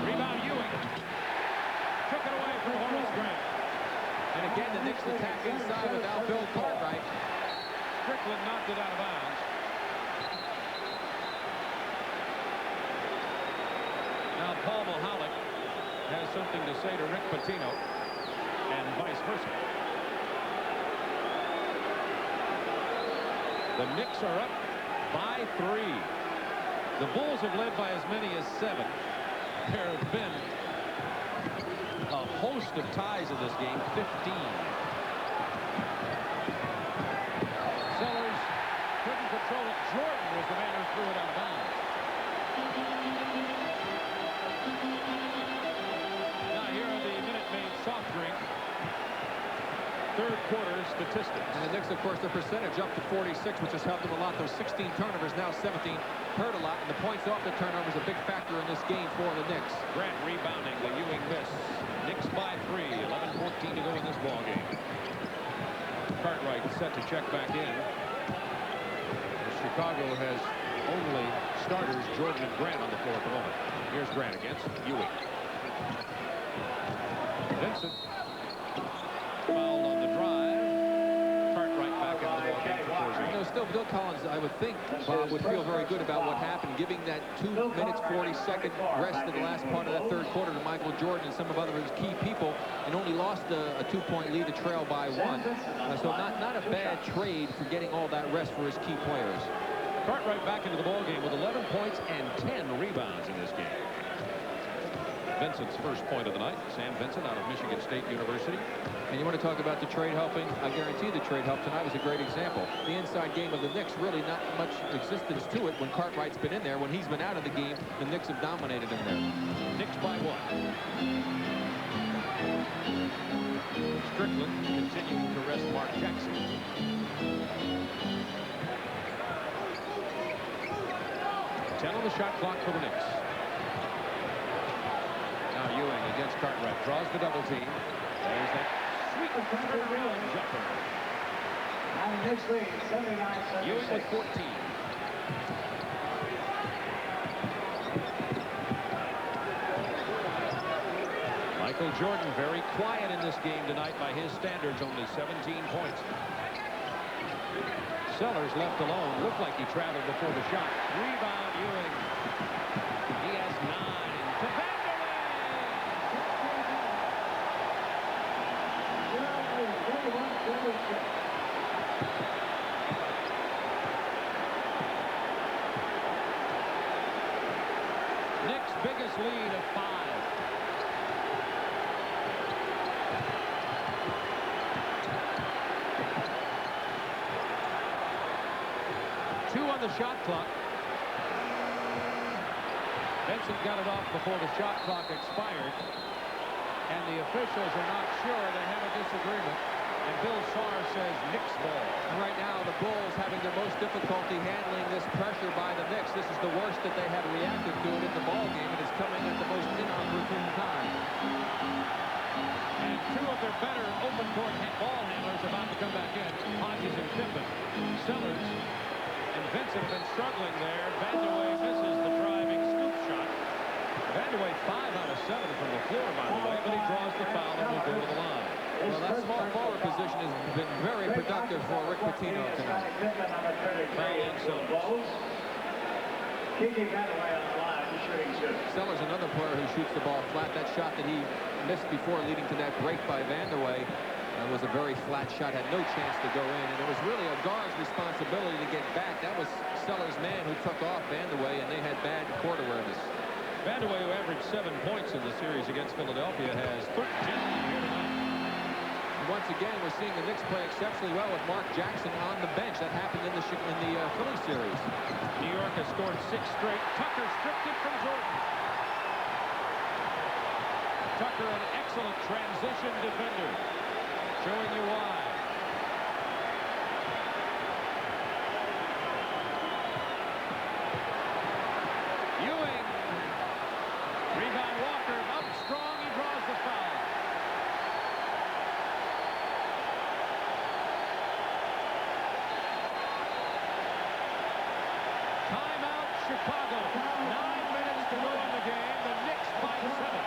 Rebound Ewing. Took it away from Horace Grant. And again, the Knicks attack inside without Bill Cartwright. Strickland knocked it out of bounds. Now Paul Mahalik has something to say to Rick Pitino and vice versa. The Knicks are up by 3. The Bulls have led by as many as 7. There have been a host of ties in this game, 15. Sellers couldn't control it. Jordan was the man who threw it out of bounds. Now here are the Minute Maid soft drink third quarter statistics. And the Knicks, of course, the percentage up to 46, which has helped them a lot. Those 16 turnovers, now 17, hurt a lot. And the points off the turnovers a big factor in this game for the Knicks. Grant rebounding, the Ewing miss. Knicks by 3, 11-14 to go in this ball game. Cartwright set to check back in. Chicago has only starters Jordan and Grant on the floor at the moment. Here's Grant against Ewing. Vincent fouled on the drive. Cartwright back into the ball game for 4-0. You know, still, Bill Collins, I would think, Bob, would feel very good about what happened, giving that 2 minutes 40-second rest in the last part of that third quarter to Michael Jordan and some of other key people, and only lost a 2-point lead to trail by 1. So not a bad trade for getting all that rest for his key players. Cartwright back into the ball game with 11 points and 10 rebounds in this game. Vincent's first point of the night. Sam Vincent out of Michigan State University. And you want to talk about the trade helping? I guarantee the trade help tonight was a great example. The inside game of the Knicks, really not much existence to it when Cartwright's been in there. When he's been out of the game, the Knicks have dominated him there. Knicks by 1. Strickland continuing to rest Mark Jackson. On the shot clock for the Knicks. Now Ewing against Cartwright. Draws the double team. There's that sweet turnaround jumper. And Knicks lead 79-76. Ewing with 14. Michael Jordan very quiet in this game tonight by his standards. Only 17 points. Sellers left alone. Looked like he traveled before the shot. Rebound Ewing. He has 9 to Knicks' biggest lead of 5. The shot clock. Vincent got it off before the shot clock expired, and the officials are not sure. They have a disagreement, and Bill Sarr says Knicks ball. And right now the Bulls having their most difficulty handling this pressure by the Knicks. This is the worst that they have reacted to it in the ball game, and it's coming at the most inopportune time. And two of their better open court ball handlers about to come back in. Hodges and Pippen. Sellers and Vincent have been struggling there. Vandeweghe misses the driving scoop shot. Vandeweghe 5 out of 7 from the floor, by the way, but he draws the foul and will go to the line. Well, that small forward position has been very productive for Rick Pitino tonight. Foul on Sellers. Kiki Vandeweghe on the line, shooting two. Sellers, another player who shoots the ball flat. That shot that he missed before leading to that break by Vandeweghe was a very flat shot, had no chance to go in, and it was really a guard's responsibility to get back. That was Sellers' man who took off Vandeweghe, and they had bad court awareness. Vandeweghe, who averaged 7 points in the series against Philadelphia, has 13 here tonight. And once again, we're seeing the Knicks play exceptionally well with Mark Jackson on the bench. That happened in the Philly series. New York has scored 6 straight. Tucker stripped it from Jordan. Tucker, an excellent transition defender, showing you why. Ewing. Rebound Walker. Up strong. He draws the foul. Timeout, Chicago. 9 minutes to go in the game. The Knicks by 7.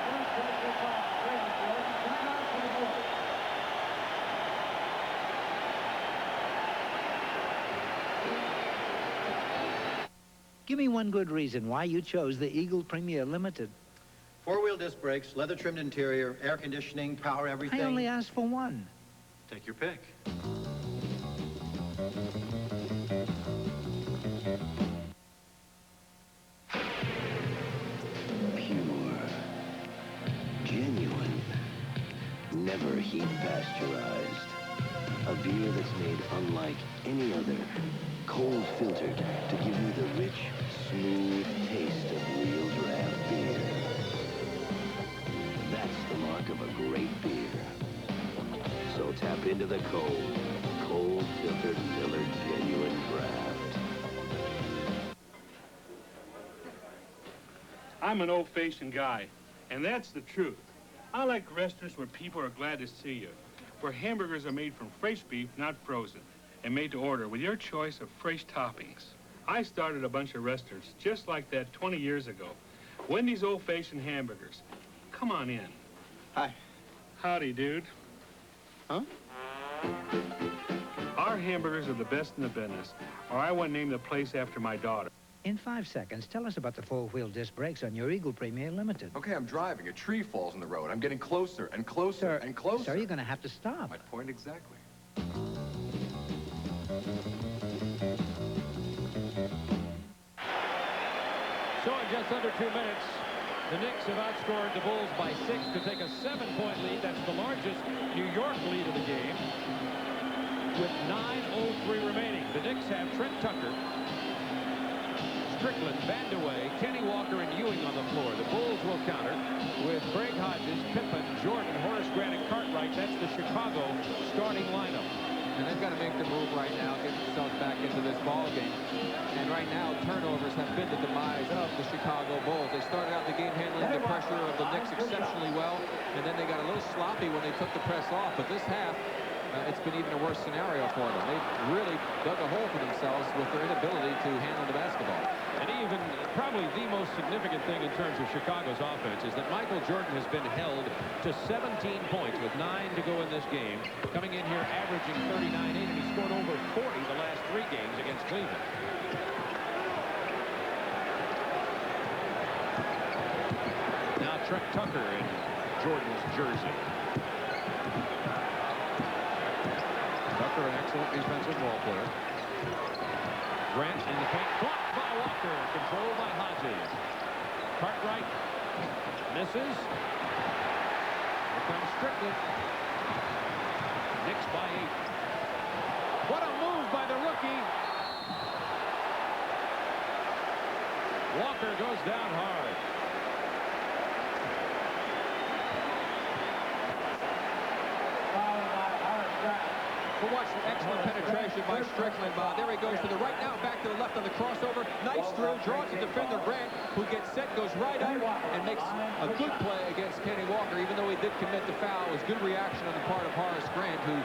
Give me one good reason why you chose the Eagle Premier Limited. 4-wheel disc brakes, leather-trimmed interior, air conditioning, power everything. I only asked for one. Take your pick. Pure, genuine, never heat pasteurized. A beer that's made unlike any other. Cold filtered to give you the rich, smooth taste of real draft beer. That's the mark of a great beer. So tap into the cold filtered Miller Genuine Draft. I'm an old-fashioned guy, and that's the truth. I like restaurants where people are glad to see you, where hamburgers are made from fresh beef, not frozen, and made to order with your choice of fresh toppings. I started a bunch of restaurants just like that 20 years ago. Wendy's old-fashioned hamburgers. Come on in. Hi. Howdy, dude. Huh? Our hamburgers are the best in the business, or I wouldn't name the place after my daughter. In 5 seconds, tell us about the 4-wheel disc brakes on your Eagle Premier Limited. Okay, I'm driving. A tree falls in the road. I'm getting closer and closer and closer. Sir, you're going to have to stop. My point exactly. So in just under 2 minutes, the Knicks have outscored the Bulls by 6 to take a 7-point lead. That's the largest New York lead of the game, with 9:03 remaining. The Knicks have Trent Tucker, Strickland, Vandeweghe, Kenny Walker, and Ewing on the floor. The Bulls will counter with Craig Hodges, Pippen, Jordan, Horace Grant, and Cartwright. That's the Chicago starting lineup. And they've got to make the move right now, get themselves back into this ball game. And right now, turnovers have been the demise of the Chicago Bulls. They started out the game handling the pressure of the Knicks exceptionally well, and then they got a little sloppy when they took the press off. But this half, it's been even a worse scenario for them. They've really dug a hole for themselves with their inability to handle the basketball. And even probably the most significant thing in terms of Chicago's offense is that Michael Jordan has been held to 17 points with 9 to go in this game. Coming in here averaging 39-8, and he scored over 40 the last 3 games against Cleveland. Now Trent Tucker in Jordan's jersey. Tucker, an excellent defensive ball player. Grant in the paint, blocked by Walker, controlled by Hodges. Cartwright misses. Here comes Strickland. Knicks by 8. What a move by the rookie. Walker goes down hard. But watch excellent penetration by Strickland. There he goes to the right now, back to the left on the crossover. Nice through, draws the defender Grant, who gets set, goes right up, and makes a good play against Kenny Walker. Even though he did commit the foul, it was good reaction on the part of Horace Grant, who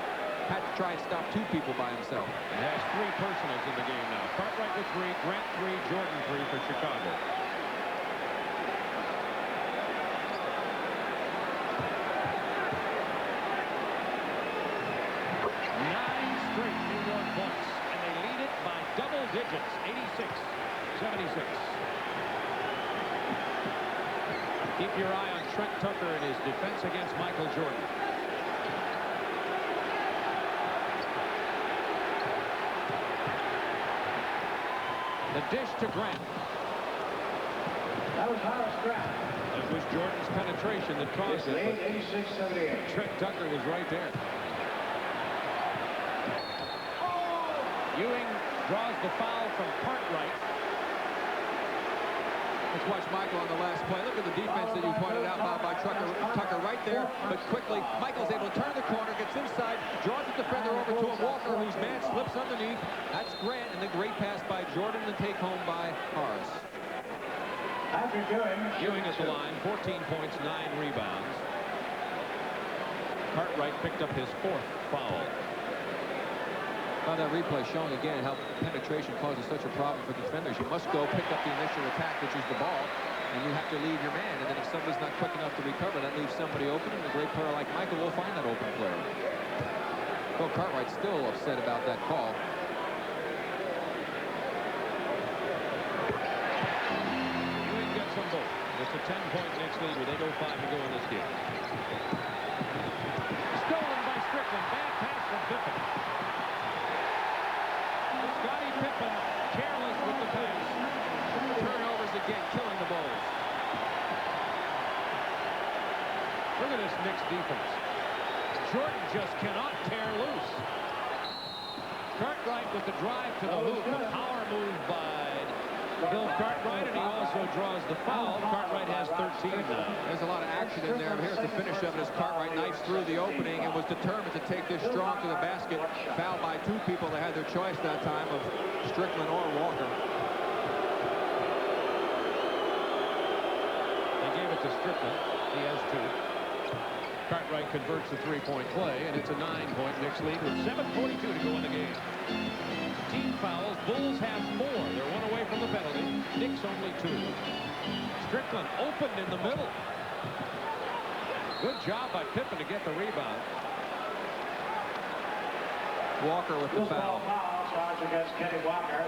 had to try and stop 2 people by himself. He has 3 personals in the game now. Cartwright with 3, Grant 3, Jordan 3 for Chicago. Double digits, 86-76. Keep your eye on Trent Tucker and his defense against Michael Jordan. The dish to Grant. That was Horace Grant. It was Jordan's penetration that caused it. 86-78. Trent Tucker was right there. Ewing draws the foul from Cartwright. Let's watch Michael on the last play. Look at the defense that you pointed out by Tucker right there. But quickly, Michael's able to turn the corner, gets inside, draws the defender over to a Walker, whose man slips underneath. That's Grant, and the great pass by Jordan, the take home by Horace. Ewing at the line, 14 points, 9 rebounds. Cartwright picked up his 4th foul. That replay showing again how penetration causes such a problem for defenders. You must go pick up the initial attack, which is the ball, and you have to leave your man. And then if somebody's not quick enough to recover, that leaves somebody open, and a great player like Michael will find that open player. Well, Cartwright's still upset about that call. Ewing gets them both. It's a 10-point Knicks lead with 8:05 to go in this game. Stolen by Strickland. Bad pass from Pippen. Scottie Pippen careless with the pass. Turnovers again, killing the Bulls. Look at this Knicks defense. Jordan just cannot tear loose. Cartwright with the drive to the hoop. The power move by Bill Cartwright, and he also draws the foul. Cartwright has 13 now. There's a lot of action in there. Here's the finish of it as Cartwright knifes through the opening and was determined to take this strong to the basket. Fouled by 2 people. They had their choice that time of Strickland or Walker. They gave it to Strickland. He has 2. Cartwright converts the 3-point play, and it's a 9-point Knicks lead with 7:42 to go in the game. Team fouls. Bulls have 4. They're 1 away from the penalty. Knicks only 2. Strickland opened in the middle. Good job by Pippen to get the rebound. Walker with the foul. Charge against Kenny Walker.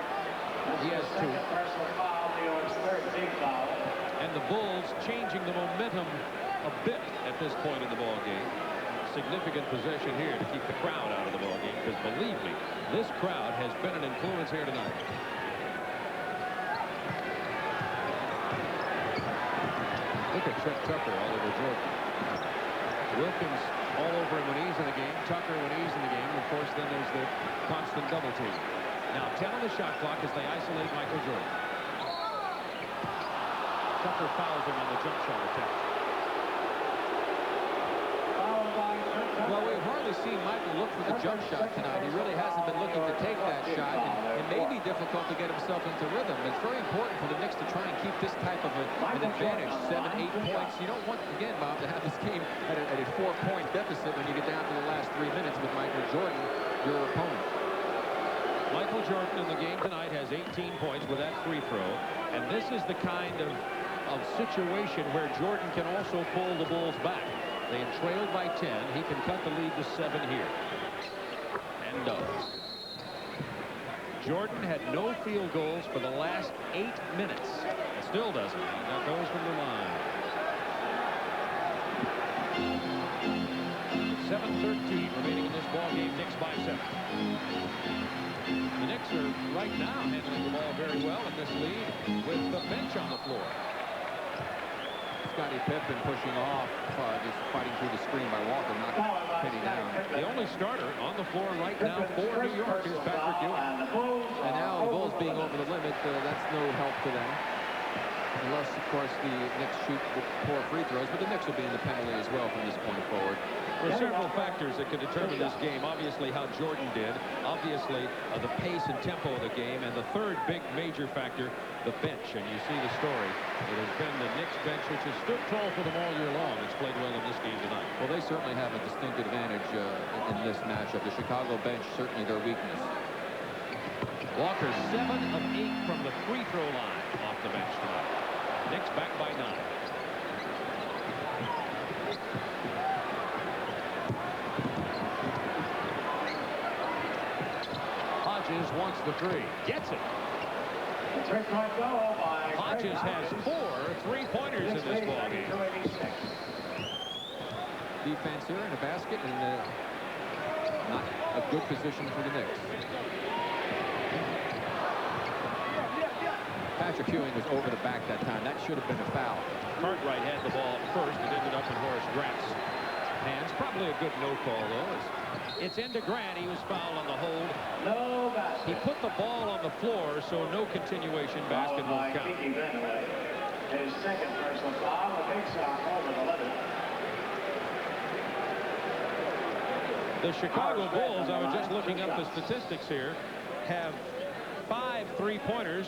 He has 2. Personal foul, Leon's 3rd team foul. And the Bulls changing the momentum a bit at this point in the ball game. Significant possession here to keep the crowd out of the ball game, because believe me, this crowd has been an influence here tonight. Look at Trent Tucker all over Jordan. Wilkins all over him when he's in the game. Tucker when he's in the game. Of course, then there's the constant double team. Now 10 on the shot clock as they isolate Michael Jordan. Tucker fouls him on the jump shot attempt. Well, we've hardly seen Michael look for the jump shot tonight. He really hasn't been looking to take that shot, and it may be difficult to get himself into rhythm. It's very important for the Knicks to try and keep this type of an advantage, 7, 8 points. You don't want, again, Bob, to have this game at a 4-point deficit when you get down to the last 3 minutes with Michael Jordan, your opponent. Michael Jordan in the game tonight has 18 points with that free throw, and this is the kind of situation where Jordan can also pull the Bulls back. They had trailed by 10. He can cut the lead to 7 here. And does. Jordan had no field goals for the last 8 minutes. Still doesn't. Now goes from the line. 7:13 remaining in this ball game. Knicks by 7. The Knicks are right now handling the ball very well in this lead with the bench on the floor. Scottie Pippen pushing off, just fighting through the screen by Walker, not pinning down. The only starter on the floor right now for New York is Patrick Ewing. And now the Bulls being over the limit, that's no help to them. Unless, of course, the Knicks shoot 4 free throws, but the Knicks will be in the penalty as well from this point forward. There are several factors that can determine this game. Obviously, how Jordan did. Obviously, the pace and tempo of the game. And the third big major factor, the bench. And you see the story. It has been the Knicks bench, which has stood tall for them all year long. It's played well in this game tonight. Well, they certainly have a distinct advantage in this matchup. The Chicago bench, certainly their weakness. Walker 7 of 8 from the free throw line off the bench tonight. Knicks back by 9. Hodges wants the 3. Gets it. Hodges has 4 3-pointers in this ball game. Defense here in a basket, and not a good position for the Knicks. Patrick Ewing was over the back that time. That should have been a foul. Cartwright had the ball first. It ended up in Horace Grant's hands. Probably a good no call, though. It's into Grant. He was fouled on the hold. No basket. He put the ball on the floor, so no continuation basket won't count. His second personal foul. The Knicks are over the limit. The Chicago Bulls, I was just looking up the statistics here, have 5 3-pointers.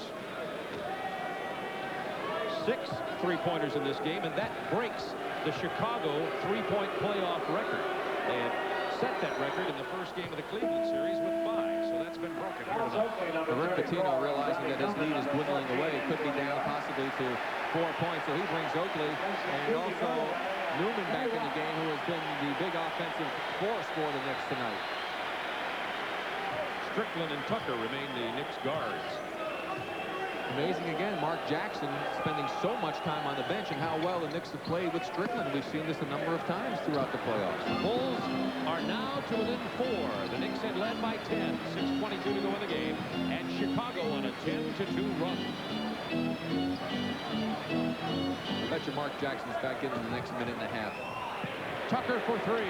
6 3-pointers in this game, and that breaks the Chicago 3-point playoff record. They had set that record in the first game of the Cleveland series with 5, so that's been broken here tonight. Rick Pitino, realizing that his lead is dwindling away, it could be down possibly to 4 points, so he brings Oakley and also Newman back in the game, who has been the big offensive force for the Knicks tonight. Strickland and Tucker remain the Knicks guards. Amazing again, Mark Jackson spending so much time on the bench, and how well the Knicks have played with Strickland. We've seen this a number of times throughout the playoffs. The Bulls are now to within 4. The Knicks had led by 10. 6:22 to go in the game, and Chicago on a 10-2 run. I bet you Mark Jackson's back in the next minute and a half. Tucker for 3.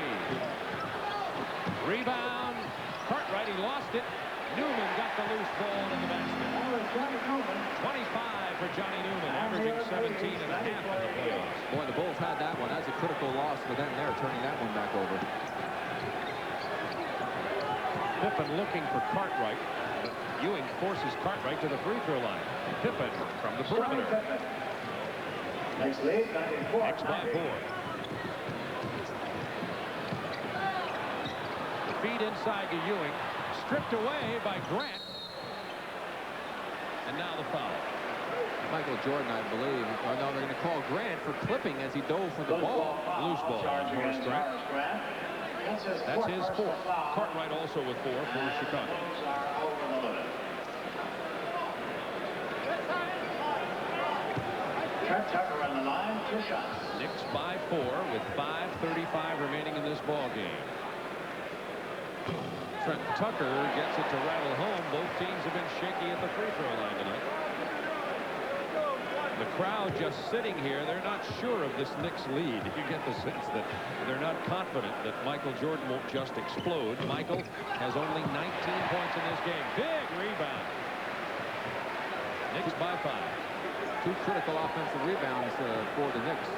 Rebound. Cartwright, he lost it. Newman got the loose ball in the basket. 25 for Johnny Newman, averaging 17 and a half in the playoffs. Boy, the Bulls had that one. That's a critical loss for them there, turning that one back over. Pippen looking for Cartwright. Ewing forces Cartwright to the free throw line. Pippen from the perimeter. Next lead, Knicks by 4. Feed inside to Ewing. Stripped away by Grant. And now the foul. Michael Jordan, I believe. Oh, no, they're going to call Grant for clipping as he dove for the ball. Loose ball. Horace Grant. That's his 4th. Cartwright also with 4 for Chicago. Trent Tucker on the line, 2 shots. Knicks by 4 with 5:35 remaining in this ball game. Trent Tucker gets it to rattle home. Both teams have been shaky at the free throw line tonight. The crowd just sitting here, they're not sure of this Knicks lead. You get the sense that they're not confident that Michael Jordan won't just explode. Michael has only 19 points in this game. Big rebound. Knicks by 5. 2 critical offensive rebounds for the Knicks.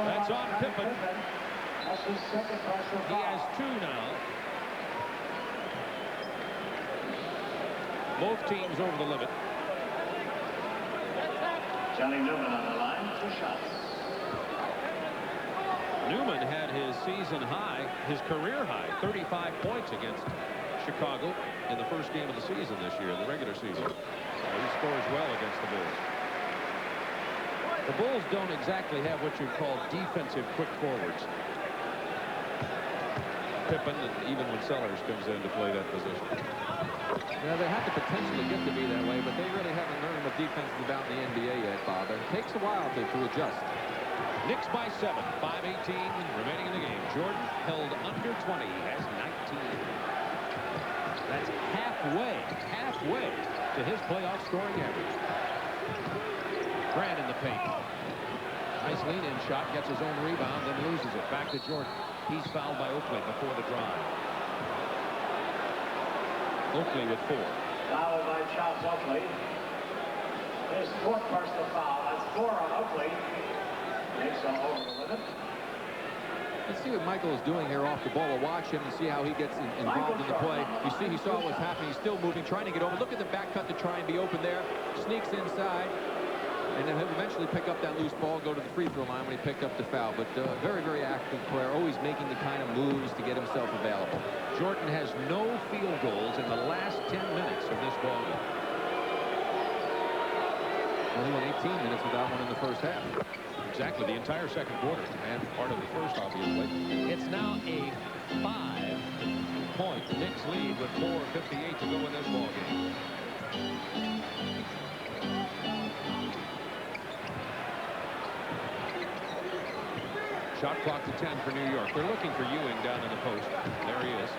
That's on Pippen. That's his second personal He foul. has 2 now. Both teams over the limit. Johnny Newman on the line, 2 shots. Newman had his season high, his career high, 35 points against Chicago in the first game of the season this year, the regular season. He scores well against the Bulls. The Bulls don't exactly have what you'd call defensive quick forwards. Pippen, and even when Sellers comes in to play that position. Yeah, they have the potential to get to be that way, but they really haven't learned what defense is about in the NBA yet, Bob. It takes a while to adjust. Knicks by 7, 5:18 remaining in the game. Jordan held under 20, has 19. That's halfway to his playoff scoring average. Grant in the paint. Nice lean-in shot, gets his own rebound, then loses it. Back to Jordan. He's fouled by Oakley before the drive. Oakley with 4. Fouled by Charles Oakley. His 4th personal foul. That's 4 on Oakley. Knicks are over the limit. Let's see what Michael is doing here off the ball. We'll watch him and see how he gets involved in the play. You see, he saw what's happening. He's still moving, trying to get over. Look at the back cut to try and be open there. Sneaks inside. And then he'll eventually pick up that loose ball, go to the free throw line when he picked up the foul. But very, very active player, always making the kind of moves to get himself available. Jordan has no field goals in the last 10 minutes of this ball game. Only went 18 minutes without one in the first half. Exactly, the entire second quarter, and part of the first, obviously. It's now a 5-point Knicks lead with 4:58 to go in this ball game. Shot clock to 10 for New York. They're looking for Ewing down in the post. There he is.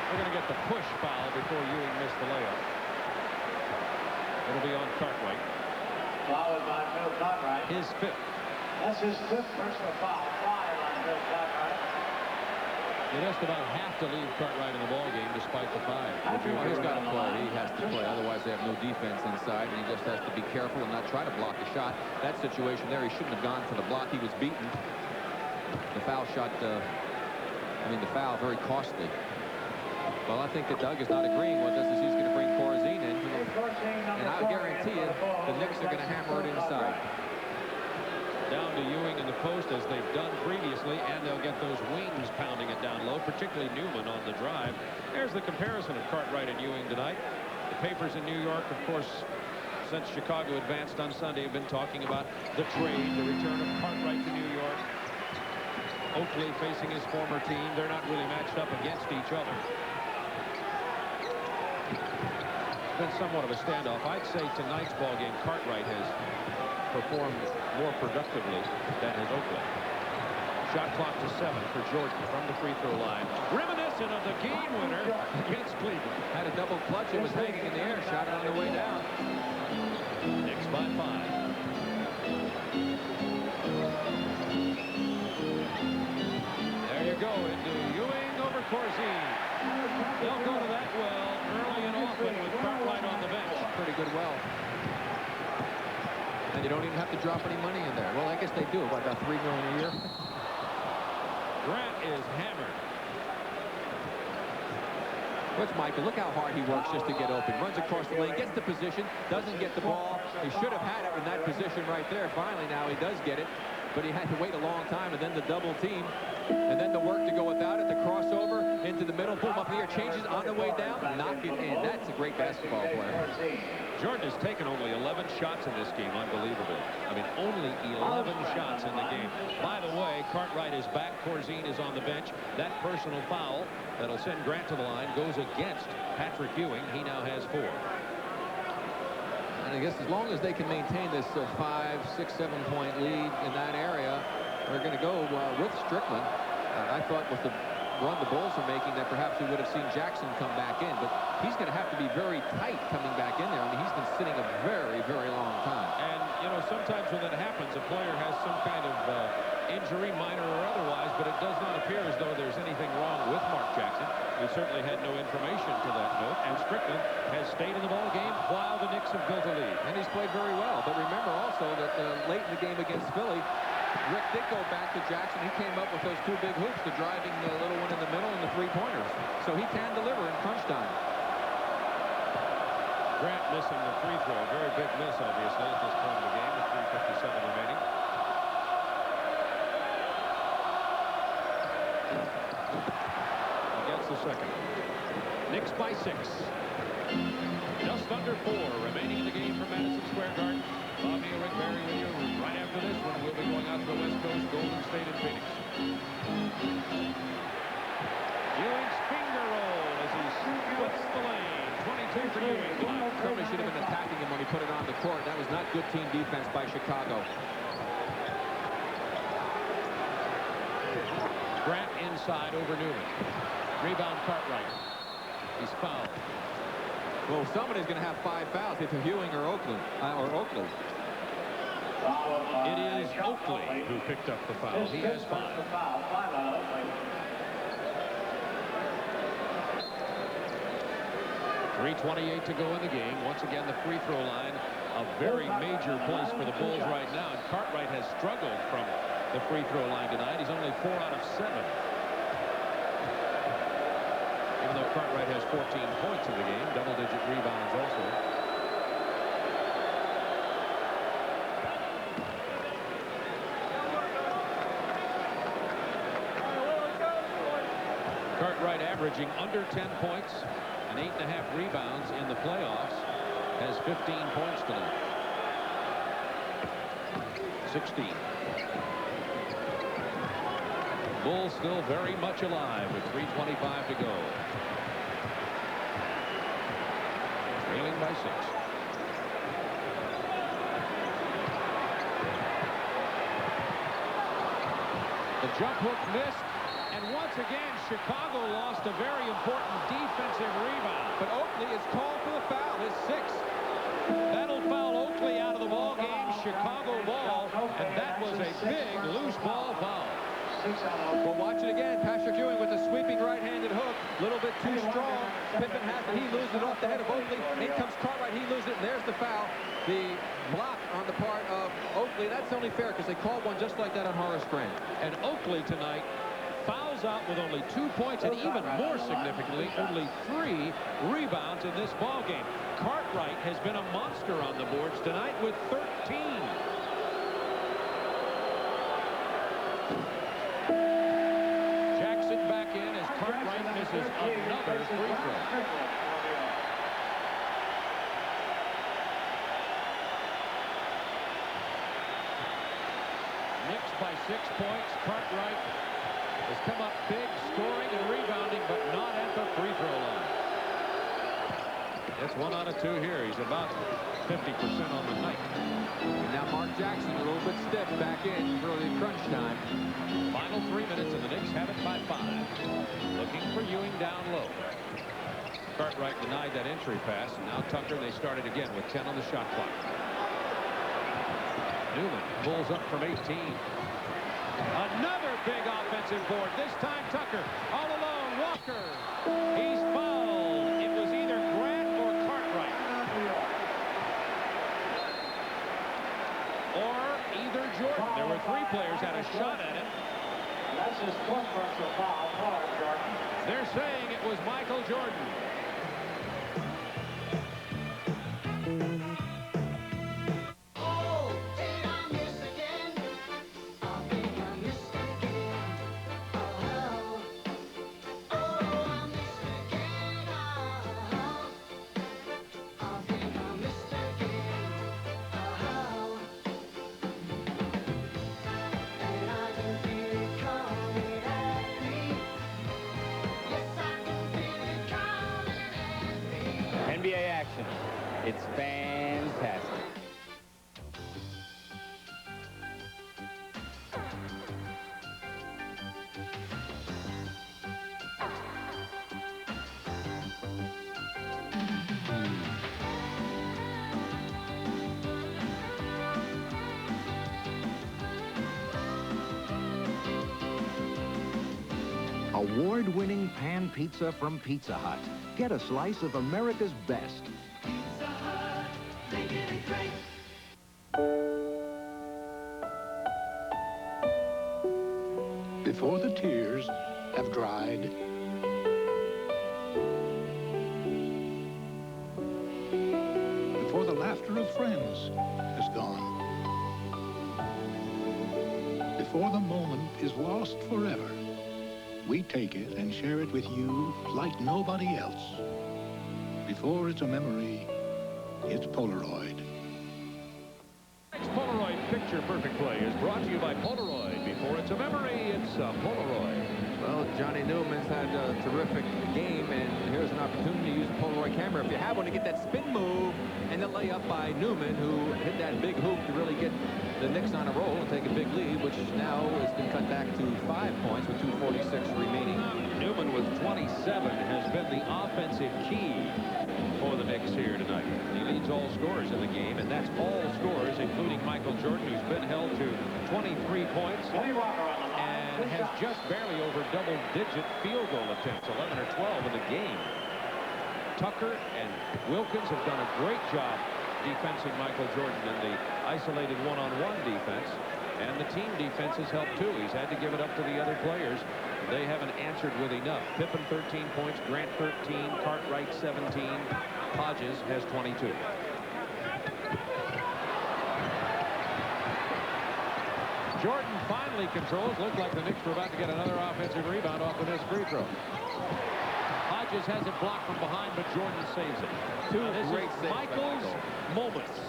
They're going to get the push foul before Ewing missed the layup. It'll be on Cartwright. Fouled by Bill Cartwright. His 5th. That's his 5th personal foul. 5 on Bill Cartwright. You just about have to leave Cartwright in the ball game despite the 5. Well, he's got to play. He has to play. Otherwise, they have no defense inside, and he just has to be careful and not try to block a shot. That situation there, he shouldn't have gone for the block. He was beaten. The foul shot, the foul, very costly. Well, I think that Doug is not agreeing with us as he's going to bring Corzine in. And I guarantee you, the Knicks are going to hammer it inside. Down to Ewing in the post as they've done previously, and they'll get those wings pounding it down low, particularly Newman on the drive. There's the comparison of Cartwright and Ewing tonight. The papers in New York, of course, since Chicago advanced on Sunday, have been talking about the trade, the return of Cartwright to New York. Oakley facing his former team. They're not really matched up against each other. It's been somewhat of a standoff. I'd say tonight's ball game, Cartwright has performed more productively than has Oakley. Shot clock to 7 for Jordan from the free throw line. Reminiscent of the game winner against Cleveland. Had a double clutch. It was hanging in the air. Shot it on the way down. Knicks by 5. There you go into Ewing over Corzine. They'll go to that well early and often with Cartwright on the bench. Pretty good well. And you don't even have to drop any money in there. Well, I guess they do, about $3 million a year. Grant is hammered. What's Michael? Look how hard he works just to get open. Runs across the lane, gets the position, doesn't get the ball. He should have had it in that position right there. Finally, now he does get it. But he had to wait a long time, and then the double team, and then the work to go without it, the crossover into the middle, boom, up in the air, changes on the way down, knock it in. That's a great basketball player. Jordan has taken only 11 shots in this game. Unbelievable. I mean, only 11 shots in the game. By the way, Cartwright is back. Corzine is on the bench. That personal foul that'll send Grant to the line goes against Patrick Ewing. He now has 4. And I guess as long as they can maintain this 5, 6, 7-point lead in that area, they're going to go with Strickland. I thought with the run the Bulls are making that perhaps we would have seen Jackson come back in, but he's going to have to be very tight coming back in there. I mean, he's been sitting a very, very long time. And, you know, sometimes when that happens, a player has some kind of injury, minor or otherwise, but it does not appear as though there's anything wrong with Mark Jackson. We certainly had no information to that note, and Strickland has stayed in the ball game while the Knicks have built a lead. And he's played very well. But remember also that late in the game against Philly, Rick did go back to Jackson. He came up with those 2 big hoops, the driving the little one in the middle and the 3-pointers. So he can deliver in crunch time. Grant missing the free throw. Very big miss, obviously, at this point of the game with 3:57 remaining. He gets the second. Knicks by 6. Just under 4 remaining in the game from Madison Square Garden. Bob Neal, Rick Barry with you. Right after this one, we'll be going out to the West Coast, Golden State and Phoenix. Ewing's finger roll as he splits the lane. 22 for Ewing. Somebody should have been attacking him when he put it on the court. That was not good team defense by Chicago. Grant inside over Newman. Rebound Cartwright. He's fouled. Well, somebody's going to have 5 fouls, if Ewing or Oakley. It is Oakley who picked up the foul. He has 5. 3:28 to go in the game. Once again, the free throw line, a very major place for the Bulls right now. And Cartwright has struggled from the free throw line tonight. He's only 4 out of 7. Even though Cartwright has 14 points in the game, double-digit rebounds also. Cartwright averaging under 10 points and 8.5 rebounds in the playoffs. Has 15 points tonight. 16. Bulls still very much alive with 3:25 to go. Trailing by 6. The jump hook missed. And once again, Chicago lost a very important defensive rebound. But Oakley is called for the foul. His 6th. That'll foul Oakley out of the ball game. Chicago ball. And that was a big loose ball foul. Well, watch it again. Patrick Ewing with a sweeping right-handed hook. A little bit too strong. Pippen has it. He loses it off the head of Oakley. In comes Cartwright. He loses it. And there's the foul. The block on the part of Oakley. That's only fair because they called one just like that on Horace Grant. And Oakley tonight fouls out with only 2 points, and even more significantly, only 3 rebounds in this ball game. Cartwright has been a monster on the boards tonight with 13. Jackson back in as Cartwright misses another free throw. Knicks by 6 points. Cartwright has come up big, scoring and rebounding, but not at the free throw line. It's 1 out of 2 here. He's about 50% on the night. And now Mark Jackson a little bit stiff back in for the crunch time. Final 3 minutes, and the Knicks have it by 5. Looking for Ewing down low. Cartwright denied that entry pass, and now Tucker, they started again with 10 on the shot clock. Newman pulls up from 18. Another big offensive board. This time Tucker all alone. Walker. He's fouled. It was either Grant or Cartwright. Or either Jordan. There were 3 players had a shot at it. That's his fourth personal foul. Call it, Jordan. They're saying it was Michael Jordan. NBA action. It's fantastic. Award-winning pan pizza from Pizza Hut. Get a slice of America's best. Pizza Hut, making it great. Before the tears have dried, before the laughter of friends has gone, before the moment is lost forever, we take it and share it with you like nobody else. Before it's a memory, it's Polaroid. Next Polaroid Picture Perfect Play is brought to you by Polaroid. Before it's a memory, it's a Polaroid. Well, Johnny Newman's had a terrific game, and here's an opportunity to use a Polaroid camera. If you have one, to get that spin move and the layup by Newman, who hit that big hoop to really get the Knicks on a roll and take a big lead, which now has been cut back to 5 points with 2:46 remaining. Newman with 27 has been the offensive key for the Knicks here tonight. He leads all scorers in the game, and that's all scorers, including Michael Jordan, who's been held to 23 points and has just barely over double-digit field goal attempts, 11 or 12 in the game. Tucker and Wilkins have done a great job defensing Michael Jordan in the isolated one-on-one defense. And the team defense has helped, too. He's had to give it up to the other players. They haven't answered with enough. Pippen, 13 points. Grant, 13. Cartwright, 17. Hodges has 22. Jordan finally controls. Looked like the Knicks were about to get another offensive rebound off the missed free throw. Hodges has it blocked from behind, but Jordan saves it. Two great saves. Michael's moments.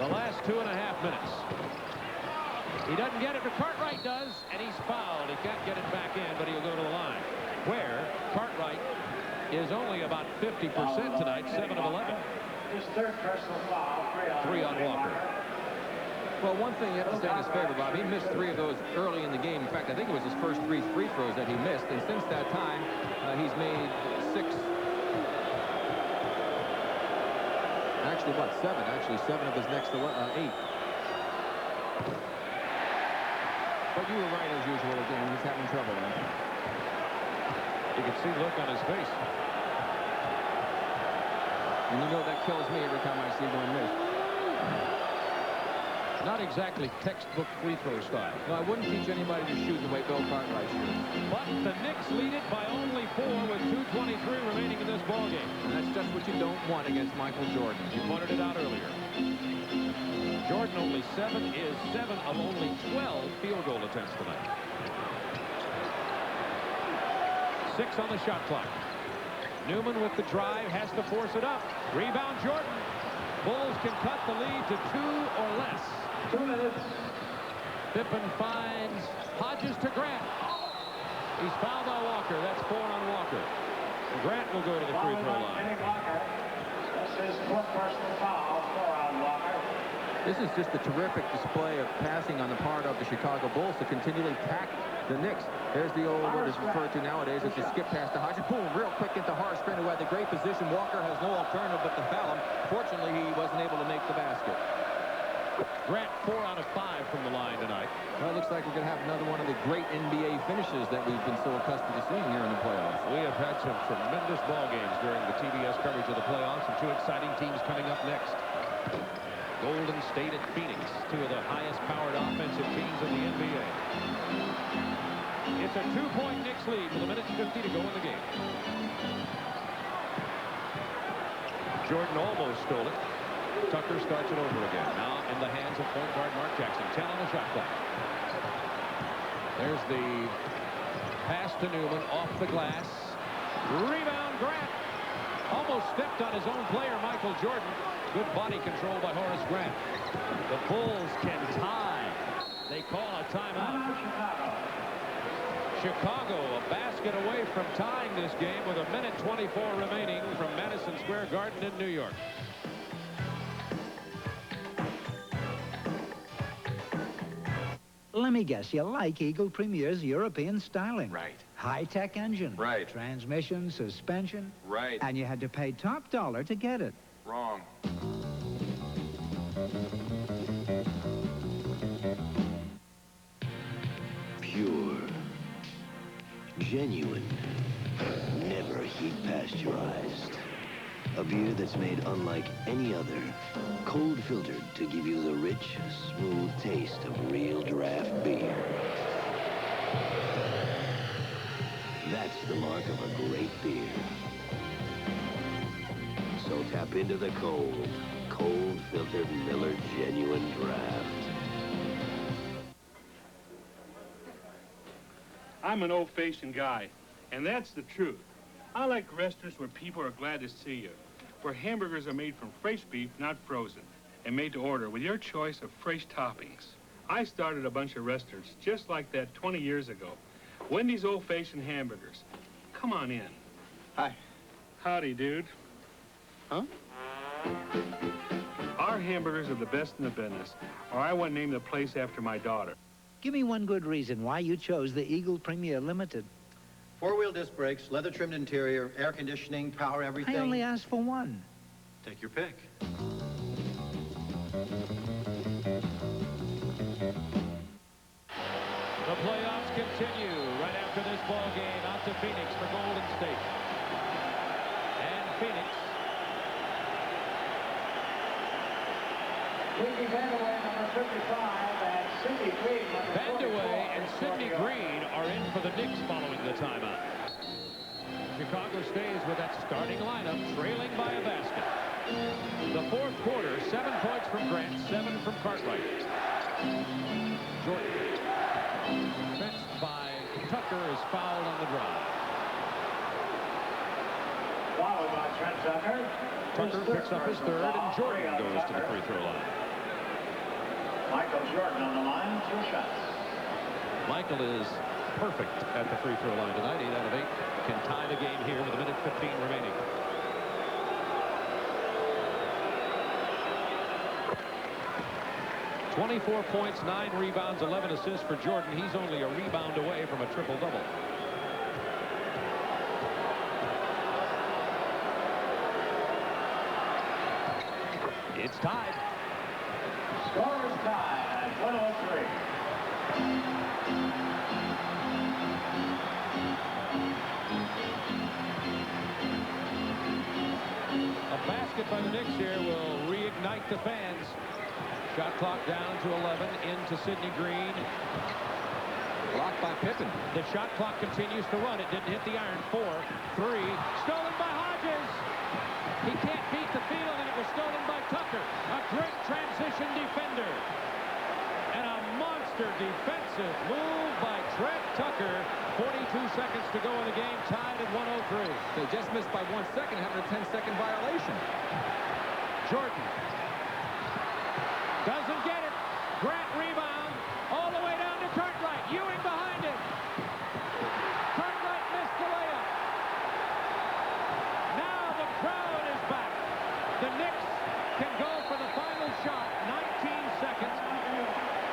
The last 2.5 minutes. He doesn't get it, but Cartwright does, and he's fouled. He can't get it back in, but he'll go to the line. Where Cartwright is only about 50% tonight, 7 of 11. His third personal foul, 3 on Walker. Well, one thing you have to say in his favor, Bob, he missed 3 of those early in the game. In fact, I think it was his first 3 free throws that he missed, and since that time, he's made 6. Actually, what, 7? Actually, 7 of his next 8. But you were right, as usual, again. He's having trouble there. You can see the look on his face. And you know that kills me every time I see one miss. Not exactly textbook free throw style. No, I wouldn't teach anybody to shoot the way Bill Cartwright shoots. But the Knicks lead it by only 4 with 2:23 remaining in this ballgame. And that's just what you don't want against Michael Jordan. You pointed it out earlier. Jordan only 7 is 7 of only 12 field goal attempts tonight. 6 on the shot clock. Newman with the drive has to force it up. Rebound Jordan. Bulls can cut the lead to 2 or less. 2 minutes. Pippen finds Hodges to Grant. He's fouled by Walker. That's 4 on Walker. Grant will go to the free throw line. This is 4th personal foul, 4 on Walker. This is just a terrific display of passing on the part of the Chicago Bulls to continually attack the Knicks. There's the old, what is referred to nowadays as a skip pass to Hodges. Boom, real quick into Horace Grant, who had the great position. Walker has no alternative but to foul him. Fortunately, he wasn't able to make the basket. Grant 4 out of 5 from the line tonight. Well, it looks like we're going to have another one of the great NBA finishes that we've been so accustomed to seeing here in the playoffs. We have had some tremendous ball games during the TBS coverage of the playoffs, and 2 exciting teams coming up next. Golden State and Phoenix, 2 of the highest powered offensive teams in the NBA. It's a 2-point Knicks lead with 1:50 to go in the game. Jordan almost stole it. Tucker starts it over again. Now in the hands of point guard Mark Jackson. 10 on the shot clock. There's the pass to Newman off the glass. Rebound Grant. Almost stepped on his own player, Michael Jordan. Good body control by Horace Grant. The Bulls can tie. They call a timeout. Chicago a basket away from tying this game with 1:24 remaining from Madison Square Garden in New York. Let me guess, you like Eagle Premier's European styling. Right. High-tech engine. Right. Transmission, suspension. Right. And you had to pay top dollar to get it. Wrong. Pure. Genuine. Never heat pasteurized. A beer that's made unlike any other. Cold filtered to give you the rich, smooth taste of real draft beer. That's the mark of a great beer. So tap into the cold filtered Miller Genuine Draft. I'm an old-fashioned guy, and that's the truth. I like restaurants where people are glad to see you, where hamburgers are made from fresh beef, not frozen, and made to order with your choice of fresh toppings. I started a bunch of restaurants just like that 20 years ago. Wendy's old-fashioned hamburgers. Come on in. Hi. Howdy, dude. Huh? Our hamburgers are the best in the business, or I wouldn't name the place after my daughter. Give me one good reason why you chose the Eagle Premier Limited. 4-wheel disc brakes, leather-trimmed interior, air conditioning, power everything. I only asked for one. Take your pick. The playoffs continue right after this ball game out to Phoenix for Golden State. And Phoenix. Vandeweghe and Sidney Green are in for the Knicks following the timeout. Chicago stays with that starting lineup, trailing by a basket. The fourth quarter, 7 points from Grant, 7 from Cartwright. Jordan, fenced by Tucker, is fouled on the drive. Followed by Trent Tucker. Tucker picks up his third, and Jordan goes to the free throw line. Michael Jordan on the line, 2 shots. Michael is perfect at the free throw line tonight. 8 out of 8 can tie the game here with 1:15 remaining. "24 points, 9 rebounds, 11 assists for Jordan. He's only a rebound away from a triple-double. It's tied. Scorers tied at 103. A basket by the Knicks here will reignite the fans. Shot clock down to 11, into Sidney Green. Blocked by Pippen. The shot clock continues to run. It didn't hit the iron. 4, 3, stolen by Hodges. He can't beat the field, and it was stolen by Tucker. A great transition defender. And a monster defensive move by Trent Tucker. 42 seconds to go in the game, tied at 103. They just missed by 1 second, having a 10-second violation. Jordan doesn't get it. Grant rebound all the way down to Cartwright. Ewing behind him. Cartwright missed the layup. Now the crowd is back. The Knicks can go for the final shot. 19 seconds.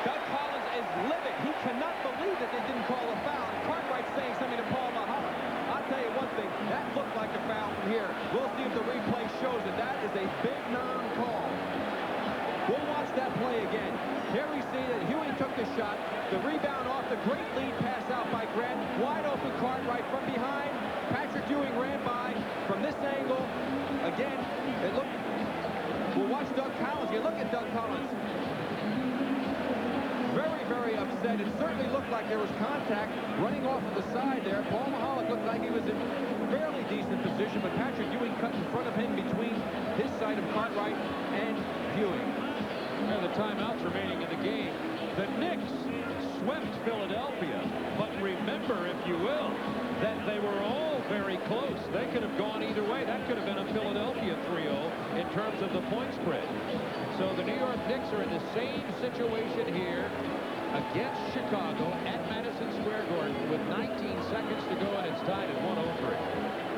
Doug Collins is livid. He cannot believe that they didn't call a foul. And Cartwright's saying something to Paul Mahara. I'll tell you one thing. That looked like a foul from here. We'll see if the replay shows it. That is a big non-call. We'll watch that play again. Here we see that Ewing took the shot. The rebound off the great lead pass out by Grant. Wide open Cartwright from behind. Patrick Ewing ran by from this angle. Again, it looked. We'll watch Doug Collins. You look at Doug Collins. Very, very upset. It certainly looked like there was contact running off of the side there. Paul Mahalik looked like he was in fairly decent position, but Patrick Ewing cut in front of him between his side of Cartwright and Ewing. And the timeouts remaining in the game. The Knicks swept Philadelphia, but remember, if you will, that they were all very close. They could have gone either way. That could have been a Philadelphia 3-0 in terms of the point spread. So the New York Knicks are in the same situation here against Chicago at Madison Square Garden with 19 seconds to go, and it's tied at 103.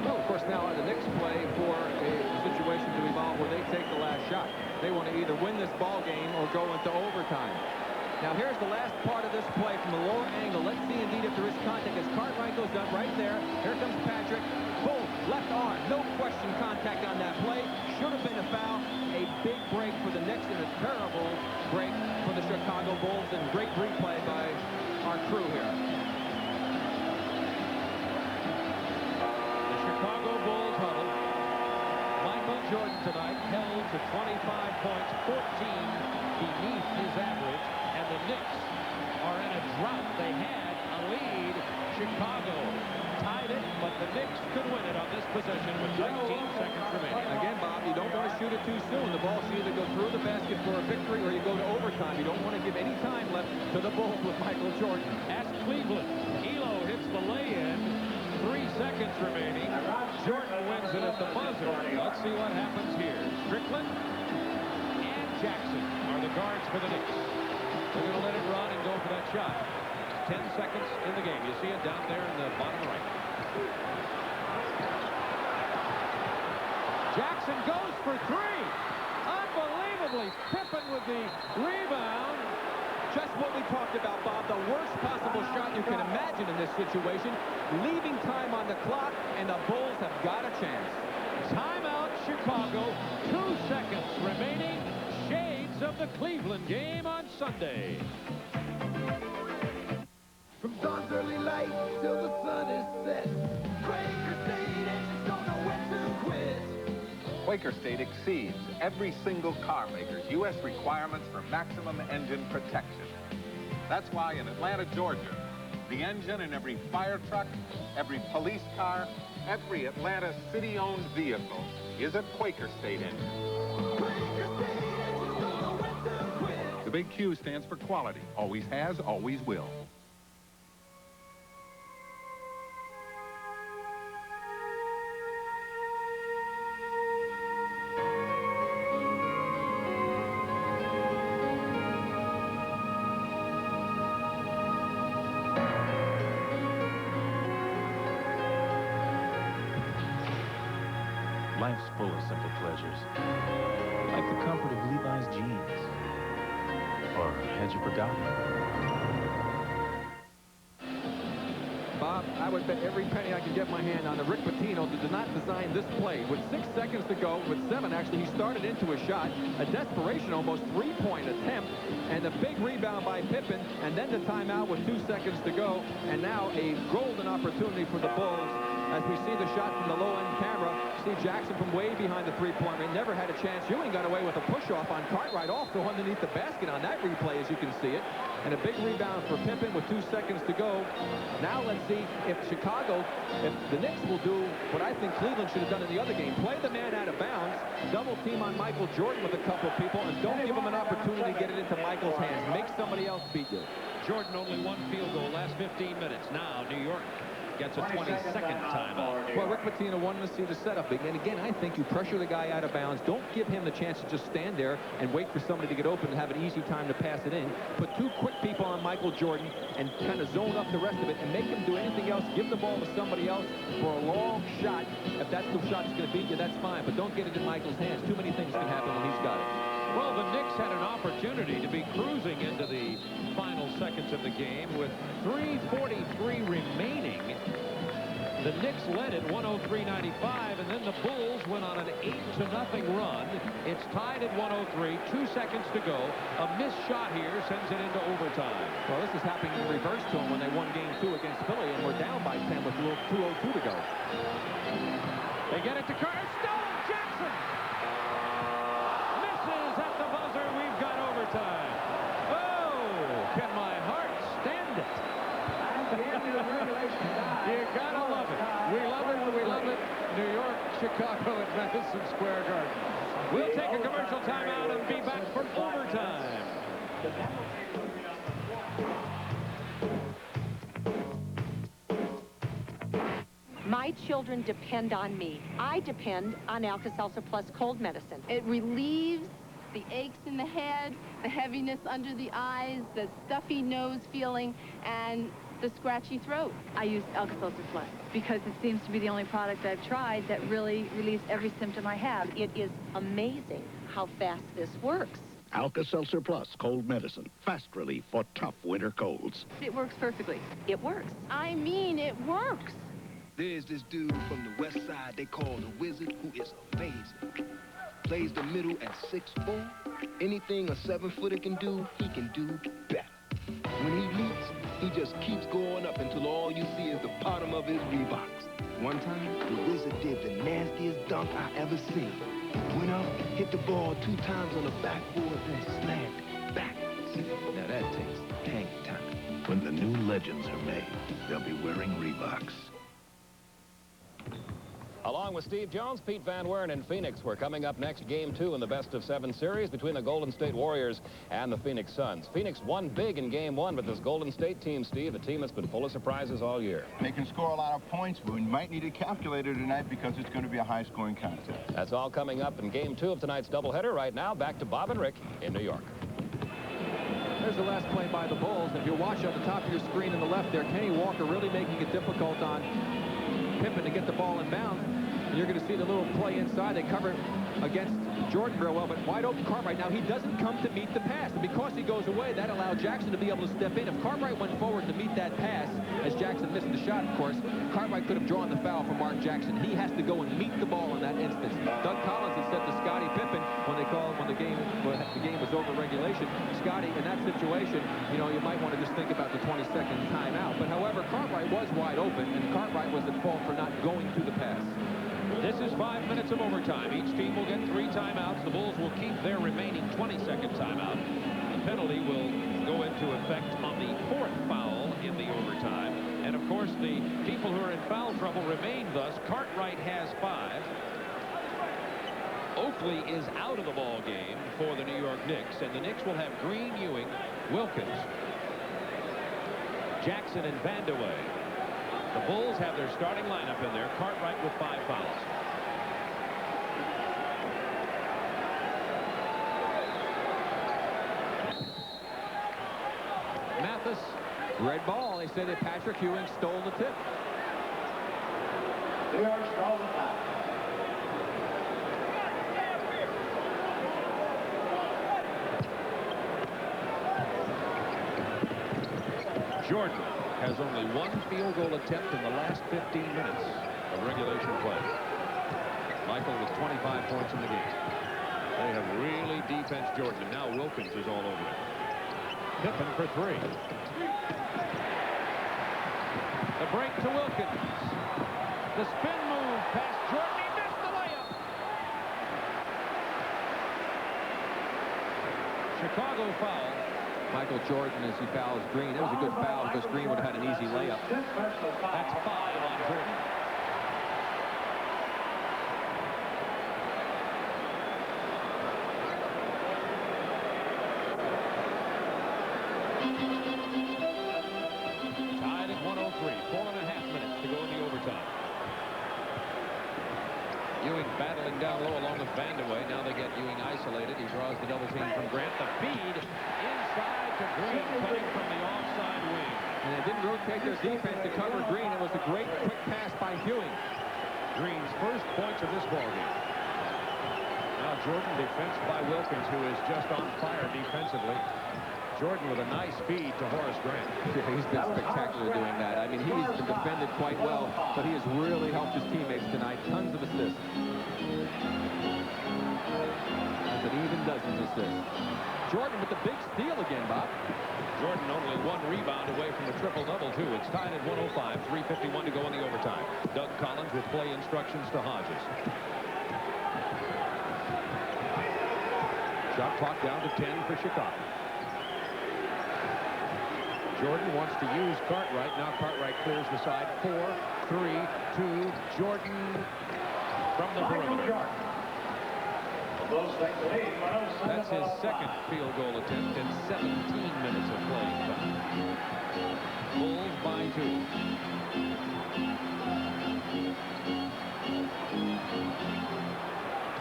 Well, of course, now the Knicks play for a situation to evolve where they take the last shot. They want to either win this ball game or go into overtime. Now, here's the last part of this play from the lower angle. Let's see, indeed, if there is contact as Cartwright goes up right there. Here comes Patrick. Boom, left arm. No question contact on that play. Should have been a foul. A big break for the Knicks and a terrible break for the Chicago Bulls. And great replay by our crew here. Chicago Bulls huddle. Michael Jordan tonight held to 25 points, 14 beneath his average, and the Knicks are in a drought. They had a lead. Chicago tied it, but the Knicks could win it on this possession with 19 seconds remaining. Again, Bob, you don't want to shoot it too soon. The ball should either go through the basket for a victory or you go to overtime. You don't want to give any time left to the Bulls with Michael Jordan. At Cleveland, Elo hits the lay-in. 3 seconds remaining. Jordan wins it at the buzzer. Let's see what happens here. Strickland and Jackson are the guards for the Knicks. They're going to let it run and go for that shot. 10 seconds in the game. You see it down there in the bottom right. Jackson goes for 3. Unbelievably, Pippen with the rebound. Just what we talked about, Bob, the worst possible shot you can imagine in this situation. Leaving time on the clock, and the Bulls have got a chance. Timeout, Chicago. 2 seconds remaining. Shades of the Cleveland game on Sunday. From dawn's early light till the sun is set, Great Crusade, and just don't know when to quit. Quaker State exceeds every single car maker's U.S. requirements for maximum engine protection. That's why in Atlanta, Georgia, the engine in every fire truck, every police car, every Atlanta city-owned vehicle is a Quaker State engine. The big Q stands for quality. Always has, always will. Life's full of simple pleasures, like the comfort of Levi's jeans. Or had you forgotten? Bob, I would bet every penny I can get my hand on that Rick Pitino did not design this play. With 6 seconds to go, with 7 actually, he started into a shot, a desperation almost three-point attempt, and a big rebound by Pippen, and then the timeout with 2 seconds to go, and now a golden opportunity for the Bulls. As we see the shot from the low-end camera, Steve Jackson from way behind the three-point ring never had a chance. Ewing got away with a push-off on Cartwright, also underneath the basket on that replay, as you can see it. And a big rebound for Pippen with 2 seconds to go. Now let's see if if the Knicks will do what I think Cleveland should have done in the other game. Play the man out of bounds, double team on Michael Jordan with a couple of people, and don't give him an opportunity to get it into Michael's hands. Make somebody else beat you. Jordan only 1 field goal last 15 minutes. Now New York gets a 22nd timeout. Well, Rick Pitino wanted to see the setup. And again, I think you pressure the guy out of bounds. Don't give him the chance to just stand there and wait for somebody to get open and have an easy time to pass it in. Put 2 quick people on Michael Jordan and kind of zone up the rest of it and make him do anything else. Give the ball to somebody else for a long shot. If that's the shot that's going to beat you, that's fine. But don't get it in Michael's hands. Too many things can happen when he's got it. Well, the Knicks had an opportunity to be cruising into the final seconds of the game with 3:43 remaining. The Knicks led at 103-95, and then the Bulls went on an 8-0 run. It's tied at 103, 2 seconds to go. A missed shot here sends it into overtime. Well, this is happening in reverse to them when they won Game 2 against Philly, and we're down by 10 with 2:02 to go. They get it to Carter. Stone Jackson misses at the buzzer. We've got overtime. Oh, can my heart stand it? You gotta love it. We love it. We love it. New York, Chicago at Madison Square Garden. We'll take a commercial timeout and be back for overtime. My children depend on me. I depend on Alka-Seltzer Plus cold medicine. It relieves the aches in the head, the heaviness under the eyes, the stuffy nose feeling, and the scratchy throat. I use Alka-Seltzer Plus because it seems to be the only product I've tried that really relieves every symptom I have. It is amazing how fast this works. Alka-Seltzer Plus cold medicine. Fast relief for tough winter colds. It works perfectly. It works. I mean, it works. There's this dude from the west side they call the Wizard, who is amazing. Plays the middle at 6'4". Anything a 7-footer can do, he can do better. When he leaps, he just keeps going up until all you see is the bottom of his Reeboks. One time, the Wizard did the nastiest dunk I ever seen. Went up, hit the ball 2 times on the backboard, then slammed it back. Now that takes hang time. When the new legends are made, they'll be wearing Reeboks. Along with Steve Jones, Pete Van Weren in Phoenix. We're coming up next, Game 2 in the best-of-7 series between the Golden State Warriors and the Phoenix Suns. Phoenix won big in Game 1, but this Golden State team, Steve, a team that's been full of surprises all year. They can score a lot of points, but we might need a calculator tonight because it's going to be a high-scoring contest. That's all coming up in Game 2 of tonight's doubleheader. Right now, back to Bob and Rick in New York. There's the last play by the Bulls. If you watch on the top of your screen on the left there, Kenny Walker really making it difficult on Pippen to get the ball in bounds. And you're going to see the little play inside. They cover against Jordan real well, but wide open Cartwright. Now, he doesn't come to meet the pass. And because he goes away, that allowed Jackson to be able to step in. If Cartwright went forward to meet that pass, as Jackson missed the shot, of course, Cartwright could have drawn the foul for Mark Jackson. He has to go and meet the ball in that instance. Doug Collins had said to Scottie Pippen when the game was over regulation, Scottie, in that situation, you might want to just think about the 20-second timeout. But however, Cartwright was wide open, and Cartwright was at fault for not going to the pass. This is 5 minutes of overtime. Each team will get 3 timeouts. The Bulls will keep their remaining 22nd timeout. The penalty will go into effect on the 4th foul in the overtime. And, of course, the people who are in foul trouble remain thus. Cartwright has 5. Oakley is out of the ball game for the New York Knicks, and the Knicks will have Green, Ewing, Wilkins, Jackson, and Vandeweghe. The Bulls have their starting lineup in there. Cartwright with 5 fouls. Mathis, red ball. They say that Patrick Ewing stole the tip. New York stole the foul. Jordan has only 1 field goal attempt in the last 15 minutes of regulation play. Michael with 25 points in the game. They have really defensed Jordan, and now Wilkins is all over it. Pippen for 3. The break to Wilkins. The spin move past Jordan. He missed the layup. Chicago foul. Michael Jordan as he fouls Green. It was a good foul because Green would have had an easy layup. That's 5 on Jordan. Tied at 103. 4.5 minutes to go in the overtime. Ewing battling down low along with Vandeweghe. Now they get Ewing isolated. He draws the double team from Grant. The feed inside to Green, coming from the offside wing. And they didn't rotate their defense to cover Green. It was a great quick pass by Ewing. Green's first points of this ballgame. Now Jordan defensed by Wilkins, who is just on fire defensively. Jordan with a nice feed to Horace Grant. He's been spectacular doing that. I mean, he's been defended quite well, but he has really helped his teammates tonight. Tons of assists. That's an even dozens assists. Jordan with the big steal again, Bob. Jordan only 1 rebound away from the triple-double, too. It's tied at 105, 3:51 to go in the overtime. Doug Collins with play instructions to Hodges. Shot clock down to 10 for Chicago. Jordan wants to use Cartwright. Now Cartwright clears the side. 4, 3, 2. Jordan from the perimeter. That's his second field goal attempt in 17 minutes of playing time. Bulls by 2.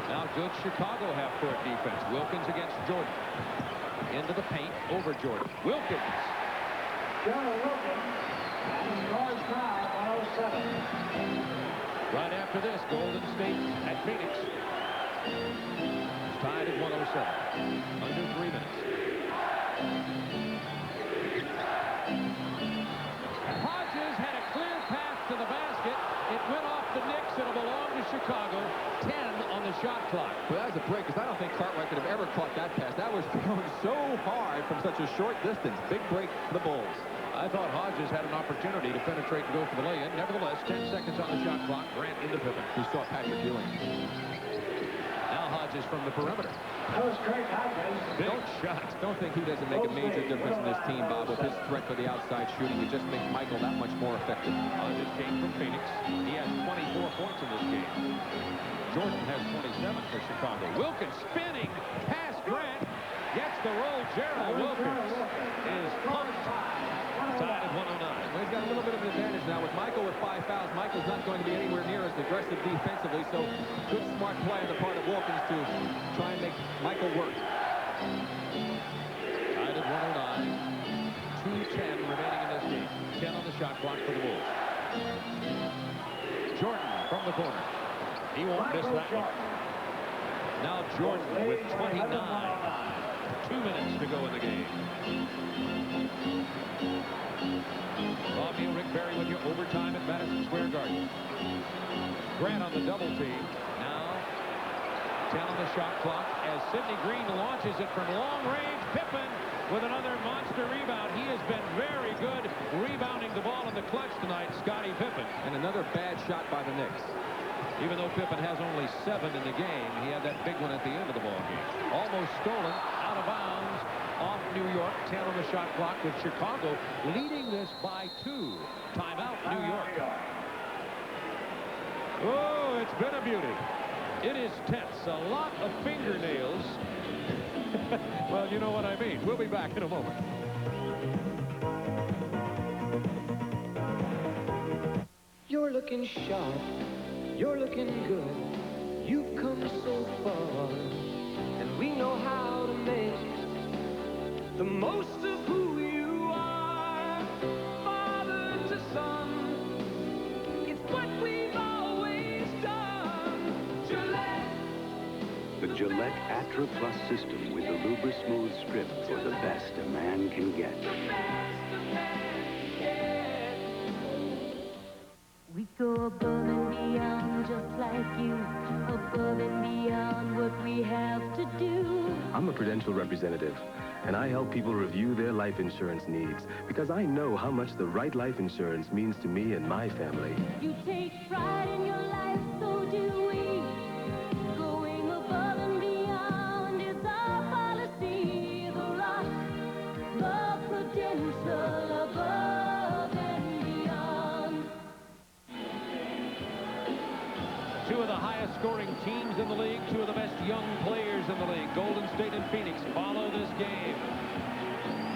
Now good Chicago half-court defense. Wilkins against Jordan. Into the paint over Jordan. Wilkins. Right after this, Golden State at Phoenix. It's tied at 107. Under 3 minutes. Hodges had a clear path to the basket. It went off the Knicks. It'll belong to Chicago. 10 on the shot clock. Well, that was a break, because I don't think Cartwright could have ever caught that pass. That was thrown so hard from such a short distance. Big break for the Bulls. I thought Hodges had an opportunity to penetrate and go for the lay-in. Nevertheless, 10 seconds on the shot clock. Grant into Pippen. He saw Patrick Ewing. Now Hodges from the perimeter. That was Craig Hodges. Big shot. Don't think he doesn't make a major difference in this team, Bob, with his threat for the outside shooting. It just makes Michael that much more effective. Hodges came from Phoenix. He has 24 points in this game. Jordan has 27 for Chicago. Wilkins spinning past Grant. Gets the roll. Gerald Wilkins is pumped. Tied at 109. Well, he's got a little bit of an advantage now. With Michael with 5 fouls, Michael's not going to be anywhere near as aggressive defensively, so good smart play on the part of Wilkins to try and make Michael work. Tied at 109. 2:10 remaining in this game. 10 on the shot clock for the Bulls. Jordan from the corner. He won't miss that one. Now Jordan with 29. 2 minutes to go in the game. Bob Neal, Rick Barry with you. Overtime at Madison Square Garden. Grant on the double team. Now 10 on the shot clock as Sidney Green launches it from long range. Pippen with another monster rebound. He has been very good rebounding the ball in the clutch tonight, Scottie Pippen. And another bad shot by the Knicks. Even though Pippen has only 7 in the game, he had that big one at the end of the ball game. Almost stolen, out of bounds, off New York. 10 on the shot clock with Chicago leading this by 2. Timeout, New York. Oh, it's been a beauty. It is tense. A lot of fingernails. Well, you know what I mean. We'll be back in a moment. You're looking sharp. You're looking good. You've come so far. And we know how to make the most of who you are. Father to son. It's what we've always done. Gillette. The Gillette Atra Plus system with the Lubra Smooth strip for the best a man can get. We go above and beyond just like you, above and beyond what we have to do. I'm a Prudential representative, and I help people review their life insurance needs because I know how much the right life insurance means to me and my family. You take pride in your life, so do we. Going above and beyond is our policy. The Rock, the Prudential, above and beyond. 2 of the highest scoring teams in the league, 2 of the best young players in the league. Golden State and Phoenix follow this game.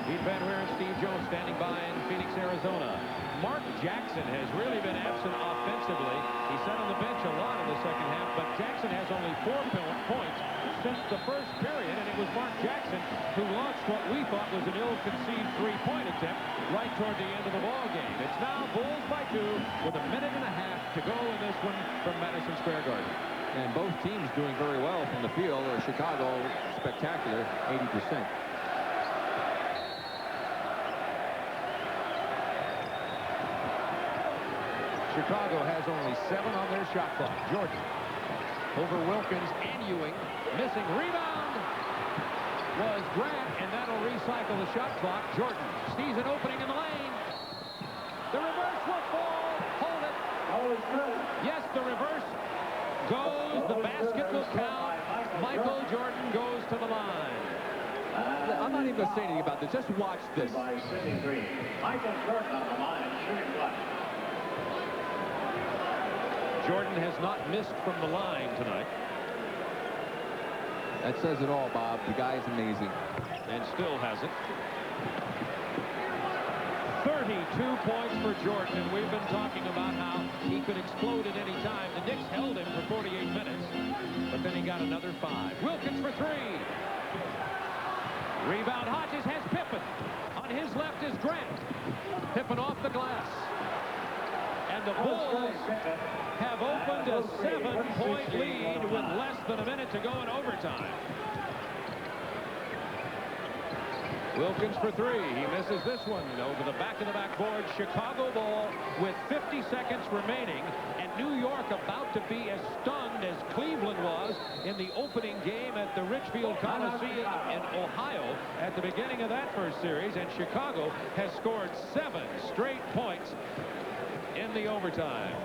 Pete Van Weer and Steve Jones standing by in Phoenix, Arizona. Mark Jackson has really been absent offensively. He sat on the bench a lot in the second half, but Jackson has only 4 points since the first period, and it was Mark Jackson who launched what we thought was an ill-conceived 3-point attempt right toward the end of the ball game. It's now Bulls by 2 with a minute and a half to go in this one from Madison Square Garden. And both teams doing very well from the field. Chicago, spectacular, 80%. Chicago has only 7 on their shot clock. Jordan over Wilkins and Ewing. Missing rebound was Grant, and that'll recycle the shot clock. Jordan sees an opening in the lane. The reverse will fall. Hold it. Yes, the reverse goes. The basket will count. Michael Jordan goes to the line. I'm not even going to say anything about this. Just watch this. By Sidney Green. Michael Jordan on the line, shooting flush. Jordan has not missed from the line tonight. That says it all, Bob. The guy is amazing. And still has it. 32 points for Jordan, and we've been talking about how he could explode at any time. The Knicks held him for 48 minutes, but then he got another 5. Wilkins for 3. Rebound, Hodges has Pippen. On his left is Grant. Pippen off the glass. And the Bulls have opened a 7-point lead with less than a minute to go in overtime. Wilkins for 3. He misses this one over the back of the backboard. Chicago ball with 50 seconds remaining, and New York about to be as stunned as Cleveland was in the opening game at the Richfield Coliseum in Ohio at the beginning of that first series, and Chicago has scored 7 straight points in the overtime.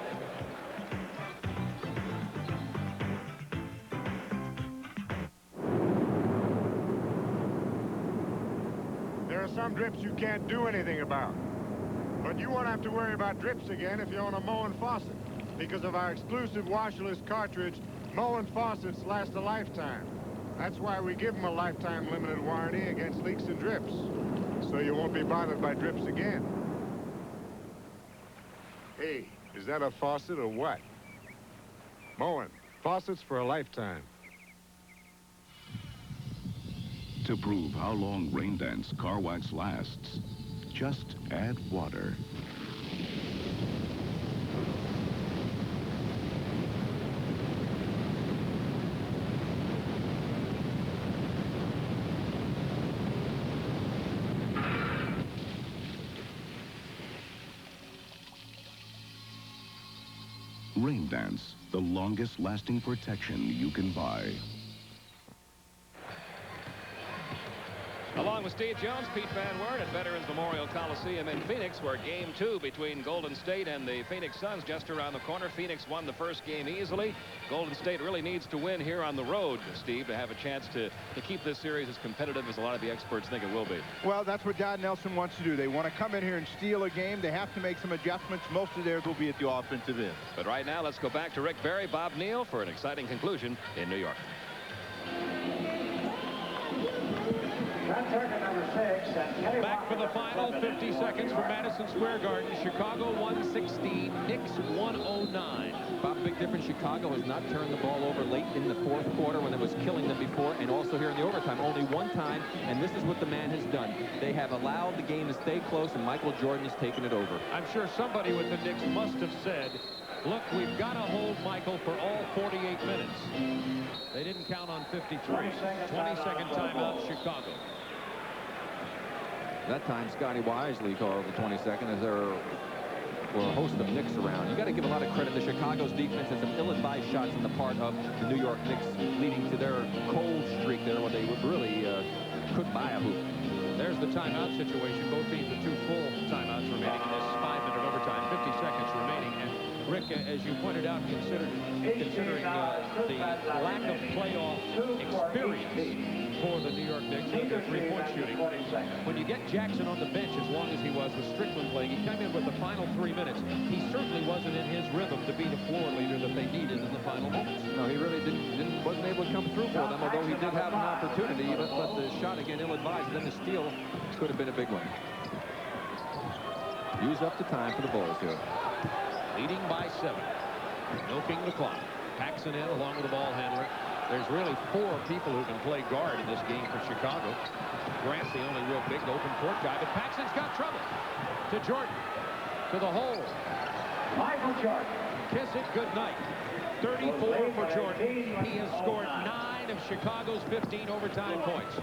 There are some drips you can't do anything about. But you won't have to worry about drips again if you own a Moen faucet. Because of our exclusive washerless cartridge, Moen faucets last a lifetime. That's why we give them a lifetime limited warranty against leaks and drips. So you won't be bothered by drips again. Hey, is that a faucet or what? Moen, faucets for a lifetime. To prove how long Rain Dance car wax lasts, just add water. Rain Dance, the longest lasting protection you can buy. A Along with Steve Jones, Pete Van Wert at Veterans Memorial Coliseum in Phoenix, where Game 2 between Golden State and the Phoenix Suns just around the corner. Phoenix won the first game easily. Golden State really needs to win here on the road, Steve, to have a chance to keep this series as competitive as a lot of the experts think it will be. Well, that's what Don Nelson wants to do. They want to come in here and steal a game. They have to make some adjustments. Most of theirs will be at the offensive end. But right now, let's go back to Rick Barry, Bob Neal for an exciting conclusion in New York. Back for the final 50 seconds from Madison Square Garden. Chicago 116, Knicks 109. Bob, big difference. Chicago has not turned the ball over late in the fourth quarter when it was killing them before, and also here in the overtime. Only one time, and this is what the man has done. They have allowed the game to stay close, and Michael Jordan has taken it over. I'm sure somebody with the Knicks must have said, look, we've got to hold Michael for all 48 minutes. They didn't count on 53. 22nd timeout, Chicago. That time, Scotty Wisely called the 22nd as there were a host of Knicks around. You got to give a lot of credit to Chicago's defense and some ill-advised shots on the part of the New York Knicks, leading to their cold streak there where they really couldn't buy a hoop. There's the timeout situation. Both teams with 2 full timeouts remaining in this 5-minute overtime. 50 seconds remaining. And Rick, as you pointed out, considering the lack of playoff experience for the New York Knicks with their three-point shooting, when you get Jackson on the bench as long as he was with Strickland playing, he came in with the final 3 minutes. He certainly wasn't in his rhythm to be the floor leader that they needed in the final moments. No, he really wasn't able to come through for them, although he did have an opportunity. But the shot, again, ill-advised, and then the steal could have been a big one. Use up the time for the Bulls here. Leading by 7. Milking the clock. Paxson in along with the ball handler. There's really 4 people who can play guard in this game for Chicago. Grant's the only real big open court guy, but Paxson's got trouble. To Jordan. To the hole. Michael Jordan. Kiss it goodnight. 34 for Jordan. He has scored 9 of Chicago's 15 overtime points.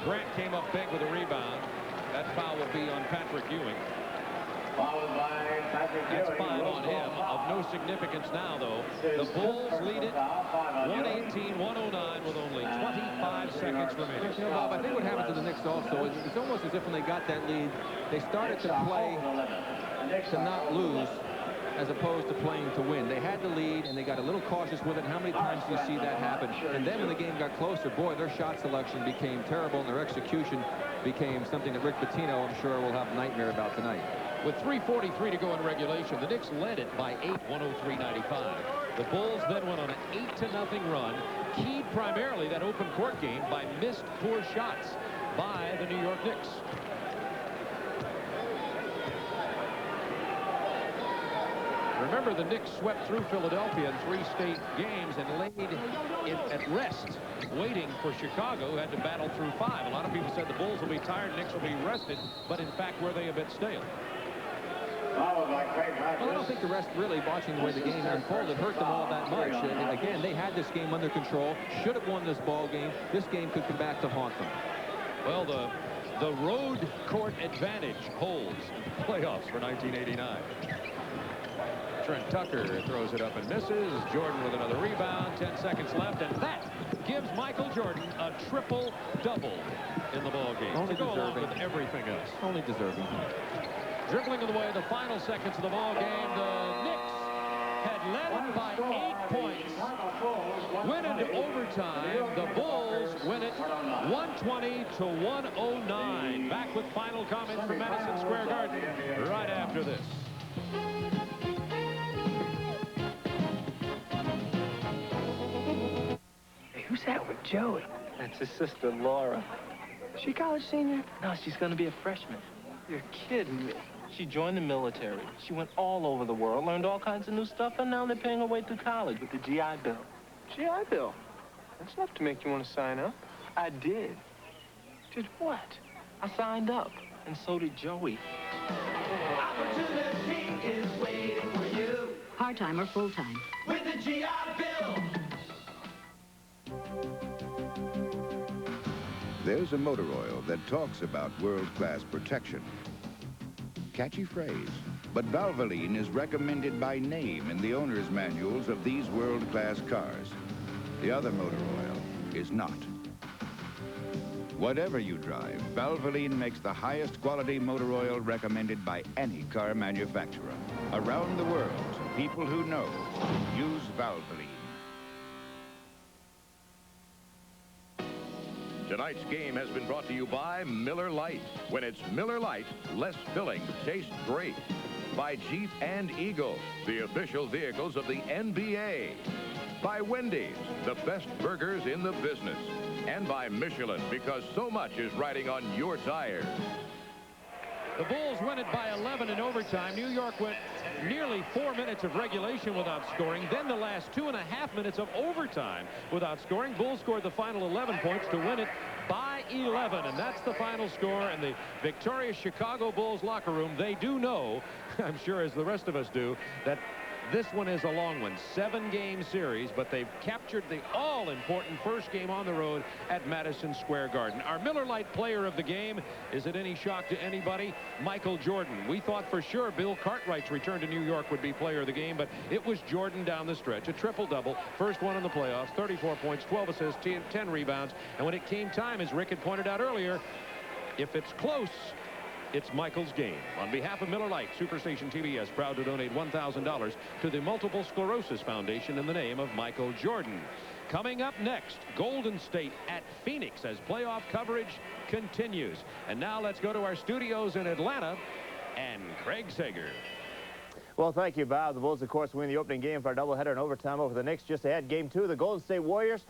Grant came up big with a rebound. That foul will be on Patrick Ewing. Followed by Patrick Ewing. That's 5 on him. Of no significance now, though. The Bulls lead it 118-109 with only 25 seconds remaining. You know, Bob, I think what happened to the Knicks also is it's almost as if when they got that lead, they started to play to not lose as opposed to playing to win. They had the lead, and they got a little cautious with it. How many times do you see that happen? And then when the game got closer, boy, their shot selection became terrible, and their execution became something that Rick Pitino, I'm sure, will have a nightmare about tonight. With 3:43 to go in regulation, the Knicks led it by 8, 103-95. The Bulls then went on an 8-0 run, keyed primarily that open court game by missed poor shots by the New York Knicks. Remember, the Knicks swept through Philadelphia in 3 state games and laid it at rest, waiting for Chicago, who had to battle through 5. A lot of people said the Bulls will be tired, Knicks will be rested, but in fact, were they a bit stale? Followed by Craig Hodges. Well, I don't think the rest really, watching the way the game unfolded, hurt them all that much. Again, they had this game under control, should have won this ball game. This game could come back to haunt them. Well, the road court advantage holds playoffs for 1989. Trent Tucker throws it up and misses. Jordan with another rebound. 10 seconds left, and that gives Michael Jordan a triple-double in the ball game. Only to go deserving. along with everything else. Only deserving. Dribbling away the final seconds of the ball game, the Knicks had led it by 8 points. Win into overtime. The Bulls win it 120-109. Back with final comments from Madison Square Garden right after this. Who's that with Joey? That's his sister, Laura. Is she a college senior? No, she's gonna be a freshman. You're kidding me. She joined the military. She went all over the world, learned all kinds of new stuff, and now they're paying her way through college with the GI Bill. GI Bill? That's enough to make you want to sign up. I did. Did what? I signed up, and so did Joey. Opportunity is waiting for you. Part-time or full-time? With the GI Bill. There's a motor oil that talks about world-class protection. Catchy phrase, but Valvoline is recommended by name in the owner's manuals of these world-class cars. The other motor oil is not. Whatever you drive, Valvoline makes the highest quality motor oil recommended by any car manufacturer. Around the world, people who know use Valvoline. Tonight's game has been brought to you by Miller Lite. When it's Miller Lite, less filling tastes great. By Jeep and Eagle, the official vehicles of the NBA. By Wendy's, the best burgers in the business. And by Michelin, because so much is riding on your tires. The Bulls win it by 11 in overtime. New York went nearly 4 minutes of regulation without scoring. Then the last 2.5 minutes of overtime without scoring. Bulls scored the final 11 points to win it by 11. And that's the final score. And the victorious Chicago Bulls locker room, they do know, I'm sure as the rest of us do, that this one is a long one, 7-game series, but they've captured the all-important first game on the road at Madison Square Garden. Our Miller Lite player of the game, is it any shock to anybody? Michael Jordan. We thought for sure Bill Cartwright's return to New York would be player of the game, but it was Jordan down the stretch. A triple-double, first one in the playoffs, 34 points, 12 assists, 10 rebounds. And when it came time, as Rick had pointed out earlier, if it's close, it's Michael's game. On behalf of Miller Lite, Superstation TBS proud to donate $1,000 to the Multiple Sclerosis Foundation in the name of Michael Jordan. Coming up next, Golden State at Phoenix as playoff coverage continues. And now let's go to our studios in Atlanta and Craig Sager. Well, thank you, Bob. The Bulls, of course, win the opening game for our doubleheader in overtime over the Knicks. Just ahead, Game 2, the Golden State Warriors